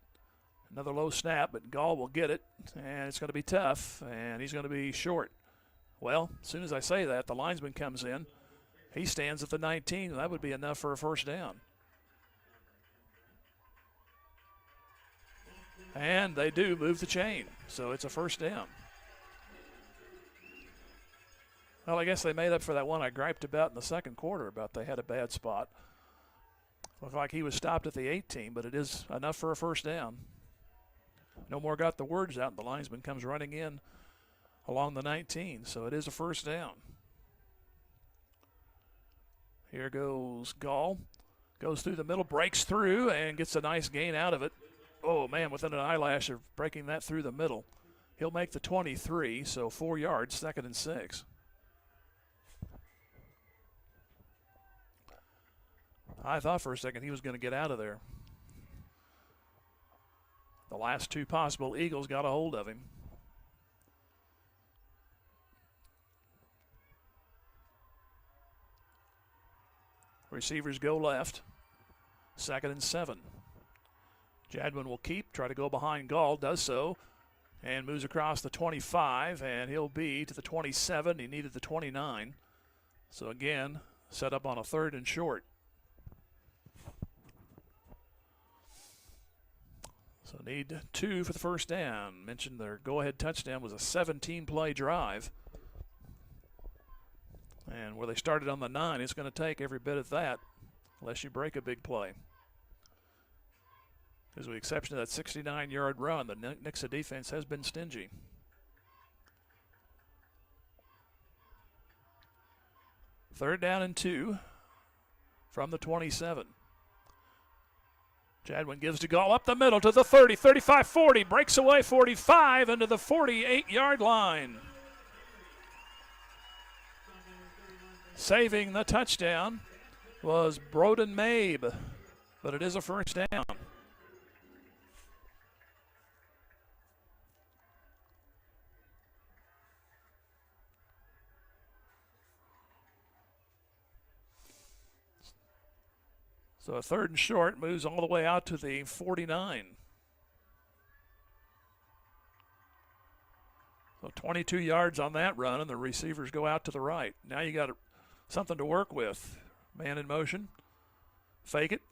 Another low snap, but Gall will get it, and it's going to be tough, and he's going to be short. Well, as soon as I say that, the linesman comes in. He stands at the 19, and that would be enough for a 1st down. And they do move the chain, so it's a 1st down. Well, I guess they made up for that one I griped about in the second quarter about they had a bad spot. Looked like he was stopped at the 18, but it is enough for a 1st down. No more got the words out, and the linesman comes running in along the 19, so it is a 1st down. Here goes Gall. Goes through the middle, breaks through, and gets a nice gain out of it. Oh, man, within an eyelash of breaking that through the middle. He'll make the 23, so 4 yards, 2nd and 6. I thought for a second he was going to get out of there. The last 2 possible Eagles got a hold of him. Receivers go left. 2nd and 7. Jadwin will keep, try to go behind Gall, does so, and moves across the 25, and he'll be to the 27. He needed the 29. So again, set up on a 3rd and short. So need 2 for the 1st down. Mentioned their go-ahead touchdown was a 17-play drive. And where they started on the 9, it's going to take every bit of that unless you break a big play. With the exception of that 69-yard run, the Nixa defense has been stingy. Third down and 2 from the 27. Jadwin gives to Gall up the middle to the 30, 35, 40, breaks away 45 into the 48-yard line. Saving the touchdown was Broden Mabe, but it is a 1st down. So a 3rd and short moves all the way out to the 49. So 22 yards on that run, and the receivers go out to the right. Now you got something to work with. Man in motion. Fake it.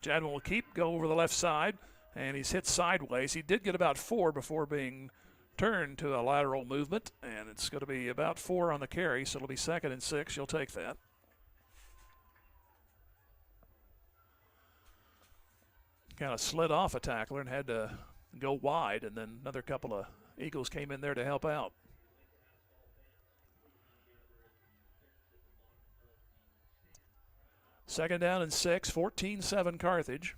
Jadwin will keep, go over the left side, and he's hit sideways. He did get about 4 before being turned to a lateral movement, and it's going to be about 4 on the carry, so it'll be 2nd and 6. You'll take that. Kind of slid off a tackler and had to go wide, and then another couple of Eagles came in there to help out. Second down and 6, 14-7 Carthage.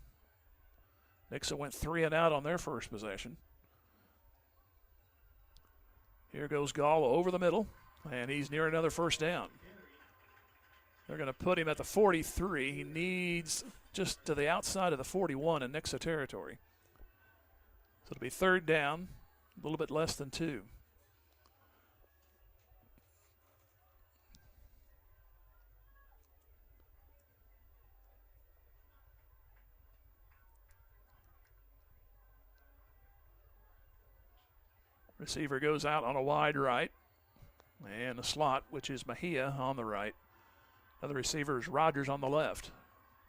Nixa went 3 and out on their first possession. Here goes Gall over the middle, and he's near another first down. They're going to put him at the 43. He needs just to the outside of the 41 in Nixa territory. So it'll be third down, a little bit less than 2. Receiver goes out on a wide right, and a slot, which is Mejia, on the right. Other receiver is Rogers on the left.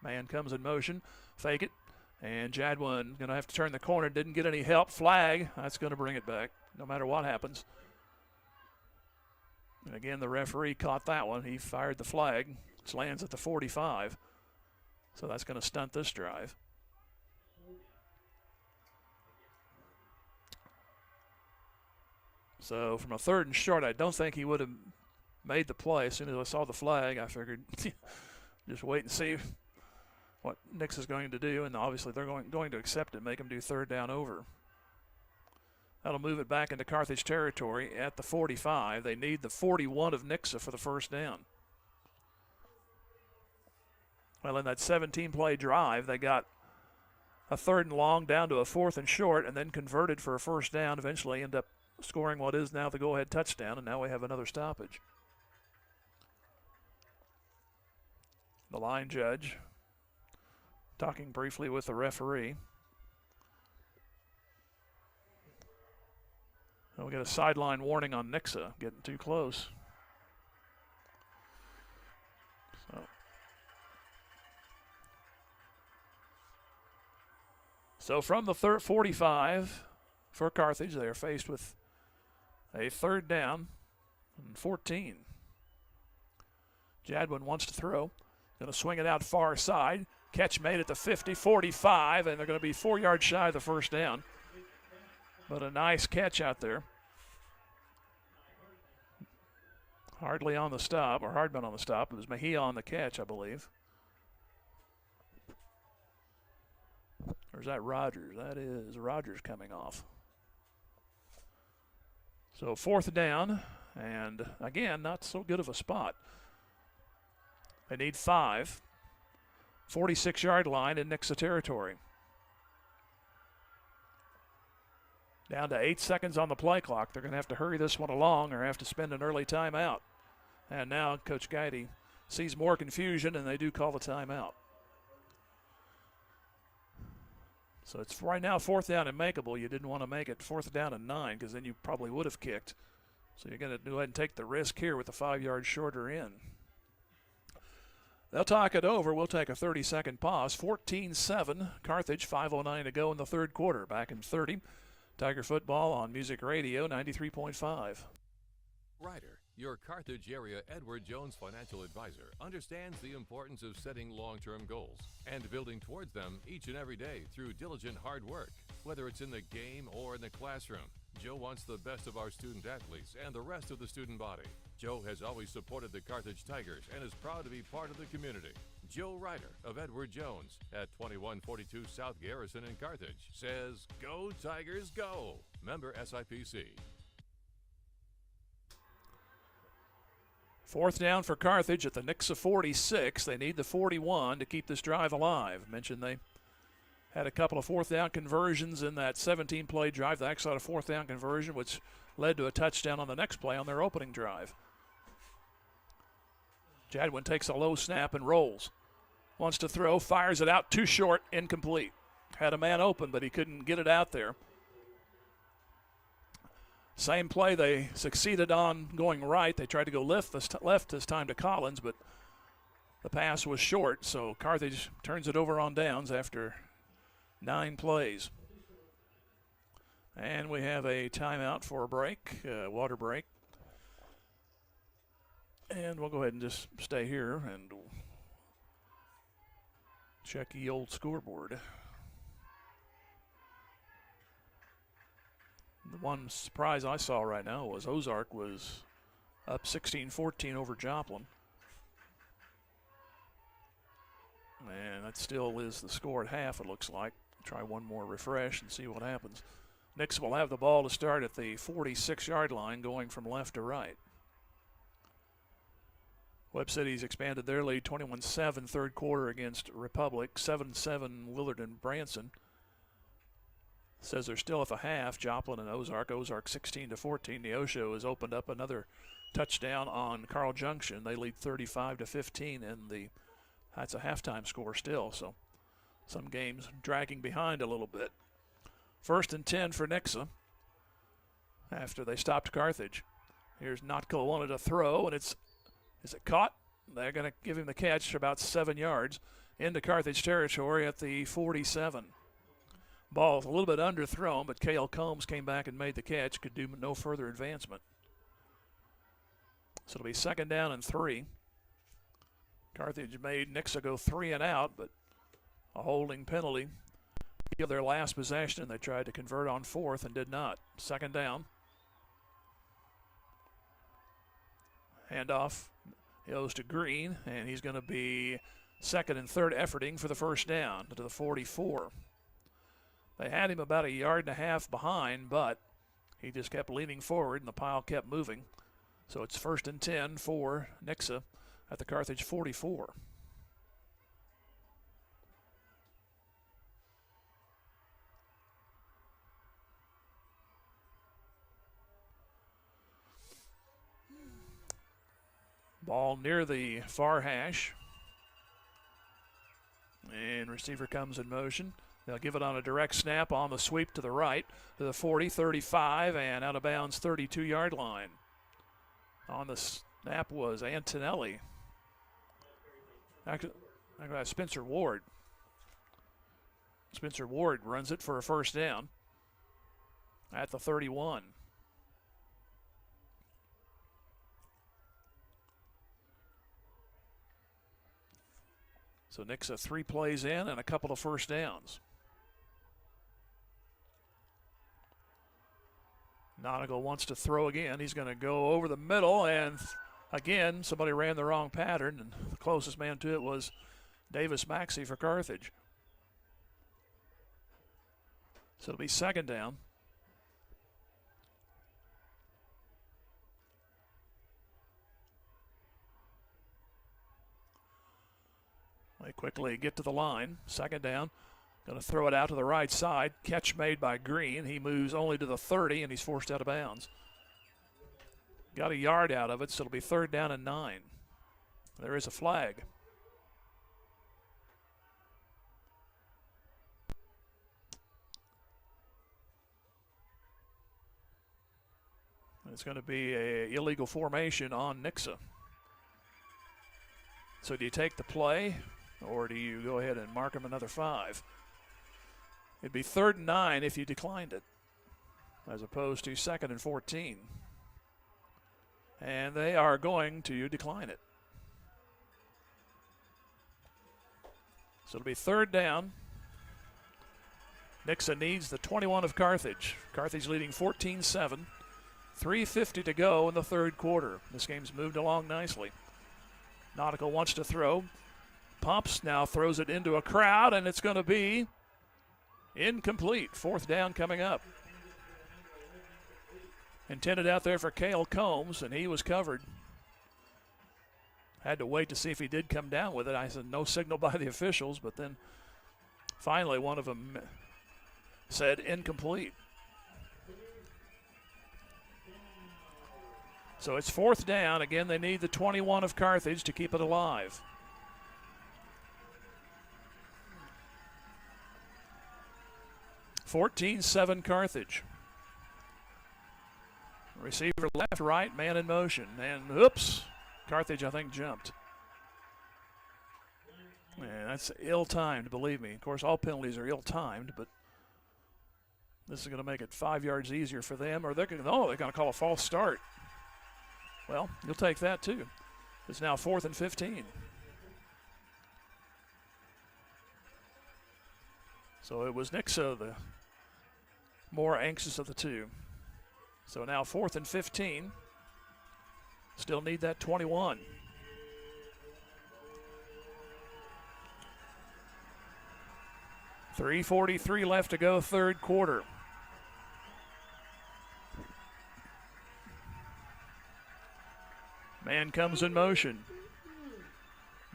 Man comes in motion, fake it, and Jadwin going to have to turn the corner. Didn't get any help. Flag, that's going to bring it back, no matter what happens. And again, the referee caught that one. He fired the flag, which lands at the 45. So that's going to stunt this drive. So from a 3rd and short, I don't think he would have made the play. As soon as I saw the flag, I figured just wait and see what Nix is going to do. And obviously they're going to accept it, make him do 3rd down over. That'll move it back into Carthage territory at the 45. They need the 41 of Nixa for the first down. Well, in that 17-play drive, they got a 3rd and long down to a 4th and short and then converted for a first down, eventually end up scoring what is now the go-ahead touchdown, and now we have another stoppage. The line judge talking briefly with the referee. And we got a sideline warning on Nixa, getting too close. So from the 45 for Carthage, they are faced with a 3rd down and 14. Jadwin wants to throw. Going to swing it out far side. Catch made at the 50, 45, and they're going to be 4 yards shy of the first down. But a nice catch out there. Hardly on the stop, or Hardman on the stop. It was Mejia on the catch, I believe. Or is that Rogers? That is Rogers coming off. So 4th down, and again, not so good of a spot. They need 5. 46-yard line in Nixa territory. Down to 8 seconds on the play clock. They're going to have to hurry this one along or have to spend an early timeout. And now Coach Gaddy sees more confusion, and they do call the timeout. So it's right now 4th down and makeable. You didn't want to make it 4th down and 9 because then you probably would have kicked. So you're going to go ahead and take the risk here with the 5 yards shorter in. They'll talk it over. We'll take a 30-second pause. 14-7, Carthage, 5:09 to go in the 3rd quarter. Back in 30. Tiger football on Music Radio 93.5. Ryder, your Carthage area Edward Jones financial advisor, understands the importance of setting long-term goals and building towards them each and every day through diligent hard work. Whether it's in the game or in the classroom, Joe wants the best of our student athletes and the rest of the student body. Joe has always supported the Carthage Tigers and is proud to be part of the community. Joe Ryder of Edward Jones at 2142 South Garrison in Carthage says, "Go Tigers, go!" Member SIPC. 4th down for Carthage at the Nixa 46. They need the 41 to keep this drive alive. Mentioned they had a couple of 4th down conversions in that 17-play drive. They actually had a 4th down conversion, which led to a touchdown on the next play on their opening drive. Jadwin takes a low snap and rolls. Wants to throw, fires it out, too short, incomplete. Had a man open, but he couldn't get it out there. Same play they succeeded on going right. They tried to go left this time to Collins, but the pass was short, so Carthage turns it over on downs after 9 plays. And we have a timeout for a break, water break. And we'll go ahead and just stay here and check the old scoreboard. The one surprise I saw right now was Ozark was up 16-14 over Joplin. And that still is the score at half, it looks like. Try one more refresh and see what happens. Nixa will have the ball to start at the 46-yard line, going from left to right. Webb City's expanded their lead 21-7 third quarter against Republic, 7-7 Willard and Branson. Says they're still at the half, Joplin and Ozark. Ozark 16-14. Neosho has opened up another touchdown on Carl Junction. They lead 35-15, and that's a halftime score still, so some games dragging behind a little bit. 1st and 10 for Nixa after they stopped Carthage. Here's Notko wanted to throw, and is it caught? They're going to give him the catch for about 7 yards into Carthage territory at the 47. Ball a little bit underthrown, but Cale Combs came back and made the catch, could do no further advancement. So it'll be 2nd down and 3. Carthage made Nixa go 3 and out, but a holding penalty. Give their last possession, and they tried to convert on 4th and did not. 2nd down. Handoff goes to Green, and he's going to be 2nd and 3rd efforting for the 1st down to the 44. They had him about 1.5 yards behind, but he just kept leaning forward, and the pile kept moving. So it's 1st and 10 for Nixa at the Carthage 44. Ball near the far hash. And receiver comes in motion. They'll give it on a direct snap on the sweep to the right, to the 40, 35, and out of bounds 32-yard line. On the snap was Antonelli. Actually, Spencer Ward. Spencer Ward runs it for a 1st down at the 31. So Nixa 3 plays in and a couple of 1st downs. Nautical wants to throw again. He's going to go over the middle, and again, somebody ran the wrong pattern, and the closest man to it was Davis Maxey for Carthage. So it'll be 2nd down. They quickly get to the line. 2nd down. Going to throw it out to the right side. Catch made by Green. He moves only to the 30, and he's forced out of bounds. Got 1 yard out of it, so it'll be 3rd down and 9. There is a flag. It's going to be an illegal formation on Nixa. So do you take the play, or do you go ahead and mark him another 5? It'd be 3rd and 9 if you declined it, as opposed to 2nd and 14. And they are going to decline it. So it'll be 3rd down. Nixa needs the 21 of Carthage. Carthage leading 14-7. 3:50 to go in the 3rd quarter. This game's moved along nicely. Nautical wants to throw. Pumps, now throws it into a crowd, and it's going to be incomplete. 4th down coming up. Intended out there for Cale Combs, and he was covered. Had to wait to see if he did come down with it. I said no signal by the officials, but then finally one of them said incomplete. So it's 4th down. Again, they need the 21 of Carthage to keep it alive. (14-7) Carthage. Receiver left, right, man in motion. And oops, Carthage, I think, jumped. Yeah, that's ill-timed, believe me. Of course, all penalties are ill-timed, but this is going to make it 5 yards easier for them. Or they're going to call a false start. Well, you'll take that too. It's now 4th and 15. So it was Nixa, the more anxious of the two. So now 4th and 15. Still need that 21. 3:43 left to go, third quarter. Man comes in motion.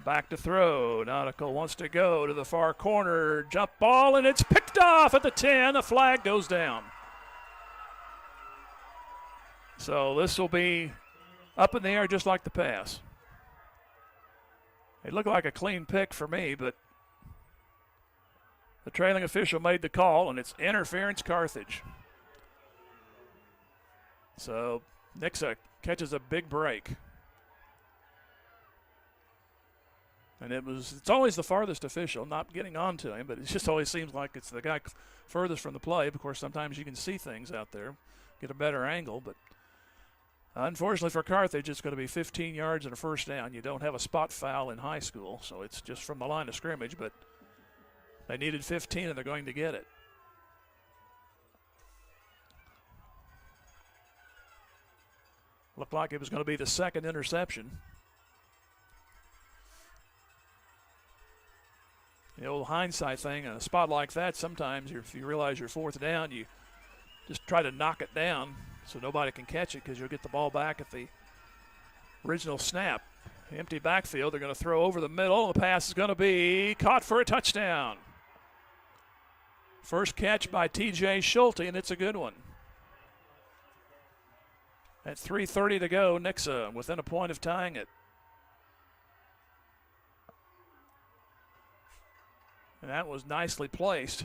Back to throw. Nautical wants to go to the far corner. Jump ball, and it's picked off at the 10. The flag goes down. So this will be up in the air just like the pass. It looked like a clean pick for me, but the trailing official made the call, and it's interference Carthage. So Nixa catches a big break. And it's always the farthest official, not getting on to him, but it just always seems like it's the guy furthest from the play. Of course, sometimes you can see things out there, get a better angle, but unfortunately for Carthage, it's going to be 15 yards and a first down. You don't have a spot foul in high school, so it's just from the line of scrimmage, but they needed 15 and they're going to get it. Looked like it was going to be the second interception. The old hindsight thing, in a spot like that, sometimes if you realize you're fourth down, you just try to knock it down so nobody can catch it because you'll get the ball back at the original snap. Empty backfield, they're going to throw over the middle. The pass is going to be caught for a touchdown. First catch by T.J. Schulte, and it's a good one. At 3:30 to go, Nixa within a point of tying it. And that was nicely placed.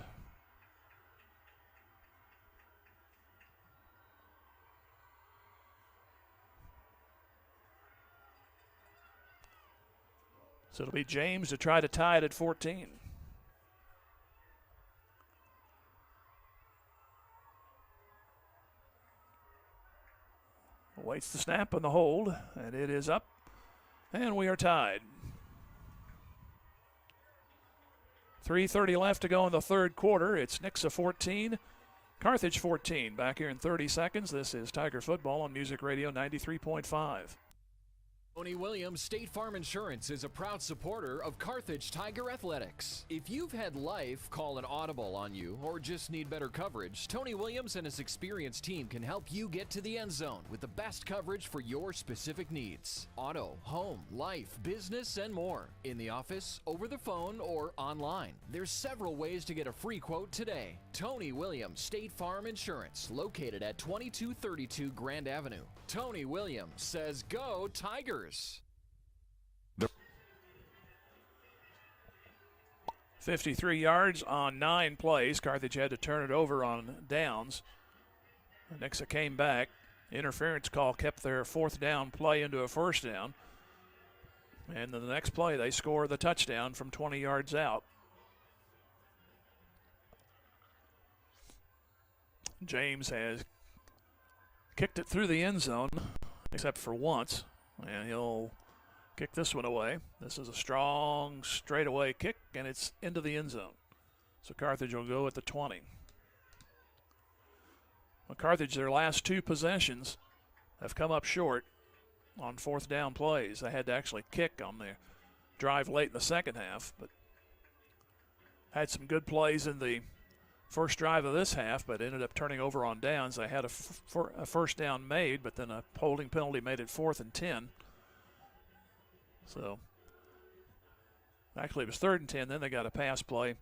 So it'll be James to try to tie it at 14. Waits the snap and the hold, and it is up, and we are tied. 3:30 left to go in the third quarter. It's Nixa 14, Carthage 14. Back here in 30 seconds. This is Tiger Football on Music Radio 93.5. Tony Williams State Farm Insurance is a proud supporter of Carthage Tiger Athletics. If you've had life call an audible on you or just need better coverage, Tony Williams and his experienced team can help you get to the end zone with the best coverage for your specific needs. Auto, home, life, business, and more. In the office, over the phone, or online. There's several ways to get a free quote today. Tony Williams State Farm Insurance, located at 2232 Grand Avenue. Tony Williams says, go Tigers! 53 yards on 9 plays. Carthage had to turn it over on downs. Nixa came back. Interference call kept their fourth down play into a first down. And then the next play, they score the touchdown from 20 yards out. James has kicked it through the end zone, except for once, and he'll kick this one away. This is a strong straightaway kick, and it's into the end zone. So Carthage will go at the 20. Well, Carthage, their last 2 possessions have come up short on fourth down plays. They had to actually kick on their drive late in the second half, but had some good plays in the first drive of this half, but ended up turning over on downs. They had a first down made, but then a holding penalty made it 4th and 10. So actually it was 3rd and 10. Then they got a pass play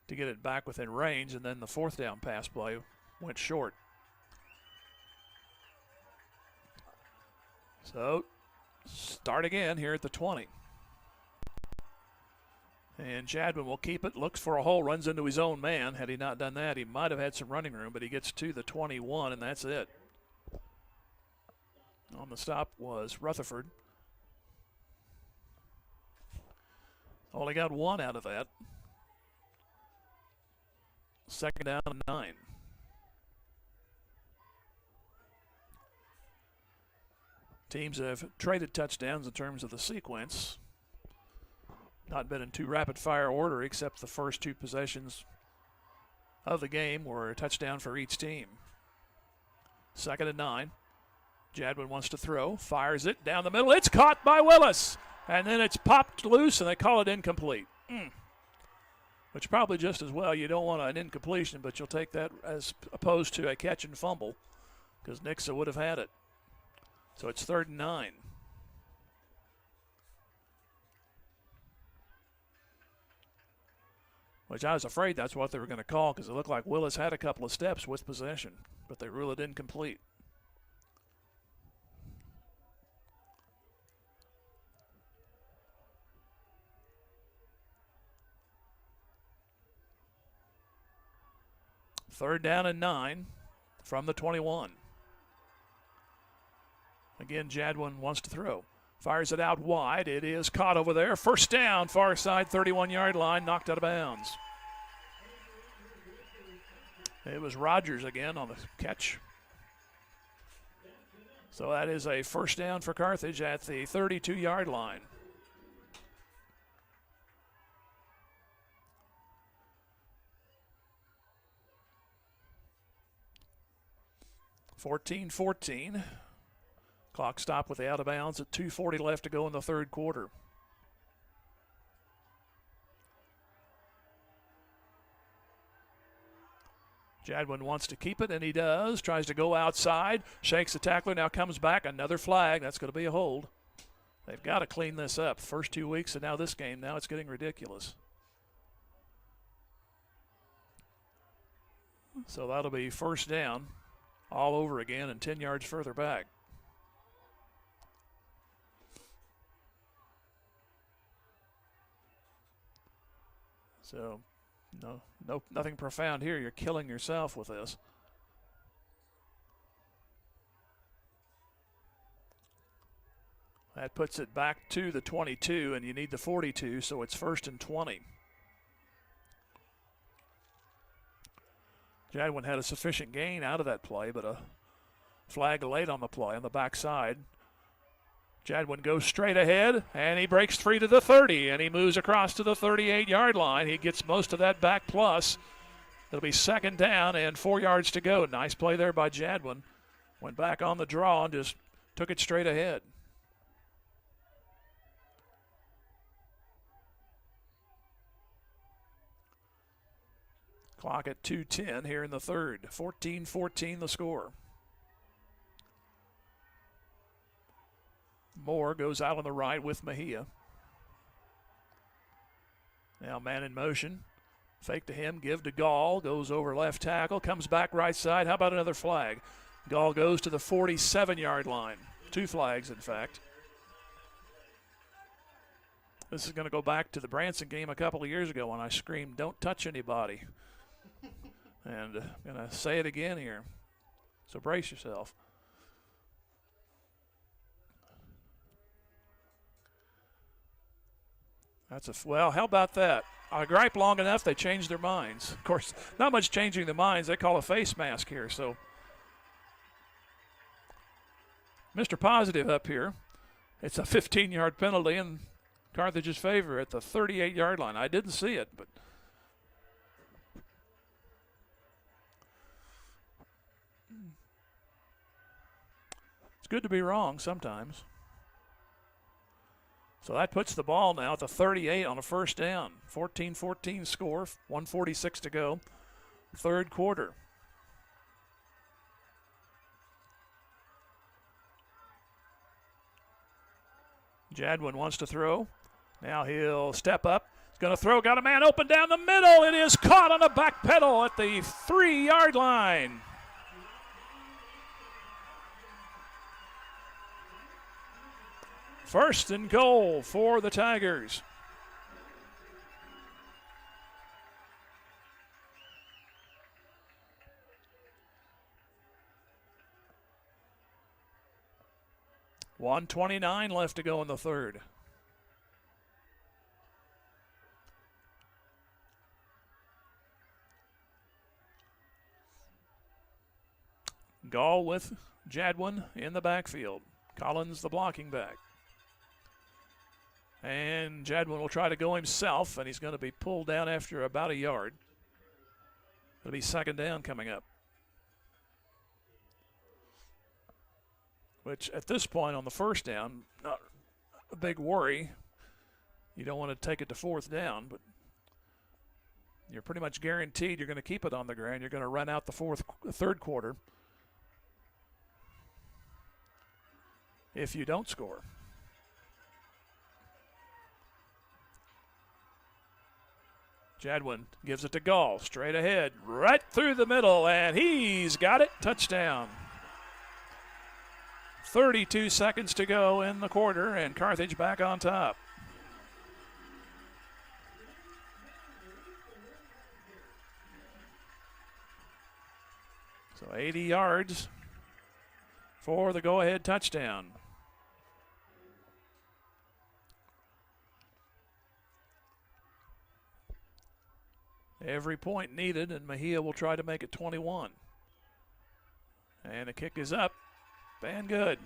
to get it back within range, and then the fourth down pass play went short. So start again here at the 20. And Jadwin will keep it, looks for a hole, runs into his own man. Had he not done that, he might have had some running room, but he gets to the 21, and that's it. On the stop was Rutherford. Only got 1 out of that. Second down and 9. Teams have traded touchdowns in terms of the sequence. Not been in too rapid-fire order, except the first 2 possessions of the game were a touchdown for each team. 2nd and 9. Jadwin wants to throw, fires it down the middle. It's caught by Willis, and then it's popped loose, and they call it incomplete. which probably just as well. You don't want an incompletion, but you'll take that as opposed to a catch and fumble because Nixa would have had it. So it's 3rd and 9. Which I was afraid that's what they were going to call because it looked like Willis had a couple of steps with possession, but they ruled it incomplete. Third down and 9 from the 21. Again, Jadwin wants to throw. Fires it out wide. It is caught over there. First down, far side, 31-yard line, knocked out of bounds. It was Rogers again on the catch. So that is a first down for Carthage at the 32-yard line. (14-14). Clock stopped with the out of bounds at 2:40 left to go in the third quarter. Jadwin wants to keep it, and he does. Tries to go outside, shakes the tackler, now comes back. Another flag. That's going to be a hold. They've got to clean this up. First 2 weeks, and now this game. Now it's getting ridiculous. So that'll be first down all over again and 10 yards further back. So, nothing profound here. You're killing yourself with this. That puts it back to the 22, and you need the 42, so it's 1st and 20. Jadwin had a sufficient gain out of that play, but a flag late on the play on the backside. Jadwin goes straight ahead, and he breaks free to the 30, and he moves across to the 38-yard line. He gets most of that back plus. It'll be 2nd down and 4 yards to go. Nice play there by Jadwin. Went back on the draw and just took it straight ahead. Clock at 2:10 here in the third. 14-14 the score. Moore goes out on the right with Mejia. Now man in motion. Fake to him, give to Gall. Goes over left tackle, comes back right side. How about another flag? Gall goes to the 47-yard line. 2 flags, in fact. This is going to go back to the Branson game a couple of years ago when I screamed, "Don't touch anybody." And I'm going to say it again here. So brace yourself. Well, how about that? I gripe long enough, they changed their minds. Of course, not much changing the minds. They call a face mask here. So, Mr. Positive up here. It's a 15-yard penalty in Carthage's favor at the 38-yard line. I didn't see it, but it's good to be wrong sometimes. So that puts the ball now at the 38 on a first down. 14-14 score, 1:46 to go. Third quarter. Jadwin wants to throw. Now he'll step up. He's going to throw. Got a man open down the middle. It is caught on the back pedal at the 3-yard line. First and goal for the Tigers. $1:29 left to go in the third. Gall with Jadwin in the backfield. Collins the blocking back. And Jadwin will try to go himself, and he's going to be pulled down after about a yard. It'll be second down coming up. Which at this point on the first down, not a big worry. You don't want to take it to fourth down, but you're pretty much guaranteed you're going to keep it on the ground. You're going to run out the third quarter if you don't score. Jadwin gives it to Gall, straight ahead, right through the middle, and he's got it. Touchdown. 32 seconds to go in the quarter, and Carthage back on top. So 80 yards for the go-ahead touchdown. Every point needed, and Mejia will try to make it 21. And the kick is up, and good.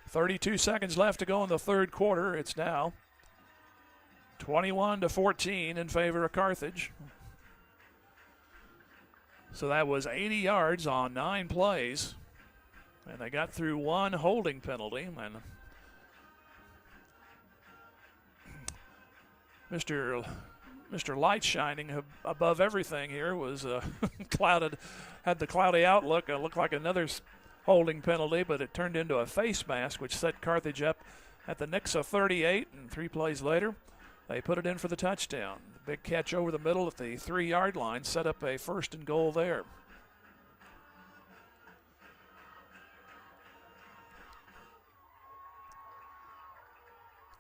32 seconds left to go in the third quarter. It's now 21-14 in favor of Carthage. So that was 80 yards on 9 plays, and they got through one holding penalty. And Mr. Light shining above everything here was clouded, had the cloudy outlook. It looked like another holding penalty, but it turned into a face mask, which set Carthage up at the Nixa 38, and 3 plays later, they put it in for the touchdown. The big catch over the middle at the 3-yard line set up a 1st and goal there.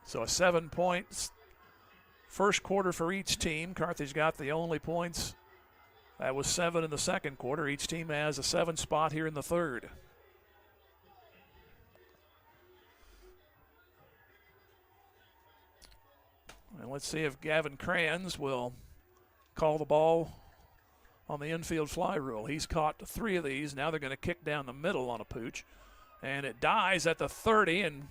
So a 7 points first quarter for each team. Carthage got the only points. That was 7 in the second quarter. Each team has a 7 spot here in the third. And let's see if Gavin Kranz will call the ball on the infield fly rule. He's caught 3 of these. Now they're going to kick down the middle on a pooch. And it dies at the 30, and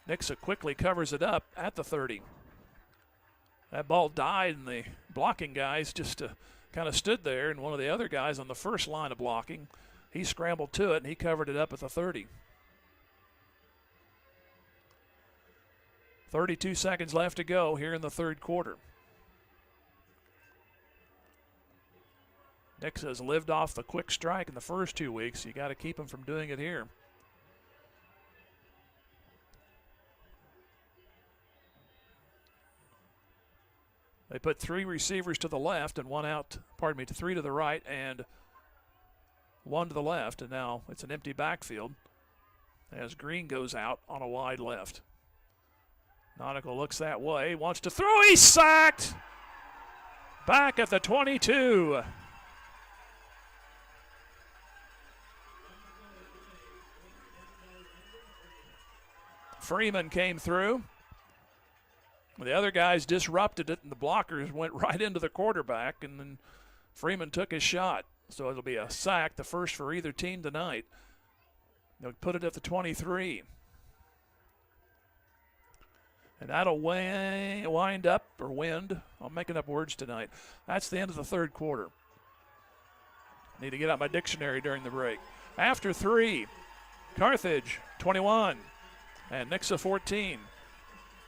Nixa quickly covers it up at the 30. That ball died, and the blocking guys just kind of stood there, and one of the other guys on the first line of blocking, he scrambled to it, and he covered it up at the 30. 32 seconds left to go here in the third quarter. Nixa has lived off the quick strike in the first 2 weeks. You got to keep him from doing it here. They put 3 receivers to the left and 3 to the right and 1 to the left, and now it's an empty backfield as Green goes out on a wide left. Nautical looks that way, wants to throw, he's sacked! Back at the 22. Freeman came through. The other guys disrupted it, and the blockers went right into the quarterback, and then Freeman took his shot. So it'll be a sack, the first for either team tonight. They'll put it at the 23. And that'll wind up, or wind. I'm making up words tonight. That's the end of the third quarter. Need to get out my dictionary during the break. After 3, Carthage 21 and Nixa 14.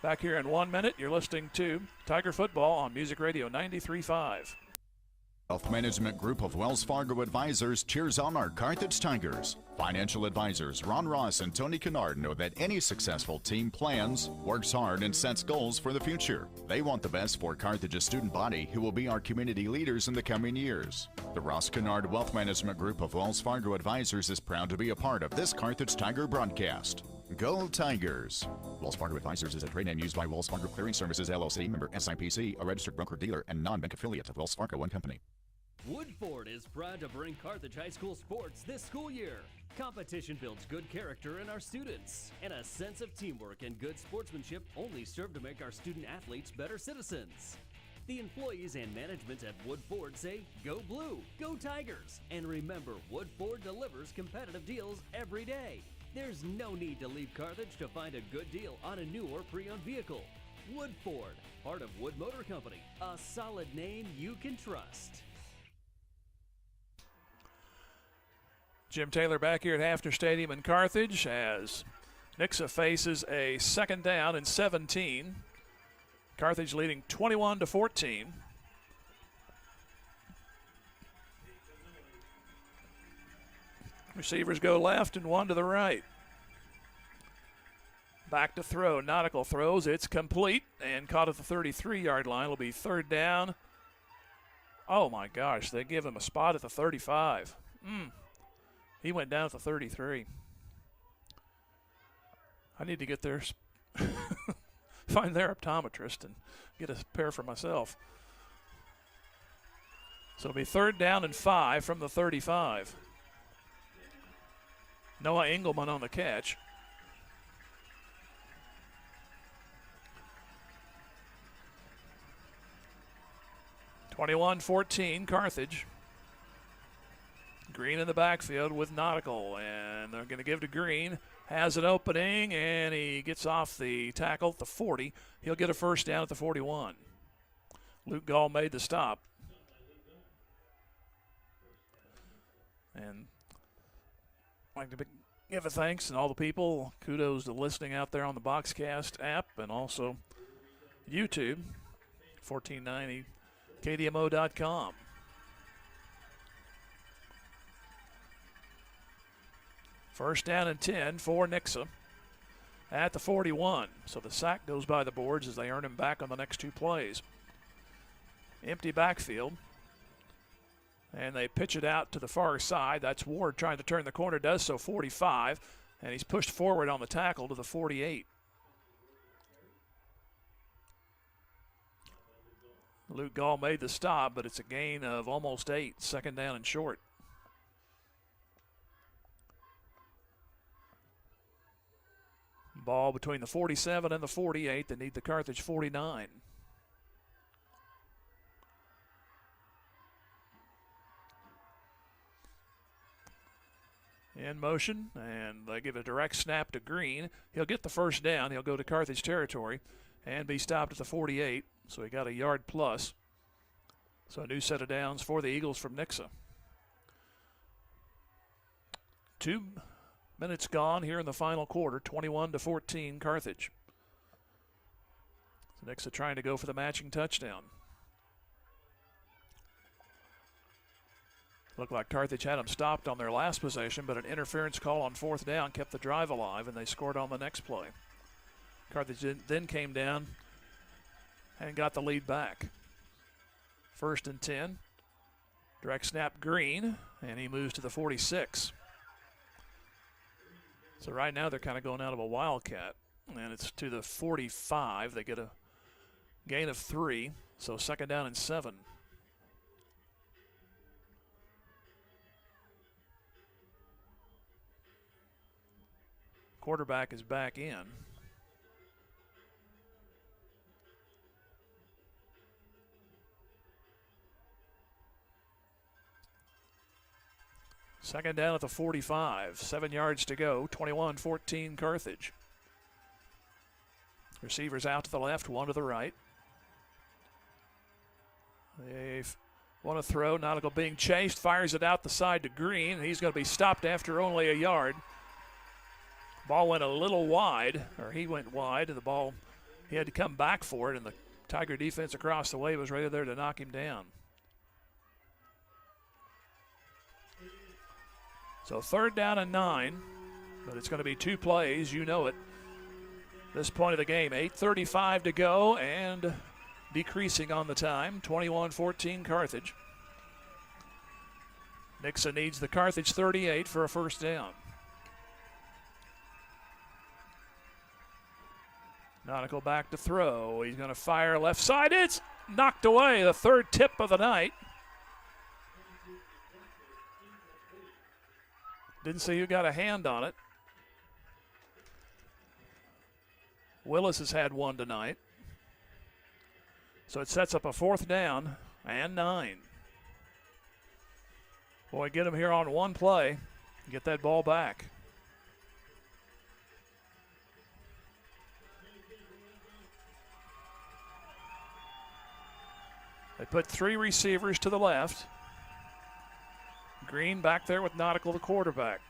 Back here in 1 minute, you're listening to Tiger Football on Music Radio 93.5. Wealth Management Group of Wells Fargo Advisors cheers on our Carthage Tigers. Financial advisors Ron Ross and Tony Kennard know that any successful team plans, works hard, and sets goals for the future. They want the best for Carthage's student body, who will be our community leaders in the coming years. The Ross Kennard Wealth Management Group of Wells Fargo Advisors is proud to be a part of this Carthage Tiger broadcast. Go Tigers! Wells Fargo Advisors is a trade name used by Wells Fargo Clearing Services, LLC, member SIPC, a registered broker-dealer and non-bank affiliate of Wells Fargo & Company. Woodford is proud to bring Carthage High School sports this school year. Competition builds good character in our students, and a sense of teamwork and good sportsmanship only serve to make our student athletes better citizens. The employees and management at Woodford say, go blue, go Tigers, and remember, Woodford delivers competitive deals every day. There's no need to leave Carthage to find a good deal on a new or pre-owned vehicle. Woodford, part of Wood Motor Company, a solid name you can trust. Jim Taylor back here at Hafner Stadium in Carthage as Nixa faces a 2nd down and 17 Carthage leading 21-14. Receivers go left and one to the right. Back to throw. Nautical throws. It's complete and caught at the 33-yard line. It'll be third down. Oh, my gosh. They give him a spot at the 35. He went down at the 33. I need to get there, find their optometrist and get a pair for myself. So it'll be third down and 5 from the 35. Noah Engelman on the catch. (21-14) Carthage. Green in the backfield with Nautical, and they're going to give to Green. Has an opening, and he gets off the tackle at the 40. He'll get a first down at the 41. Luke Gall made the stop. And I'd like to give a thanks and all the people. Kudos to listening out there on the Boxcast app and also YouTube, 1490 KDMO.com. First down and 10 for Nixa at the 41. So the sack goes by the boards as they earn him back on the next two plays. Empty backfield. And they pitch it out to the far side. That's Ward trying to turn the corner, does so 45. And he's pushed forward on the tackle to the 48. Luke Gall made the stop, but it's a gain of almost 8. Second down and short. Ball between the 47 and the 48. They need the Carthage 49. In motion, and they give a direct snap to Green. He'll get the first down. He'll go to Carthage territory and be stopped at the 48. So he got a yard plus. So a new set of downs for the Eagles from Nixa. 2 minutes gone here in the final quarter, 21-14 Carthage. So Nixa trying to go for the matching touchdown. Looked like Carthage had them stopped on their last possession, but an interference call on fourth down kept the drive alive, and they scored on the next play. Carthage then came down and got the lead back. First and 10. Direct snap Green, and he moves to the 46. So right now they're kind of going out of a wildcat, and it's to the 45. They get a gain of 3, so second down and 7. Quarterback is back in. Second down at the 45. 7 yards to go. 21-14 Carthage. Receivers out to the left, one to the right. They want to throw. Nautical being chased. Fires it out the side to Green. He's going to be stopped after only a yard. Ball went a little wide, or he went wide. The ball, he had to come back for it, and the Tiger defense across the way was right there to knock him down. So third down and 9, but it's going to be 2 plays. You know it. This point of the game, 8:35 to go, and decreasing on the time, 21-14 Carthage. Nixa needs the Carthage 38 for a first down. Nautical back to throw. He's going to fire left side. It's knocked away. The third tip of the night. Didn't see who got a hand on it. Willis has had one tonight. So it sets up a fourth down and 9. Boy, get him here on one play. Get that ball back. They put 3 receivers to the left. Green back there with Nautical, the quarterback.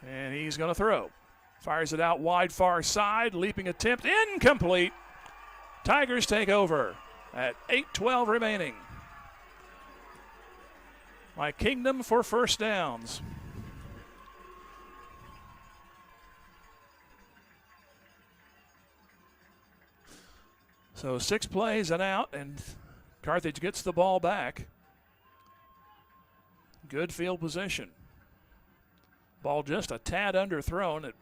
And he's going to throw. Fires it out wide far side. Leaping attempt. Incomplete. Tigers take over at 8:12 remaining. My Kingdom for first downs. So 6 plays and out, and Carthage gets the ball back. Good field position. Ball just a tad underthrown. It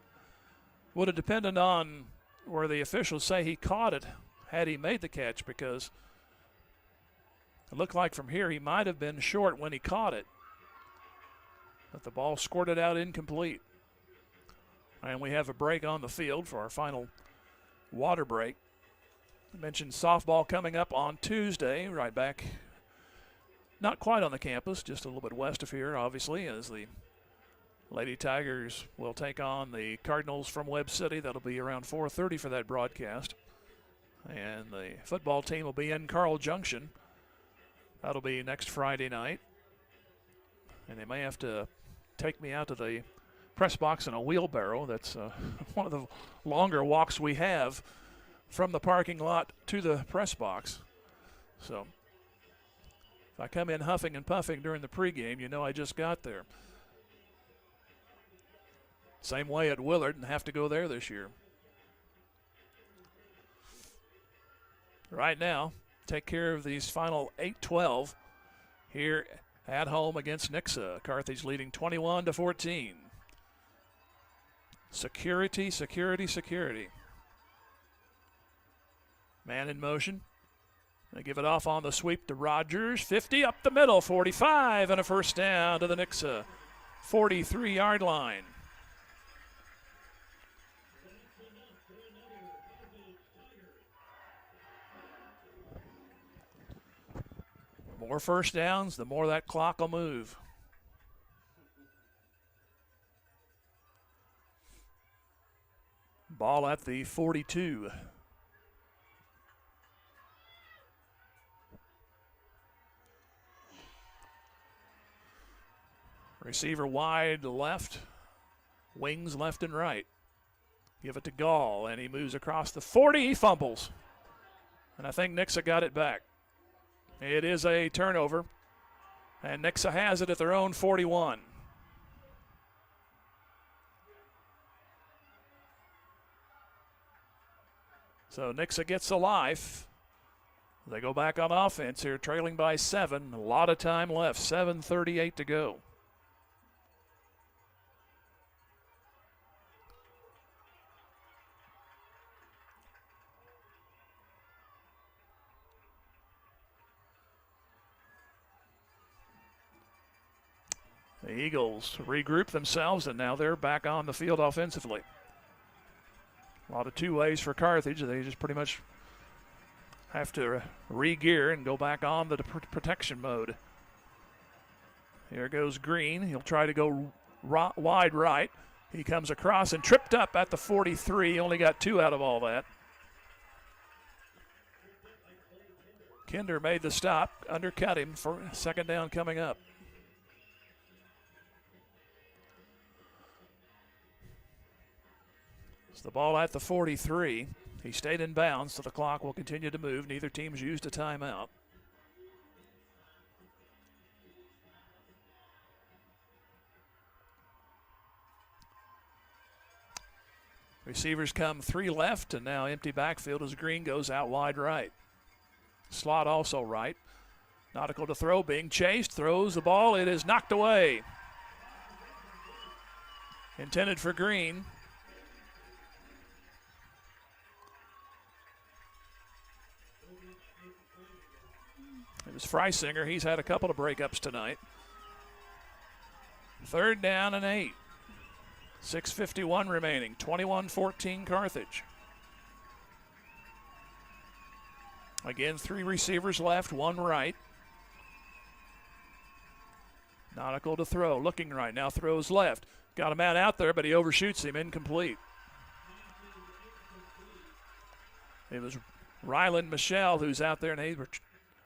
would have depended on where the officials say he caught it had he made the catch, because it looked like from here he might have been short when he caught it. But the ball squirted out incomplete. And we have a break on the field for our final water break. I mentioned softball coming up on Tuesday, right back, not quite on the campus, just a little bit west of here, obviously, as the Lady Tigers will take on the Cardinals from Webb City. That'll be around 4:30 for that broadcast. And the football team will be in Carl Junction. That'll be next Friday night. And they may have to take me out to the press box in a wheelbarrow. That's one of the longer walks we have from the parking lot to the press box. So if I come in huffing and puffing during the pregame, you know I just got there. Same way at Willard, and have to go there this year. Right now, take care of these final 8-12 here at home against Nixa. Carthage leading 21-14. Security, security, security. Man in motion. They give it off on the sweep to Rogers. 50 up the middle, 45, and a first down to the Nixa 43-yard line. More first downs, the more that clock will move. Ball at the 42. Receiver wide left, wings left and right. Give it to Gall, and he moves across the 40. He fumbles. And I think Nixa got it back. It is a turnover, and Nixa has it at their own 41. So Nixa gets a life. They go back on offense here, trailing by 7. A lot of time left, 7:38 to go. The Eagles regroup themselves, and now they're back on the field offensively. A lot of two ways for Carthage. They just pretty much have to re-gear and go back on the protection mode. Here goes Green. He'll try to go wide right. He comes across and tripped up at the 43. Only got 2 out of all that. Kinder made the stop, undercut him for second down coming up. The ball at the 43. He stayed in bounds, so the clock will continue to move. Neither team's used a timeout. Receivers come 3 left, and now empty backfield as Green goes out wide right. Slot also right. Nautical to throw, being chased, throws the ball. It is knocked away. Intended for Green. It was Freisinger. He's had a couple of breakups tonight. 3rd down and 8. 6:51 remaining. 21-14 Carthage. Again, 3 receivers left, 1 right. Nautical to throw, looking right, now throws left. Got a man out there, but he overshoots him, incomplete. It was Ryland Michelle who's out there, and I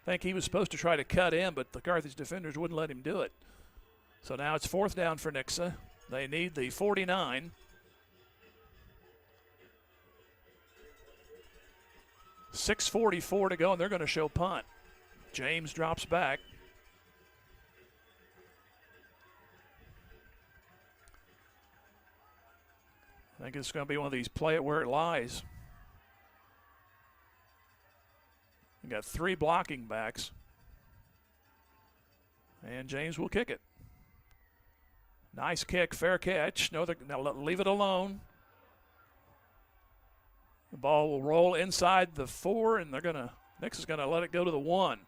think he was supposed to try to cut in, but the Carthage defenders wouldn't let him do it. So now it's 4th down for Nixa. They need the 49. 6:44 to go, and they're going to show punt. James drops back. I think it's going to be one of these play it where it lies. We got 3 blocking backs. And James will kick it. Nice kick, fair catch. No, now leave it alone. The ball will roll inside the 4, and Nixa is going to let it go to the 1.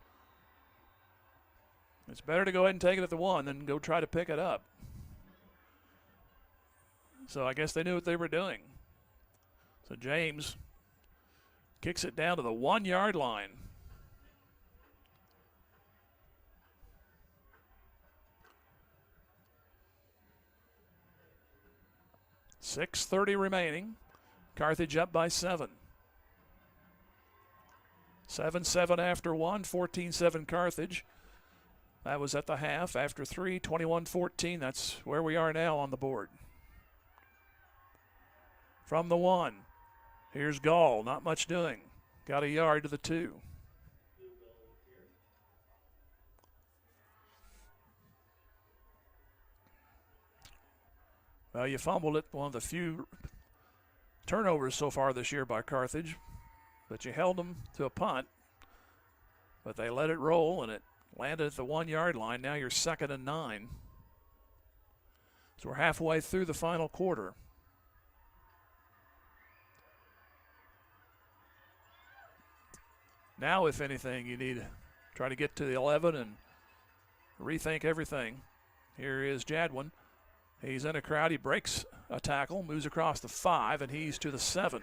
It's better to go ahead and take it at the 1 than go try to pick it up. So I guess they knew what they were doing. So James kicks it down to the 1-yard line. .6:30 remaining. Carthage up by 7. 7-7 after 1, 14-7 Carthage. That was at the half. After 3, 21-14. That's where we are now on the board. From the 1, here's Gall. Not much doing. Got a yard to the 2. Well, you fumbled it, one of the few turnovers so far this year by Carthage, but you held them to a punt, but they let it roll, and it landed at the 1-yard line. Now you're 2nd and 9. So we're halfway through the final quarter. Now, if anything, you need to try to get to the 11 and rethink everything. Here is Jadwin. He's in a crowd. He breaks a tackle, moves across the 5, and he's to the 7.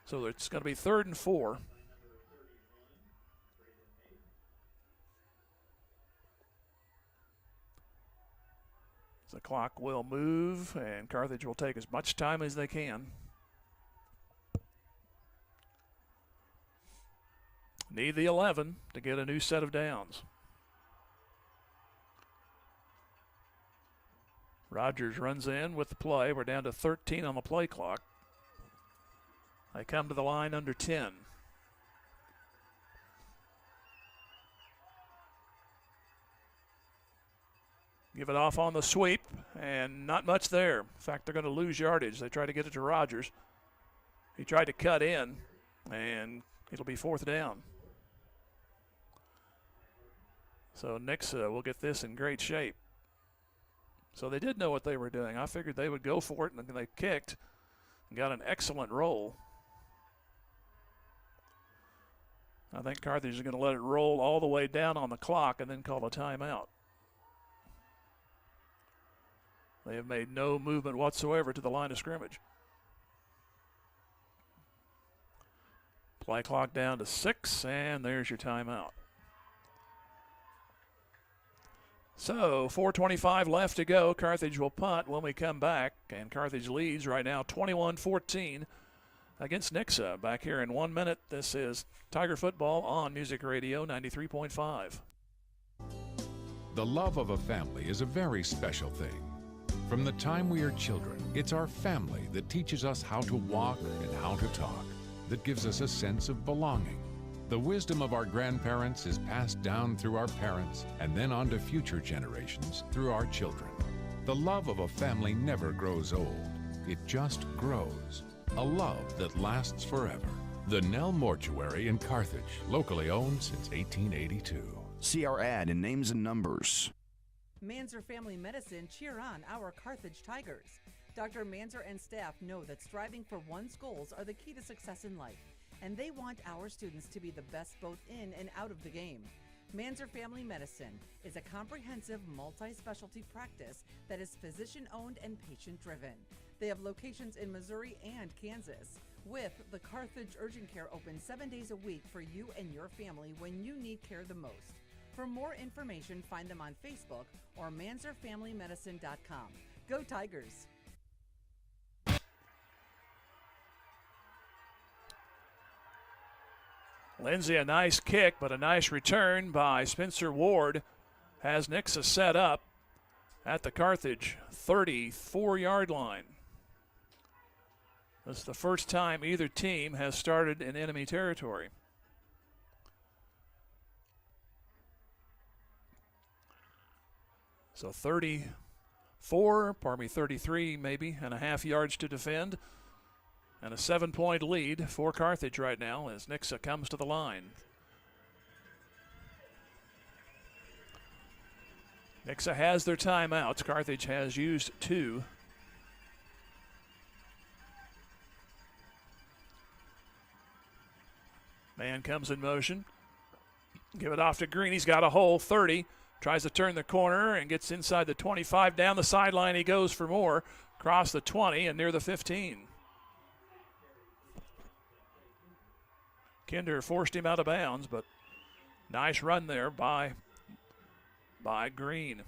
So it's going to be 3rd and 4. The clock will move, and Carthage will take as much time as they can. Need the 11 to get a new set of downs. Rogers runs in with the play. We're down to 13 on the play clock. They come to the line under 10. Give it off on the sweep, and not much there. In fact, they're going to lose yardage. They try to get it to Rogers. He tried to cut in, and it'll be 4th down. So Nixa will get this in great shape. So they did know what they were doing. I figured they would go for it, and they kicked and got an excellent roll. I think Carthage is going to let it roll all the way down on the clock and then call a timeout. They have made no movement whatsoever to the line of scrimmage. Play clock down to 6, and there's your timeout. So 4:25 left to go. Carthage will punt when we come back, and Carthage leads right now 21-14 against Nixa. Back here in 1 minute. This is Tiger Football on Music Radio 93.5. The love of a family is a very special thing. From the time we are children, it's our family that teaches us how to walk and how to talk, that gives us a sense of belonging. The wisdom of our grandparents is passed down through our parents and then on to future generations through our children. The love of a family never grows old. It just grows. A love that lasts forever. The Nell Mortuary in Carthage, locally owned since 1882. See our ad in names and numbers. Manzer Family Medicine cheer on our Carthage Tigers. Dr. Manzer and staff know that striving for one's goals are the key to success in life, and they want our students to be the best both in and out of the game. Manzer Family Medicine is a comprehensive multi-specialty practice that is physician-owned and patient-driven. They have locations in Missouri and Kansas, with the Carthage Urgent Care open 7 days a week for you and your family when you need care the most. For more information, find them on Facebook or manzerfamilymedicine.com. Go Tigers! Lindsay, a nice kick, but a nice return by Spencer Ward has Nixa set up at the Carthage 34-yard line. It's the first time either team has started in enemy territory. So 33 maybe, and a half yards to defend. And a 7-point lead for Carthage right now as Nixa comes to the line. Nixa has their timeouts. Carthage has used 2. Man comes in motion. Give it off to Green. He's got a hole, 30. Tries to turn the corner and gets inside the 25. Down the sideline he goes for more. Across the 20 and near the 15. Kinder forced him out of bounds, but nice run there by Green.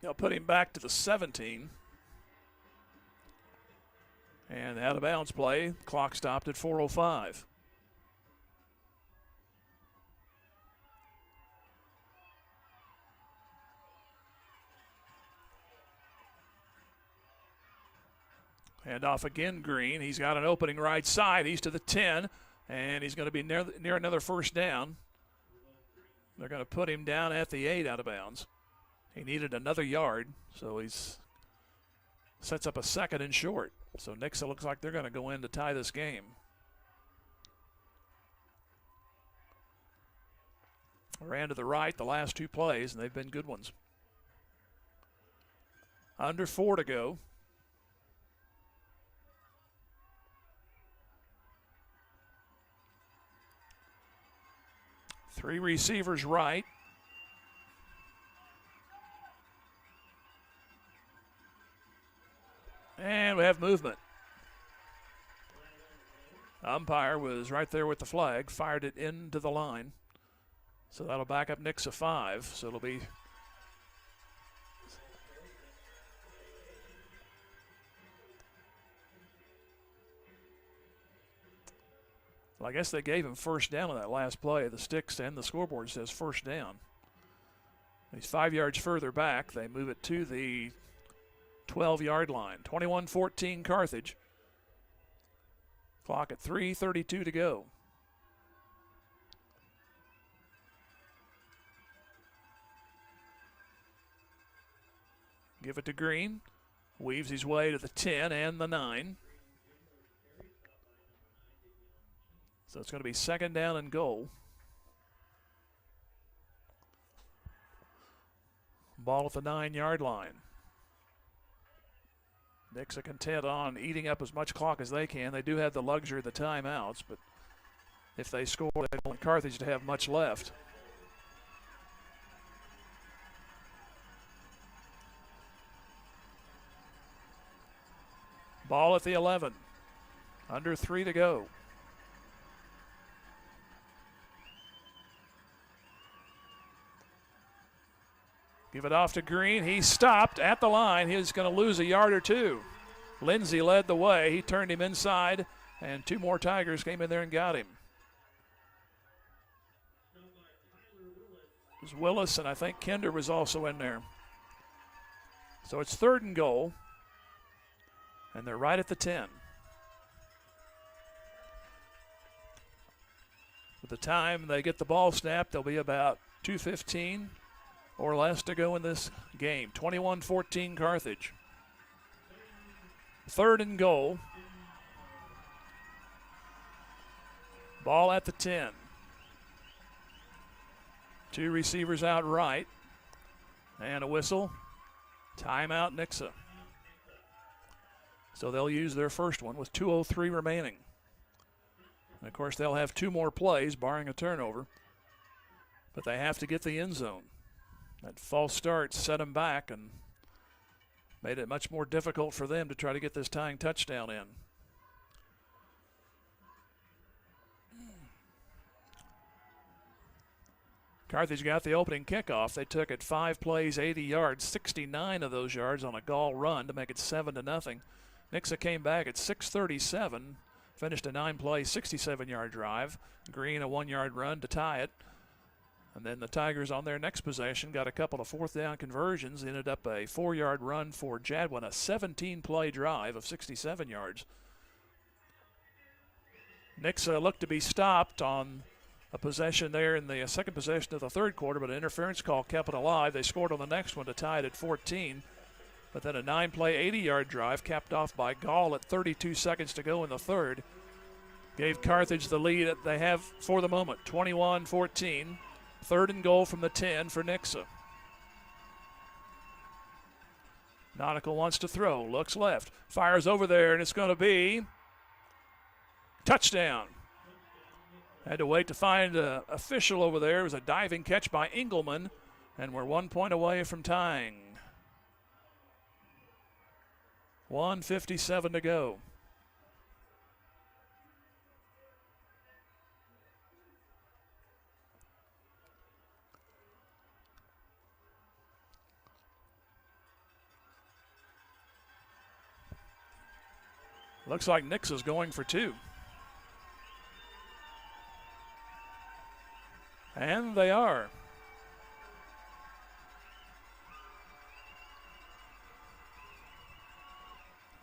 They'll put him back to the 17. And out of bounds play, clock stopped at 4:05. Hand off again, Green. He's got an opening right side. He's to the 10, and he's going to be near another first down. They're going to put him down at the 8 out of bounds. He needed another yard, so he's sets up a second and short. So Nixa looks like they're going to go in to tie this game. Ran to the right the last 2 plays, and they've been good ones. Under 4 to go. Three receivers right. And we have movement. Umpire was right there with the flag, fired it into the line. So that'll back up Nixa 5. So it'll be well, I guess they gave him first down on that last play. The sticks and the scoreboard says first down. He's 5 yards further back. They move it to the 12-yard line. 21-14 Carthage. Clock at 3:32 to go. Give it to Green. Weaves his way to the 10 and the 9. So it's going to be second down and goal. Ball at the 9-yard line. Nixa content on eating up as much clock as they can. They do have the luxury of the timeouts, but if they score, they don't want Carthage to have much left. Ball at the 11. Under 3 to go. Give it off to Green. He stopped at the line. He's going to lose a yard or 2. Lindsay led the way. He turned him inside, and 2 more Tigers came in there and got him. It was Willis, and I think Kinder was also in there. So it's 3rd and goal, and they're right at the 10. By the time they get the ball snapped, there'll be about 2:15 or less to go in this game. 21-14 Carthage. 3rd and goal. Ball at the 10. 2 receivers out right. And a whistle. Timeout Nixa. So they'll use their first one with 2:03 remaining. And of course they'll have 2 more plays barring a turnover. But they have to get the end zone. That false start set them back and made it much more difficult for them to try to get this tying touchdown in. Carthage got the opening kickoff. They took it 5 plays, 80 yards, 69 of those yards on a Gall run to make it 7-0. Nixa came back at 6:37, finished a 9-play, 67-yard drive. Green a 1-yard run to tie it. And then the Tigers on their next possession got a couple of fourth down conversions, ended up a 4-yard run for Jadwin, a 17-play drive of 67 yards. Nixa looked to be stopped on a possession there in the second possession of the third quarter, but an interference call kept it alive. They scored on the next one to tie it at 14. But then a 9-play, 80-yard drive capped off by Gall at 32 seconds to go in the third gave Carthage the lead that they have for the moment, 21-14. Third and goal from the 10 for Nixa. Nautical wants to throw, looks left, fires over there, and it's going to be touchdown. Had to wait to find an official over there. It was a diving catch by Engelman, and we're 1 point away from tying. 1:57 to go. Looks like Nixa's going for two. And they are.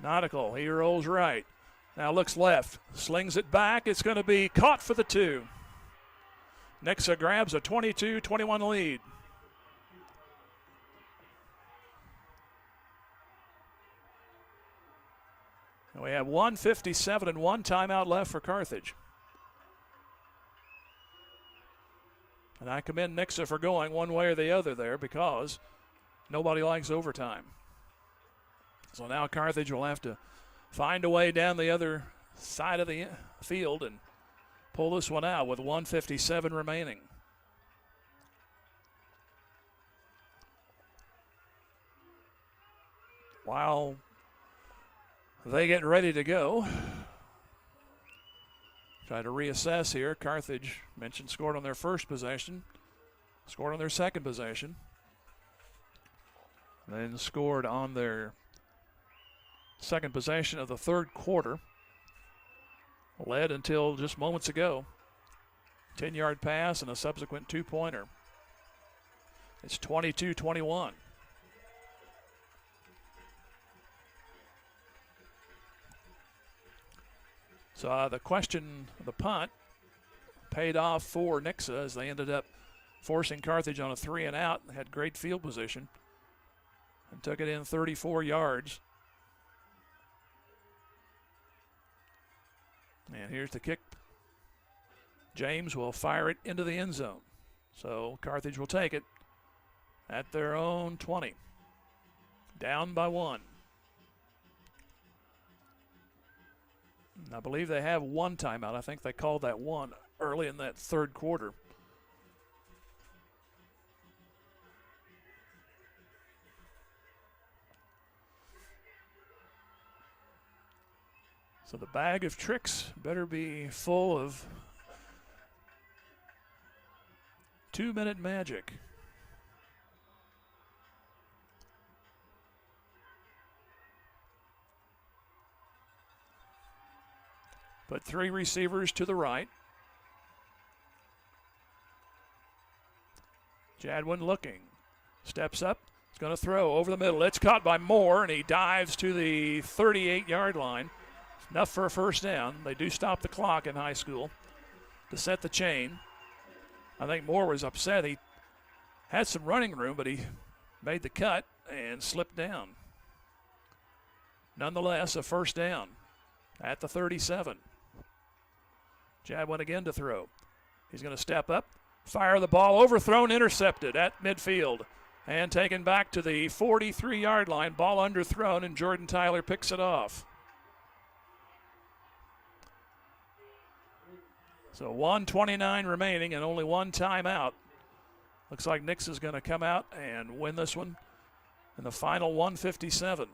Nautical, he rolls right. Now looks left, slings it back. It's going to be caught for the two. Nixa grabs a 22-21 lead. And we have 1:57 and one timeout left for Carthage. And I commend Nixa for going one way or the other there because nobody likes overtime. So now Carthage will have to find a way down the other side of the field and pull this one out with 1:57 remaining. While they get ready to go, try to reassess here. Carthage, mentioned, scored on their first possession, scored on their second possession, then scored on their second possession of the third quarter. Led until just moments ago. 10-yard pass and a subsequent two-pointer. It's 22-21. So the question, the punt, paid off for Nixa as they ended up forcing Carthage on a 3-and-out. Had great field position and took it in 34 yards. And here's the kick. James will fire it into the end zone. So Carthage will take it at their own 20. Down by one. I believe they have one timeout. I think they called that one early in that third quarter. So the bag of tricks better be full of 2-minute magic. Put three receivers to the right. Jadwin looking. Steps up. He's going to throw over the middle. It's caught by Moore, and he dives to the 38-yard line. Enough for a first down. They do stop the clock in high school to set the chain. I think Moore was upset. He had some running room, but he made the cut and slipped down. Nonetheless, a first down at the 37. Jadwin again to throw. He's going to step up, fire the ball, overthrown, intercepted at midfield, and taken back to the 43-yard line. Ball underthrown, and Jordan Tyler picks it off. So 1:29 remaining and only one timeout. Looks like Nixa's going to come out and win this one in the final 1:57.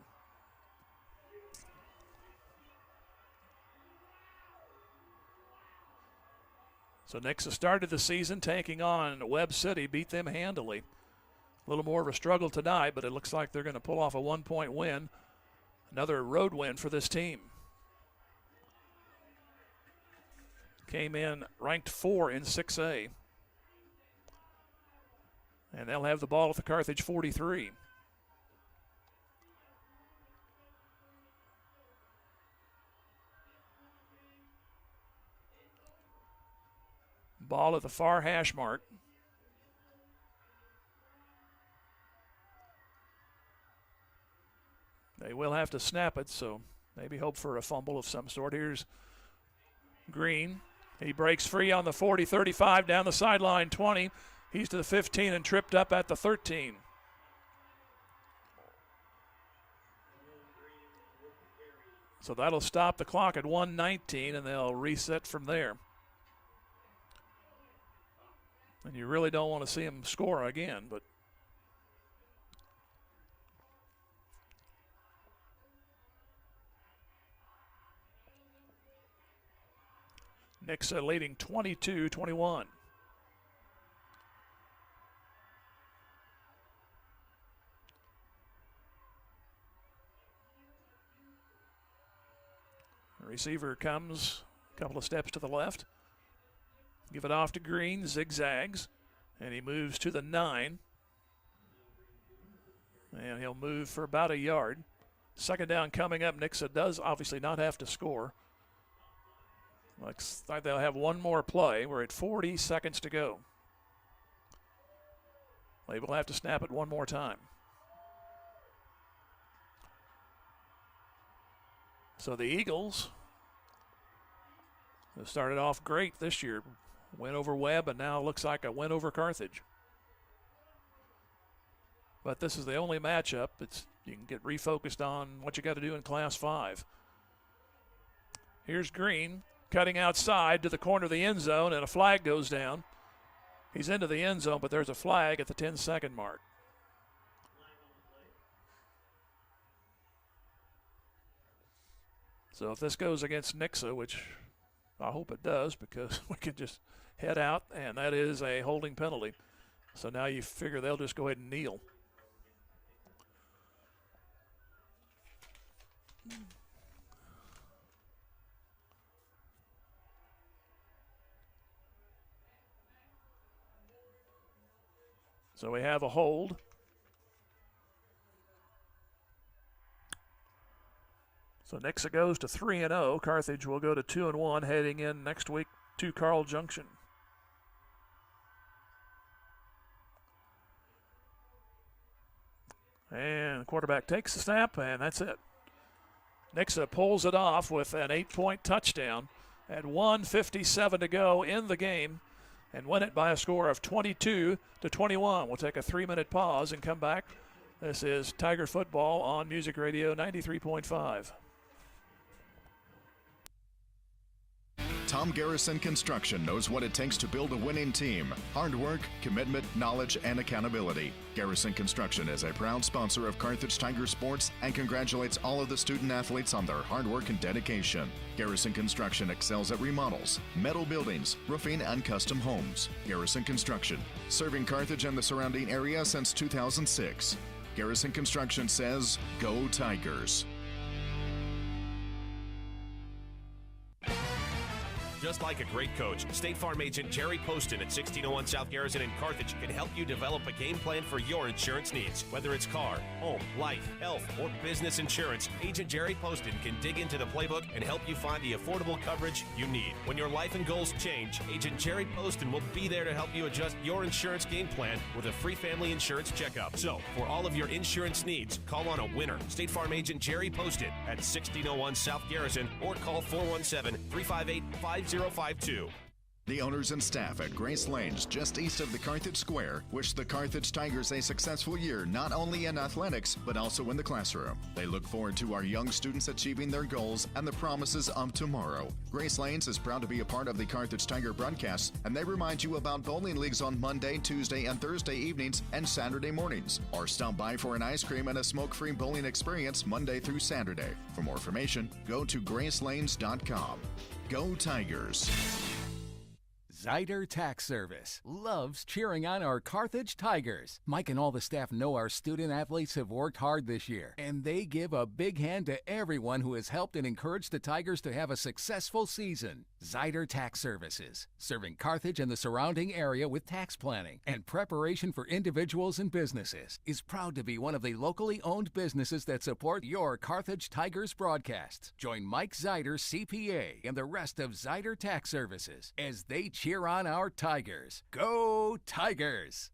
So Nixa started the season taking on Webb City, beat them handily. A little more of a struggle tonight, but it looks like they're going to pull off a 1-point win. Another road win for this team. Came in ranked 4 in 6A. And they'll have the ball at the Carthage 43. Ball at the far hash mark. They will have to snap it, so maybe hope for a fumble of some sort. Here's Green. He breaks free on the 40-35 down the sideline 20. He's to the 15 and tripped up at the 13. So that'll stop the clock at 1:19, and they'll reset from there. And you really don't want to see him score again, but Nixa leading 22-21. The receiver comes a couple of steps to the left. Give it off to Green, zigzags, and he moves to the 9. And he'll move for about a yard. Second down coming up. Nixa does obviously not have to score. Looks like they'll have one more play. We're at 40 seconds to go. They will have to snap it one more time. So the Eagles have started off great this year. Win over Webb, and now looks like a win over Carthage. But this is the only matchup. You can get refocused on what you got to do in Class 5. Here's Green cutting outside to the corner of the end zone, and a flag goes down. He's into the end zone, but there's a flag at the 10-second mark. So if this goes against Nixa, which I hope it does, because we could just head out, and that is a holding penalty. So now you figure they'll just go ahead and kneel. So we have a hold. So Nixa goes to 3-0. Carthage will go to 2-1 heading in next week to Carl Junction. And the quarterback takes the snap, and that's it. Nixa pulls it off with an 8-point touchdown at 1:57 to go in the game and win it by a score of 22-21. We'll take a 3-minute pause and come back. This is Tiger Football on Music Radio 93.5. Tom Garrison Construction knows what it takes to build a winning team. Hard work, commitment, knowledge, and accountability. Garrison Construction is a proud sponsor of Carthage Tiger Sports and congratulates all of the student athletes on their hard work and dedication. Garrison Construction excels at remodels, metal buildings, roofing, and custom homes. Garrison Construction, serving Carthage and the surrounding area since 2006. Garrison Construction says, go Tigers. Just like a great coach, State Farm agent Jerry Poston at 1601 South Garrison in Carthage can help you develop a game plan for your insurance needs. Whether it's car, home, life, health, or business insurance, Agent Jerry Poston can dig into the playbook and help you find the affordable coverage you need. When your life and goals change, Agent Jerry Poston will be there to help you adjust your insurance game plan with a free family insurance checkup. So, for all of your insurance needs, call on a winner. State Farm agent Jerry Poston at 1601 South Garrison or call 417-358-5052. The owners and staff at Grace Lanes, just east of the Carthage Square, wish the Carthage Tigers a successful year, not only in athletics, but also in the classroom. They look forward to our young students achieving their goals and the promises of tomorrow. Grace Lanes is proud to be a part of the Carthage Tiger broadcast, and they remind you about bowling leagues on Monday, Tuesday, and Thursday evenings and Saturday mornings. Or stop by for an ice cream and a smoke-free bowling experience Monday through Saturday. For more information, go to gracelanes.com. Go Tigers. Zyder Tax Service loves cheering on our Carthage Tigers. Mike and all the staff know our student athletes have worked hard this year, and they give a big hand to everyone who has helped and encouraged the Tigers to have a successful season. Zyder Tax Services, serving Carthage and the surrounding area with tax planning and preparation for individuals and businesses, is proud to be one of the locally owned businesses that support your Carthage Tigers broadcasts. Join Mike Zyder, CPA, and the rest of Zyder Tax Services as they cheer on our Tigers. Go Tigers!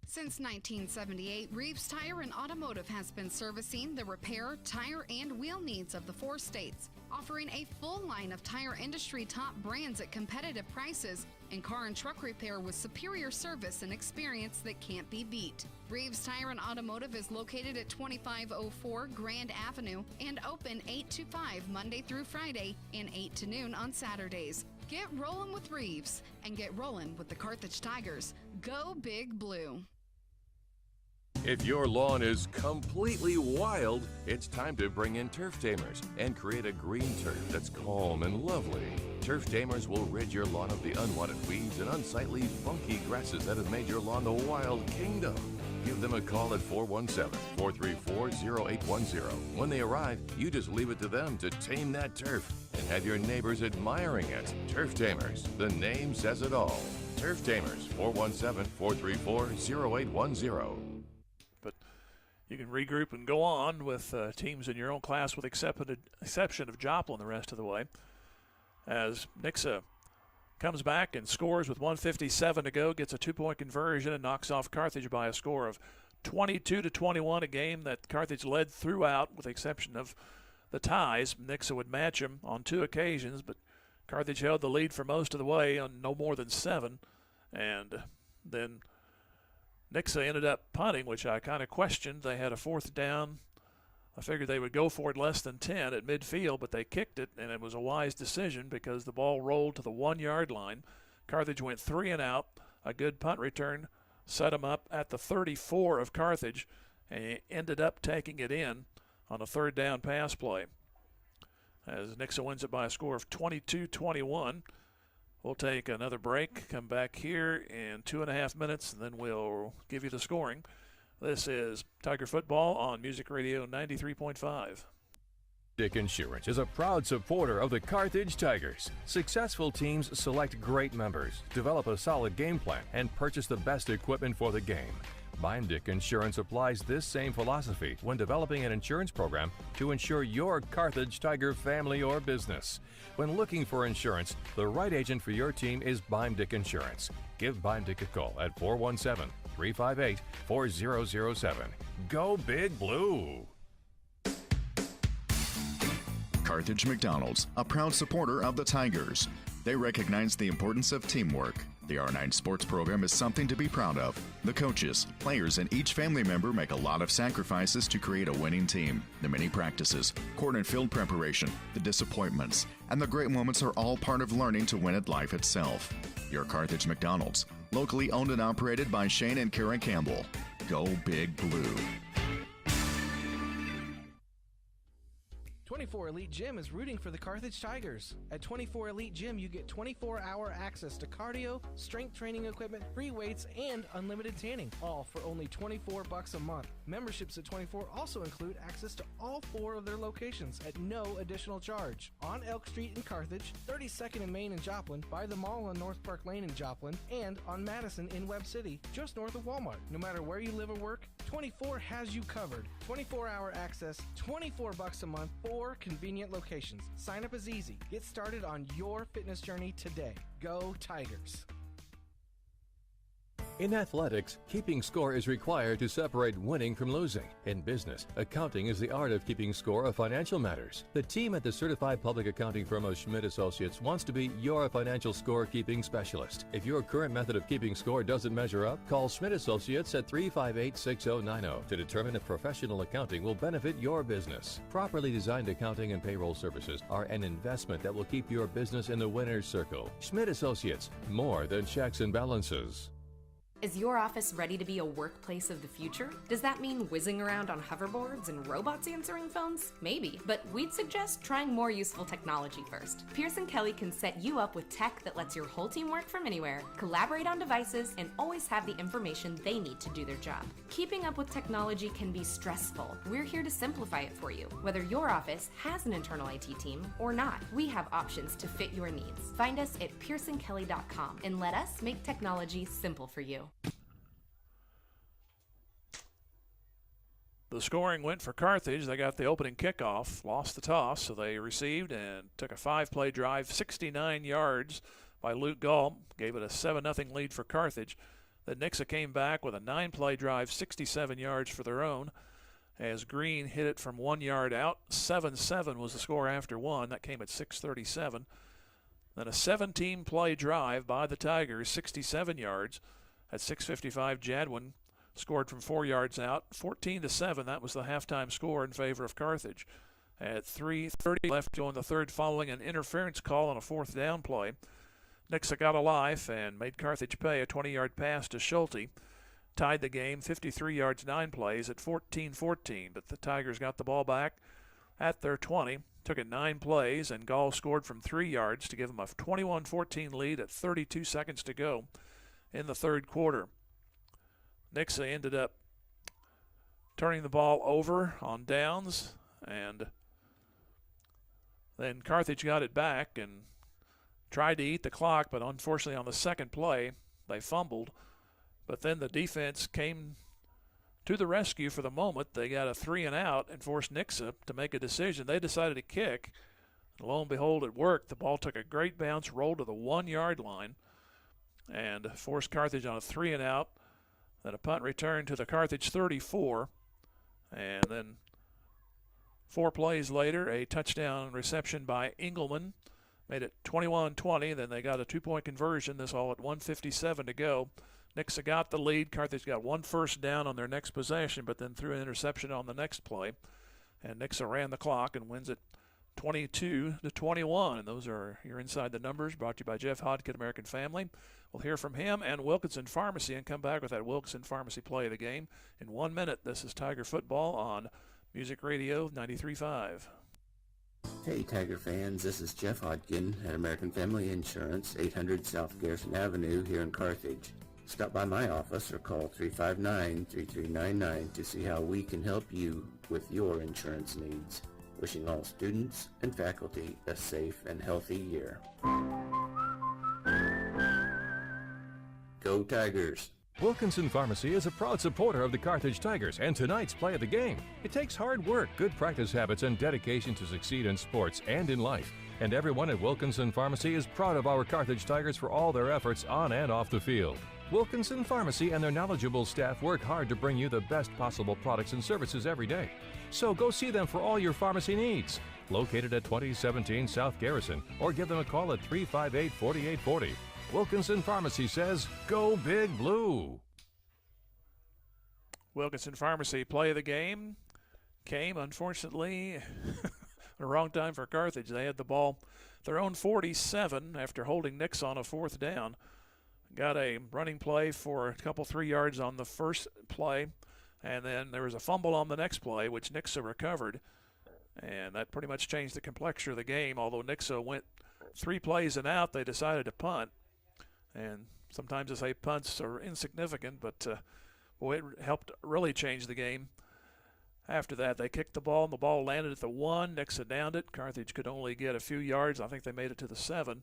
Since 1978, Reeves Tire and Automotive has been servicing the repair, tire, and wheel needs of the 4 states, offering a full line of tire industry top brands at competitive prices and car and truck repair with superior service and experience that can't be beat. Reeves Tire and Automotive is located at 2504 Grand Avenue and open 8 to 5 Monday through Friday and 8 to noon on Saturdays. Get rolling with Reeves and get rolling with the Carthage Tigers. Go Big Blue. If your lawn is completely wild, it's time to bring in Turf Tamers and create a green turf that's calm and lovely. Turf Tamers will rid your lawn of the unwanted weeds and unsightly, funky grasses that have made your lawn the wild kingdom. Give them a call at 417-434-0810. When they arrive, you just leave it to them to tame that turf and have your neighbors admiring it. Turf Tamers, the name says it all. Turf Tamers, 417-434-0810. But you can regroup and go on with teams in your own class with exception of Joplin the rest of the way. As Nixa comes back and scores with 1:57 to go, gets a 2-point conversion and knocks off Carthage by a score of 22-21, a game that Carthage led throughout with the exception of the ties. Nixa would match them on 2 occasions, but Carthage held the lead for most of the way on no more than 7. And then Nixa ended up punting, which I kind of questioned. They had a 4th down. I figured they would go for it less than 10 at midfield, but they kicked it, and it was a wise decision because the ball rolled to the 1-yard line. Carthage went 3 and out. A good punt return set them up at the 34 of Carthage, and he ended up taking it in on a 3rd down pass play. As Nixa wins it by a score of 22-21. We'll take another break, come back here in 2.5 minutes, and then we'll give you the scoring. This is Tiger Football on Music Radio 93.5. Dick Insurance is a proud supporter of the Carthage Tigers. Successful teams select great members, develop a solid game plan, and purchase the best equipment for the game. Dick Insurance applies this same philosophy when developing an insurance program to insure your Carthage Tiger family or business. When looking for insurance, the right agent for your team is Dick Insurance. Give Dick a call at 417-358-4007. Go Big Blue! Carthage McDonald's, a proud supporter of the Tigers. They recognize the importance of teamwork. The R9 sports program is something to be proud of. The coaches, players, and each family member make a lot of sacrifices to create a winning team. The many practices, court and field preparation, the disappointments, and the great moments are all part of learning to win at life itself. Your Carthage McDonald's, locally owned and operated by Shane and Karen Campbell. Go Big Blue. 24 Elite Gym is rooting for the Carthage Tigers. At 24 Elite Gym, you get 24-hour access to cardio, strength training equipment, free weights, and unlimited tanning, all for only $24 a month. Memberships at 24 also include access to all 4 of their locations at no additional charge. On Elk Street in Carthage, 32nd and Main in Joplin, by the mall on North Park Lane in Joplin, and on Madison in Webb City, just north of Walmart. No matter where you live or work, 24 has you covered. 24-hour access, $24 a month, 4 convenient locations. Sign up is easy. Get started on your fitness journey today. Go Tigers! In athletics, keeping score is required to separate winning from losing. In business, accounting is the art of keeping score of financial matters. The team at the certified public accounting firm of Schmidt Associates wants to be your financial score-keeping specialist. If your current method of keeping score doesn't measure up, call Schmidt Associates at 358-6090 to determine if professional accounting will benefit your business. Properly designed accounting and payroll services are an investment that will keep your business in the winner's circle. Schmidt Associates, more than checks and balances. Is your office ready to be a workplace of the future? Does that mean whizzing around on hoverboards and robots answering phones? Maybe, but we'd suggest trying more useful technology first. Pearson Kelly can set you up with tech that lets your whole team work from anywhere, collaborate on devices, and always have the information they need to do their job. Keeping up with technology can be stressful. We're here to simplify it for you. Whether your office has an internal IT team or not, we have options to fit your needs. Find us at pearsonkelly.com and let us make technology simple for you. The scoring went for Carthage. They got the opening kickoff, lost the toss, so they received and took a 5-play drive, 69 yards by Luke Gall, gave it a 7-0 lead for Carthage. Then Nixa came back with a 9-play drive, 67 yards for their own, as Green hit it from 1 yard out. 7-7 was the score after one. That came at 6:37. Then a 17-play drive by the Tigers, 67 yards. At 6:55, Jadwin scored from 4 yards out. 14-7, that was the halftime score in favor of Carthage. At 3:30 left to go in the third following an interference call on a 4th down play. Nixa got a life and made Carthage pay a 20-yard pass to Schulte. Tied the game, 53 yards, 9 plays at 14-14. But the Tigers got the ball back at their 20, took it 9 plays, and Gall scored from 3 yards to give them a 21-14 lead at 32 seconds to go in the third quarter. Nixa ended up turning the ball over on downs, and then Carthage got it back and tried to eat the clock, but unfortunately on the second play they fumbled. But then the defense came to the rescue for the moment. They got a 3-and-out and forced Nixa to make a decision. They decided to kick. And lo and behold, it worked. The ball took a great bounce, rolled to the 1-yard line, and forced Carthage on a 3-and-out. Then a punt return to the Carthage 34. And then 4 plays later, a touchdown reception by Engelman made it 21-20. Then they got a 2-point conversion. This all at 1:57 to go. Nixa got the lead. Carthage got 1 first down on their next possession, but then threw an interception on the next play. And Nixa ran the clock and wins it 22-21. And those are your Inside the Numbers, brought to you by Jeff Hodkin, American Family. We'll hear from him and Wilkinson Pharmacy and come back with that Wilkinson Pharmacy play of the game in 1 minute. This is Tiger Football on Music Radio 93.5. Hey Tiger fans, this is Jeff Hodkin at American Family Insurance, 800 South Garrison Avenue here in Carthage. Stop by my office or call 359-3399 to see how we can help you with your insurance needs. Wishing all students and faculty a safe and healthy year. Go Tigers! Wilkinson Pharmacy is a proud supporter of the Carthage Tigers and tonight's play of the game. It takes hard work, good practice habits, and dedication to succeed in sports and in life. And everyone at Wilkinson Pharmacy is proud of our Carthage Tigers for all their efforts on and off the field. Wilkinson Pharmacy and their knowledgeable staff work hard to bring you the best possible products and services every day. So go see them for all your pharmacy needs. Located at 2017 South Garrison, or give them a call at 358-4840. Wilkinson Pharmacy says, go Big Blue. Wilkinson Pharmacy play of the game came, unfortunately, the wrong time for Carthage. They had the ball their own 47 after holding Nixa on a 4th down. Got a running play for a couple 3 yards on the first play, and then there was a fumble on the next play, which Nixa recovered. And that pretty much changed the complexion of the game. Although Nixa went 3 plays and out, they decided to punt. And sometimes I say punts are insignificant, but boy, it helped really change the game. After that, they kicked the ball, and the ball landed at the 1. Nixa downed it. Carthage could only get a few yards. I think they made it to the 7.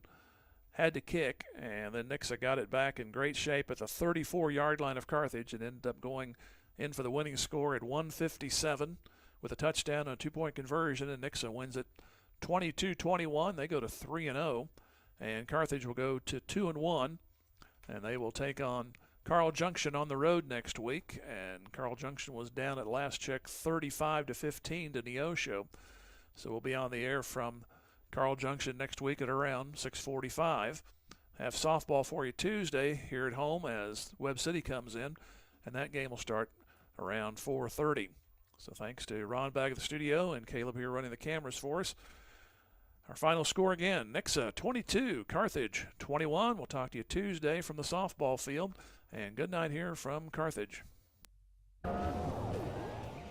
Had to kick, and then Nixa got it back in great shape at the 34-yard line of Carthage and ended up going in for the winning score at 1:57 with a touchdown and a 2-point conversion, and Nixa wins it 22-21. They go to 3-0, and Carthage will go to 2-1, and they will take on Carl Junction on the road next week. And Carl Junction was down at last check 35-15 to Neosho, so we'll be on the air from Carl Junction next week at around 6:45. Have softball for you Tuesday here at home as Webb City comes in, and that game will start around 4:30. So thanks to Ron back at the studio and Caleb here running the cameras for us. Our final score again, Nixa 22, Carthage 21. We'll talk to you Tuesday from the softball field. And good night here from Carthage.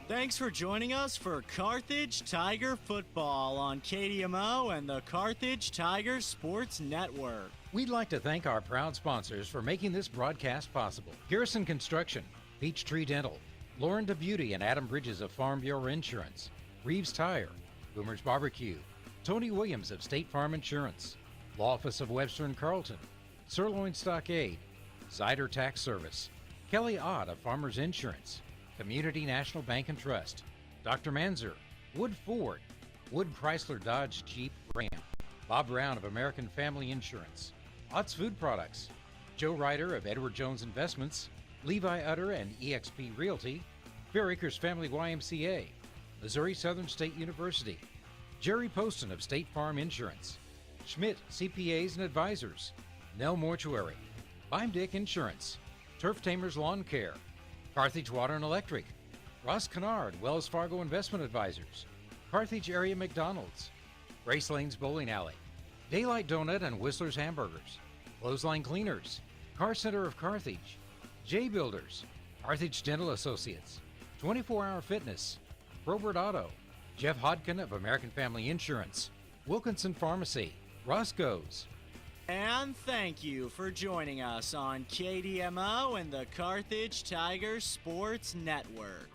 Thanks for joining us for Carthage Tiger Football on KDMO and the Carthage Tiger Sports Network. We'd like to thank our proud sponsors for making this broadcast possible. Garrison Construction, Peachtree Dental, Lauren DeBeauty and Adam Bridges of Farm Bureau Insurance, Reeves Tire, Boomer's Barbecue, Tony Williams of State Farm Insurance, Law Office of Webster and Carlton, Sirloin Stockade, Zyder Tax Service, Kelly Ott of Farmers Insurance, Community National Bank and Trust, Dr. Manzer, Wood Ford, Wood Chrysler Dodge Jeep Ram, Bob Brown of American Family Insurance, Ott's Food Products, Joe Ryder of Edward Jones Investments, Levi Utter and eXp Realty, Fair Acres Family YMCA, Missouri Southern State University, Jerry Poston of State Farm Insurance, Schmidt CPAs and Advisors, Nell Mortuary, Beimdick Insurance, Turf Tamers Lawn Care, Carthage Water and Electric, Ross Kennard, Wells Fargo Investment Advisors, Carthage Area McDonald's, Grace Lane's Bowling Alley, Daylight Donut and Whistler's Hamburgers, Clothesline Cleaners, Car Center of Carthage, J Builders, Carthage Dental Associates, 24 Hour Fitness, Probert Auto, Jeff Hodkin of American Family Insurance, Wilkinson Pharmacy, Roscoe's. And thank you for joining us on KDMO and the Carthage Tiger Sports Network.